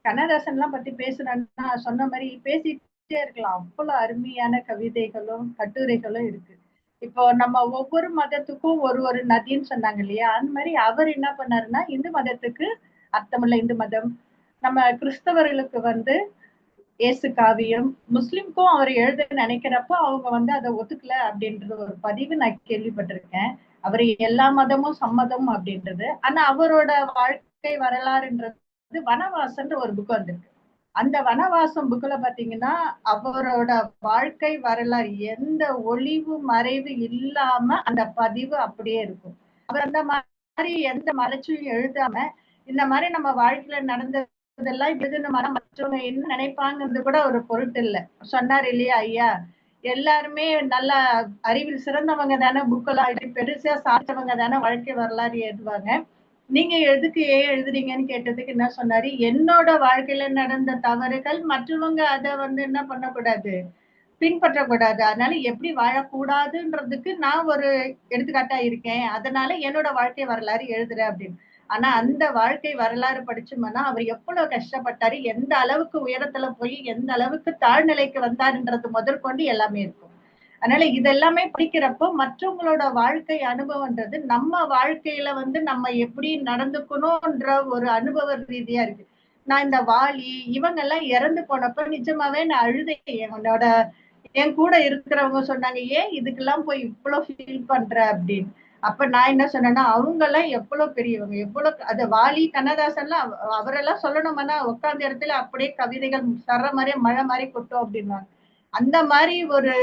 கண்ணதாசன் எல்லாம் பத்தி பேசுறேன்னா சொன்ன மாதிரி பேசிட்டே இருக்கலாம். அவ்வளவு அருமையான கவிதைகளும் கட்டுரைகளும் இருக்கு. இப்போ நம்ம ஒவ்வொரு மதத்துக்கும் ஒரு நதின்னு சொன்னாங்க இல்லையா, அந்த மாதிரி அவர் என்ன பண்ணாருன்னா இந்து மதத்துக்கு அர்த்தமுள்ள இந்து மதம், நம்ம கிறிஸ்தவர்களுக்கு இயேசு காவியம், முஸ்லிம்க்கும் அவர் எழுத நினைக்கிறப்போ அவங்க அதை ஒத்துக்கல அப்படின்ற ஒரு பதிவு நான் கேள்விப்பட்டிருக்கேன். அவர் எல்லா மதமும் சம்மதம் அப்படின்றது. ஆனா அவரோட வாழ்க்கை வாழ்க்கை வரலாறுன்றது வனவாசம்ன்ற ஒரு புக் வந்திருக்கு. அந்த வனவாசம் புக்ல பாத்தீங்கன்னா அவரோட வாழ்க்கை வரலாறு எந்த ஒளிவு மறைவு இல்லாம அந்த பதிவு அப்படியே இருக்கும். அவர் அந்த மாதிரி எந்த மறைச்சும் எழுதாம இந்த மாதிரி நம்ம வாழ்க்கையில நடந்ததெல்லாம் இப்படி மற்றவங்க என்ன நினைப்பாங்கிறது கூட ஒரு பொருட்டு இல்லை. சொன்னார் இல்லையா ஐயா, எல்லாருமே நல்ல அறிவில் சிறந்தவங்க தானே புக்கெல்லாம் பெருசா சாப்பிட்டவங்க தானே வாழ்க்கை வரலாறு எழுதுவாங்க, நீங்க எதுக்கு ஏன் எழுதுறீங்கன்னு கேட்டதுக்கு என்ன சொன்னாரு, என்னோட வாழ்க்கையில நடந்த தவறுகள் மற்றவங்க அதை என்ன பண்ணக்கூடாது, பின்பற்றக்கூடாது, அதனால எப்படி வாழக்கூடாதுன்றதுக்கு நான் ஒரு எடுத்துக்காட்டா இருக்கேன், அதனால என்னோட வாழ்க்கை வரலாறு எழுதுறேன் அப்படின்னு. ஆனா அந்த வாழ்க்கை வரலாறு படிச்சோம்னா அவர் எவ்வளவு கஷ்டப்பட்டாரு, எந்த அளவுக்கு உயரத்துல போய் எந்த அளவுக்கு தாழ்நிலைக்கு வந்தாருன்றது முதற்கொண்டு எல்லாமே இருக்கும். அதனால இதெல்லாமே படிக்கிறப்போ மற்றவங்களோட வாழ்க்கை அனுபவம்ன்றது நம்ம வாழ்க்கையில நம்ம எப்படி நடந்துக்கணும்ன்ற ஒரு அனுபவ ரீதியா இருக்கு. நான் இந்த வாலி இவங்க எல்லாம் இறந்து போனப்ப நிஜமாவே நான் அழுதேன். என் கூட இருக்கிறவங்க சொன்னாங்க, ஏன் இதுக்கெல்லாம் போய் இவ்வளவு ஃபீல் பண்ற அப்படின்னு. அப்ப நான் என்ன சொன்னேன்னா, அவங்க எல்லாம் எவ்வளவு பெரியவங்க, எவ்வளவு அது வாலி கண்ணதாசன்லாம் அவரெல்லாம் சொல்லணும்னா உட்கார்ந்த இடத்துல அப்படியே கவிதைகள் சர்ற மாதிரியே மழை மாதிரி கொட்டும் அப்படின்வாங்க. அந்த மாதிரி ஒரு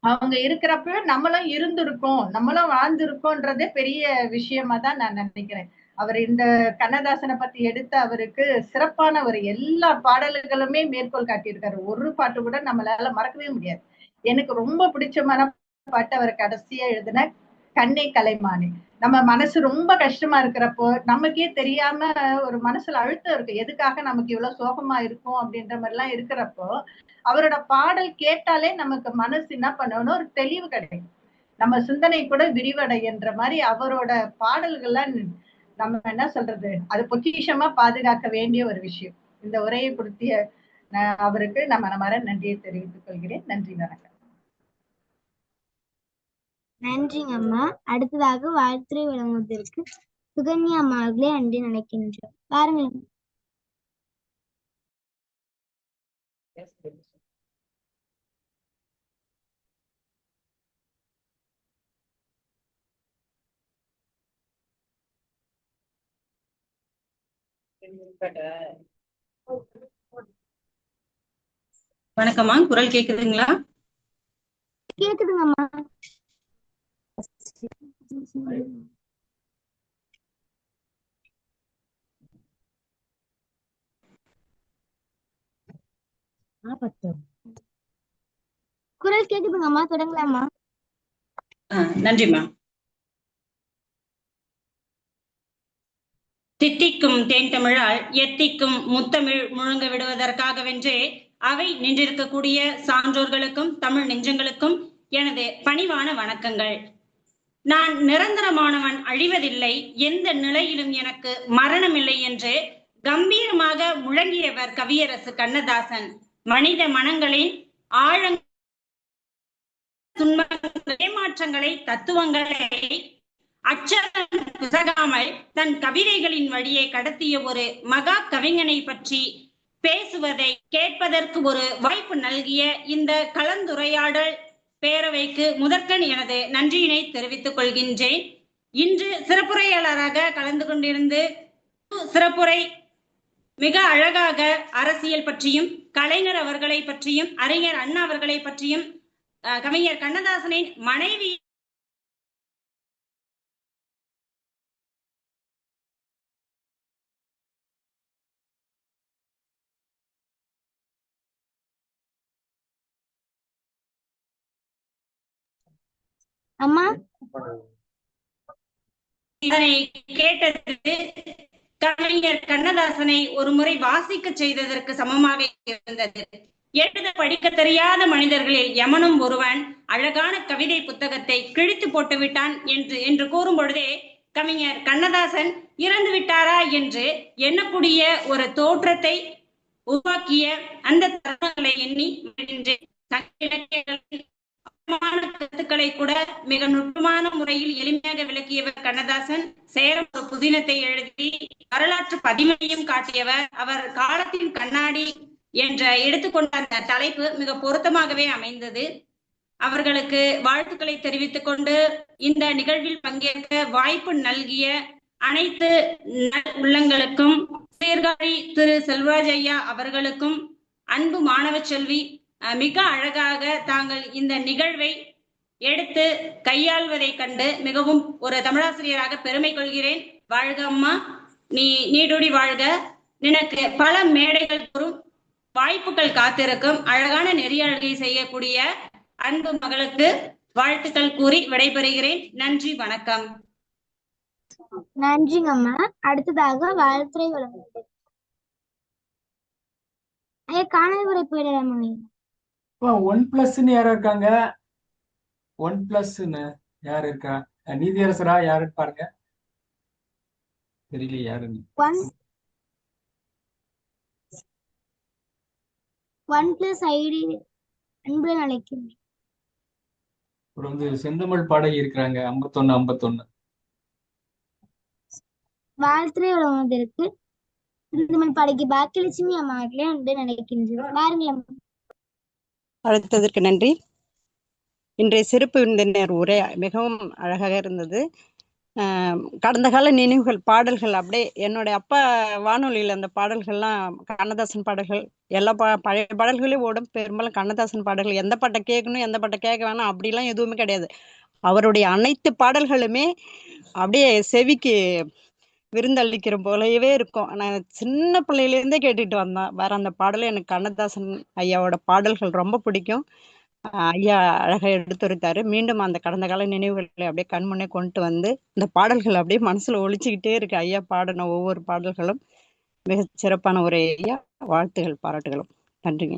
அவங்க இருக்கிறப்ப நம்மளும் இருந்திருக்கோம், நம்மளும் வாழ்ந்திருக்கோன்றதே பெரிய விஷயமா தான் நான் நினைக்கிறேன். அவர் இந்த கண்ணதாசனை பத்தி எடுத்த அவருக்கு சிறப்பான ஒரு எல்லா பாடல்களுமே மேற்கோள் காட்டியிருக்காரு. ஒரு பாட்டு கூட நம்மளால மறக்கவே முடியாது. எனக்கு ரொம்ப பிடிச்சமான பாட்டு அவர் கடைசியா எழுதின கண்ணே கலைமானே. நம்ம மனசு ரொம்ப கஷ்டமா இருக்கிறப்போ நமக்கே தெரியாம ஒரு மனசுல அழுத்தம் இருக்கு, எதுக்காக நமக்கு இவ்வளவு சோகமா இருக்கும் அப்படின்ற மாதிரி எல்லாம் இருக்கிறப்போ அவரோட பாடல் கேட்டாலே நமக்கு மனசு என்ன பண்ணணும், ஒரு தெளிவு கிடைக்கும், நம்ம சிந்தனை கூட விரிவடைகின்ற மாதிரி அவரோட பாடல்கள்லாம் நம்ம என்ன சொல்றது, அது பொக்கிஷமா பாதுகாக்க வேண்டிய ஒரு விஷயம். இந்த உரையை கொடுத்திய அவருக்கு நம்ம நன்றியை தெரிவித்துக் கொள்கிறேன். நன்றி, வணக்கம். நன்றிங்க அம்மா. அடுத்ததாக வாழ்த்துரை வழங்குவதற்கு சுகன்யா அம்மா அவர்களே அன்றி நினைக்கின்றோம். பாருங்கள். வணக்கம்மா, குரல் கேக்குதுங்களா? கேக்குதுங்கம்மா. குரல் கேக்குதுங்கம்மா, தொடங்கலாமா? நன்றிம்மா. தித்திக்கும் தேன் தமிழால் எத்திக்கும் முத்தமிழ் முழங்க விடுவதற்காகவென்றே அவை நின்றிருக்கக்கூடிய சான்றோர்களுக்கும் தமிழ் நெஞ்சங்களுக்கும் எனது பணிவான வணக்கங்கள். நான் நிரந்தரமானவன், அழிவதில்லை, எந்த நிலையிலும் எனக்கு மரணமில்லை என்று கம்பீரமாக முழங்கியவர் கவியரசு கண்ணதாசன். மனித மனங்களின் ஏமாற்றங்களை, தத்துவங்களை அச்சரம் பிசகாமல் தன் கவிதைகளின் வழியே கடத்திய ஒரு மகா கவிஞனை பற்றி பேசுவதை கேட்பதற்கு ஒரு வாய்ப்பு நல்கிய இந்த கலந்துரையாடல் பேரவைக்கு முதற்கண் எனது நன்றியினை தெரிவித்துக் கொள்கின்றேன். இன்று சிறப்புரையாளராக கலந்து கொண்டிருந்து சிறப்புரை மிக அழகாக அரசியல் பற்றியும், கலைஞர் அவர்களை பற்றியும், அறிஞர் அண்ணா அவர்களை பற்றியும், கவிஞர் கண்ணதாசனின் மனைவி அம்மா இதனை கேட்டது கவிஞர் கண்ணதாசனை ஒரு முறை வாசிக்க செய்ததற்கு சமமாக இருந்தது. எழுத படிக்க தெரியாத மனிதர்களில் யமனும் ஒருவன் அழகான கவிதை புத்தகத்தை கிழித்து போட்டு விட்டான் என்று கூறும் பொழுதே கவிஞர் கண்ணதாசன் இறந்து விட்டாரா என்று எண்ணக்கூடிய ஒரு தோற்றத்தை உருவாக்கிய அந்த தருணங்களை எண்ணி கருத்துக்களை கூட மிக நுட்பமான முறையில் எளிமையாக விளக்கியவர் கண்ணதாசன். சேரம் ஒரு புதினத்தை எழுதி வரலாற்று பதிமையும் காட்டியவர். அவர் காலத்தின் கண்ணாடி என்ற எடுத்துக்கொண்ட அந்த தலைப்பு மிக பொருத்தமாகவே அமைந்தது. அவர்களுக்கு வாழ்த்துக்களை தெரிவித்துக் கொண்டு இந்த நிகழ்வில் பங்கேற்க வாய்ப்பு நல்கிய அனைத்து உள்ளங்களுக்கும் சீர்காழி திரு செல்வராஜ் ஐயா அவர்களுக்கும் அன்பு மாணவ செல்வி மிக அழகாக தாங்கள் இந்த நிகழ்வை எடுத்து கையாள்வதை கண்டு மிகவும் ஒரு தமிழாசிரியராக பெருமை கொள்கிறேன். வாழ்க அம்மா, நீ நீடூடி வாழ்க. நினக்கு பல மேடைகள் தோறும் வாய்ப்புகள் காத்திருக்கும். அழகான நெறியாழ்கை செய்யக்கூடிய அன்பு மகளுக்கு வாழ்த்துக்கள் கூறி விடைபெறுகிறேன். நன்றி, வணக்கம். நன்றிங்க அம்மா. அடுத்ததாக வாழ்த்துறை வழங்குகிறது. ஐயா காணல் உரை போயிடலாம். 1+ன்னு யாரா இருக்காங்க? 1+ன்னு யார் இருக்கா? நீதியரசரா யாருன்னு பாருங்க. தெரியல யாருன்னு. 1+ ஐடி அன்புடன் அழைக்கிறேன். அப்புறம் செந்தமிழ் பாடகி இருக்கிறாங்க 51. வாழ்த்துறை வழங்குவதற்கு செந்தமிழ் பாடகி பாக்கியலட்சுமி அம்மா அவர்களே அன்புடன் அழைக்கின்றோம். வாருங்கள். அழைத்ததற்கு நன்றி. இன்றைய சிறப்பு விருந்தினர் உரை மிகவும் அழகாக இருந்தது. கடந்த கால நினைவுகள், பாடல்கள் அப்படியே என்னுடைய அப்பா வானொலியில் அந்த பாடல்கள்லாம் கண்ணதாசன் பாடல்கள் எல்லா பழைய பாடல்களே ஓடும். பெரும்பாலும் கண்ணதாசன் பாடல்கள், எந்த பாட்டை கேட்கணும் எந்த பாட்டை கேட்க வேணாம் அப்படிலாம் எதுவுமே கிடையாது. அவருடைய அனைத்து பாடல்களுமே அப்படியே செவிக்கு விருந்தளிக்கிற போலவே இருக்கும். நான் சின்ன பிள்ளையிலேருந்தே கேட்டுட்டு வந்தேன். வேற அந்த பாடல எனக்கு கண்ணதாசன் ஐயாவோட பாடல்கள் ரொம்ப பிடிக்கும். ஐயா அழகா எடுத்துரைத்தாரு. மீண்டும் அந்த கடந்த கால நினைவுகளை அப்படியே கண்முன்னே கொண்டு வந்து இந்த பாடல்கள் அப்படியே மனசுல ஒழிச்சுக்கிட்டே இருக்கு. ஐயா பாடின ஒவ்வொரு பாடல்களும் மிக சிறப்பான ஒரு ஐயா. வாழ்த்துகள், பாராட்டுகளும். நன்றிங்க.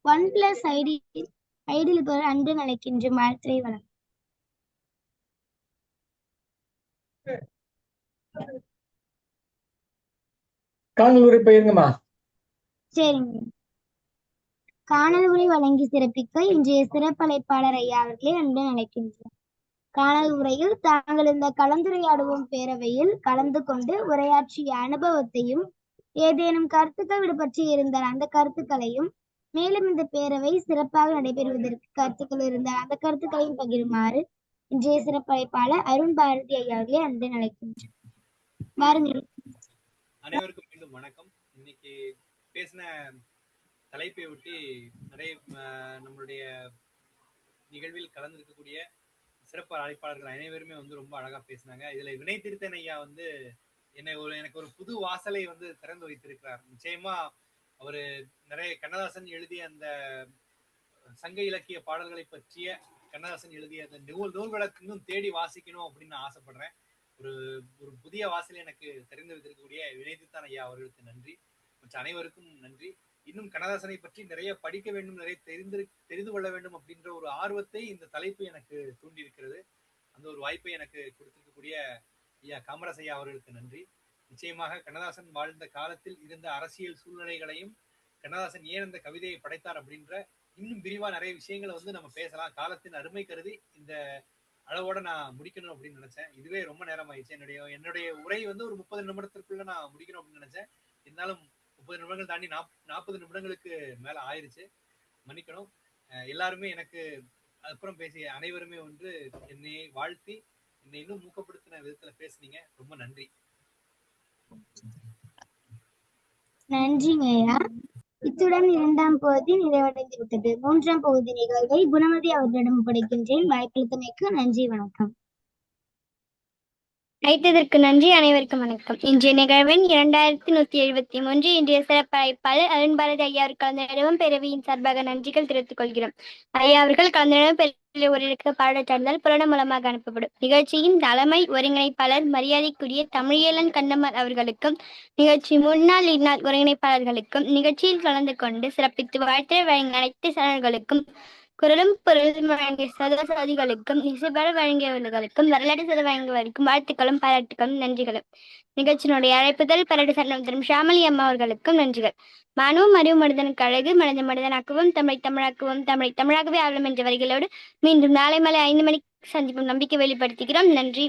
1+ ஐடியில் பெற அன்பு அழைக்கின்ற வாழ்த்துறை வழங்கும். காணல் உரை போயிருங்கம்மா. சரிங்க. காணல் உரை வழங்கி சிறப்பிக்க இன்றைய சிறப்பழைப்பாளர் ஐயா அவர்களே அன்புடன் அழைக்கின்றோம். காணல் உரையில் தாங்கள் இந்த கலந்துரையாடுவோம் பேரவையில் கலந்து கொண்டு உரையாற்றிய அனுபவத்தையும் ஏதேனும் கருத்துக்கள் விடுபற்றி இருந்தால் அந்த கருத்துக்களையும், மேலும் இந்த பேரவை சிறப்பாக நடைபெறுவதற்கு கருத்துக்கள் இருந்தால் அந்த கருத்துக்களையும் பகிருமாறு இன்றைய சிறப்பழைப்பாளர் அருண் பாரதி ஐயா அவர்களே அன்புடன் அழைக்கின்றோம். வாருங்கள். அனைவருக்கும் மீண்டும் வணக்கம். இன்னைக்கு பேசின தலைப்பை ஒட்டி நிறைய நம்மளுடைய நிகழ்வில் கலந்திருக்கக்கூடிய சிறப்பு அழைப்பாளர்கள் அனைவருமே ரொம்ப அழகா பேசினாங்க. இதுல வினை திருத்தன் ஐயா எனக்கு ஒரு புது வாசலை திறந்து வைத்திருக்கிறார். நிச்சயமா அவரு நிறைய கண்ணதாசன் எழுதிய அந்த சங்க இலக்கிய பாடல்களை பற்றிய கண்ணதாசன் எழுதிய அந்த நூல்களை இன்னும் தேடி வாசிக்கணும் அப்படின்னு நான் ஆசைப்படுறேன். ஒரு புதிய வாசலை எனக்கு தெரிந்து வைத்திருக்கக்கூடிய வினைதித்தான் ஐயா அவர்களுக்கு நன்றி. மற்ற அனைவருக்கும் நன்றி. இன்னும் கண்ணதாசனை பற்றி நிறைய படிக்க வேண்டும், நிறைய தெரிந்து கொள்ள வேண்டும் அப்படின்ற ஒரு ஆர்வத்தை இந்த தலைப்பு எனக்கு தூண்டியிருக்கிறது. அந்த ஒரு வாய்ப்பை எனக்கு கொடுத்திருக்கக்கூடிய ஐயா காமராஜ் ஐயா அவர்களுக்கு நன்றி. நிச்சயமாக கண்ணதாசன் வாழ்ந்த காலத்தில் இருந்த அரசியல் சூழ்நிலைகளையும் கண்ணதாசன் ஏன் அந்த கவிதையை படைத்தார் அப்படின்ற இன்னும் விரிவா நிறைய விஷயங்களை நம்ம பேசலாம். காலத்தின் அருமை கருதி இந்த அளவோட நான் முடிக்கணும் அப்படின்னு நினைச்சேன். இதுவே ரொம்ப நேரம் ஆயிடுச்சு. என்னுடைய உரை ஒரு 30 நிமிடத்திற்குள்ள நான் முடிக்கணும் அப்படின்னு நினைச்சேன். இருந்தாலும் 30 நிமிடங்கள் தாண்டி 40 நிமிடங்களுக்கு மேல ஆயிருச்சு. மன்னிக்கணும். எல்லாருமே எனக்கு அப்புறம் பேசிய அனைவருமே என்னை வாழ்த்தி என்னை இன்னும் ஊக்கப்படுத்தின விதத்துல பேசுனீங்க. ரொம்ப நன்றி. நன்றிங்க ஐயா. இத்துடன் 2ஆம் பகுதி நிறைவடைந்து விட்டது. 3ஆம் பகுதி நிகழ்வை குணமதி அவர்களிடம் ஒப்படைக்கின்றேன். வாய்ப்பளித்தமைக்கு நன்றி, வணக்கம். அழைத்ததற்கு நன்றி. அனைவருக்கும் வணக்கம். இன்றைய நிகழ்வின் 2173 இன்றைய சிறப்பு அழைப்பாளர் அருண் பாரதி ஐயா அவர்கள் கலந்த பேரவையின் சார்பாக நன்றிகள் தெரிவித்துக் கொள்கிறோம். ஐயா அவர்கள் கலந்த ஒருவருக்கு பாடச் சார்ந்தால் புலன மூலமாக அனுப்பப்படும். நிகழ்ச்சியின் தலைமை ஒருங்கிணைப்பாளர் மரியாதைக்குரிய தமிழியலன் கண்ணம்மாள் அவர்களுக்கும், நிகழ்ச்சி முன்னாள் இந்நாள் ஒருங்கிணைப்பாளர்களுக்கும், நிகழ்ச்சியில் கலந்து கொண்டு சிறப்பித்து வாழ்த்து வழங்கிய அனைத்து சரணர்களுக்கும், குரலும் பொருளும் வழங்கிய சகோதரிகளுக்கும், இசைப்பாட வழங்கியவர்களுக்கும், வரலாற்று சத வழங்கியவர்களுக்கும் வாழ்த்துக்களும் பாராட்டுகளும் நன்றிகளும். நிகழ்ச்சியினுடைய அழைப்புதல் பாராட்டு சரணம் தரும் ஷாமலி அம்மா அவர்களுக்கும் நன்றிகள். மானவும் அறிவு மனிதனுக்கு அழகு, மனித மனிதனாக்குவோம், தமிழை தமிழாக்குவோம், தமிழை தமிழாகவே ஆளும் என்ற வரிகளோடு மீண்டும் நாளை மாலை 5 மணிக்கு சந்திப்பும் நம்பிக்கை வெளிப்படுத்துகிறோம். நன்றி,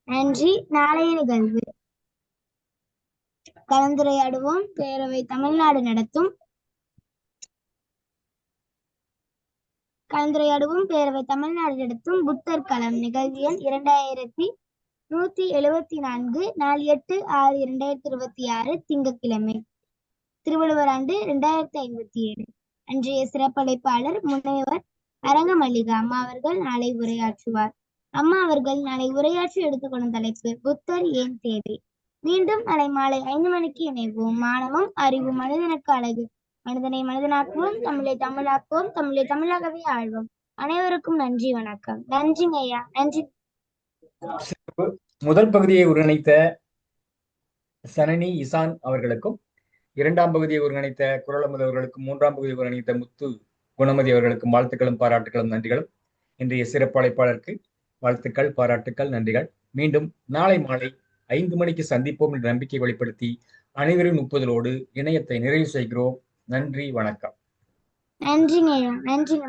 நன்றி. நாளைய நிகழ்வு கலந்துரையாடுவோம் பேரவை தமிழ்நாடு நடத்தும் கலந்துரையாடுவோம் பேரவை தமிழ்நாடு நடத்தும் புத்தர் களம் நிகழ்வு எண் 2174, நாள் 8/6/2026, திங்கட்கிழமை, திருவள்ளுவர் ஆண்டு 2057. அன்றைய சிறப்பழைப்பாளர் முனைவர் அரங்க மல்லிகா அம்மா அவர்கள் நாளை உரையாற்றுவார். அம்மா அவர்கள் நாளை உரையாற்றி எடுத்துக்கொண்ட தலைப்பு புத்தர் ஏன் தேவை. மீண்டும் நாளை மாலை 5 மணிக்கு இணைவோம். மானமும் அறிவும் மனிதனுக்கு அழகு. மனிதனை மனிதனாக்குவோம், தமிழை தமிழாக்குவோம், தமிழை தமிழாகவே ஆழ்வோம். அனைவருக்கும் நன்றி, வணக்கம். நன்றிங்க ஐயா, நன்றி. முதல் பகுதியை ஒருங்கிணைத்த சனனி இசான் அவர்களுக்கும், இரண்டாம் பகுதியை ஒருங்கிணைத்த குரலமுது அவர்களுக்கும், மூன்றாம் பகுதியை ஒருங்கிணைத்த முத்து குணமதி அவர்களுக்கும் வாழ்த்துக்களும் பாராட்டுகளும் நன்றிகளும். இன்றைய சிறப்பு அழைப்பாளருக்கு வாழ்த்துக்கள், பாராட்டுக்கள், நன்றிகள். மீண்டும் நாளை மாலை 5 மணிக்கு சந்திப்போம் என்ற நம்பிக்கை வெளிப்படுத்தி அனைவரும் 30 இணையத்தை நிறைவு செய்கிறோம். நன்றி, வணக்கம். நன்றிங்க ஐயா, நன்றிங்க.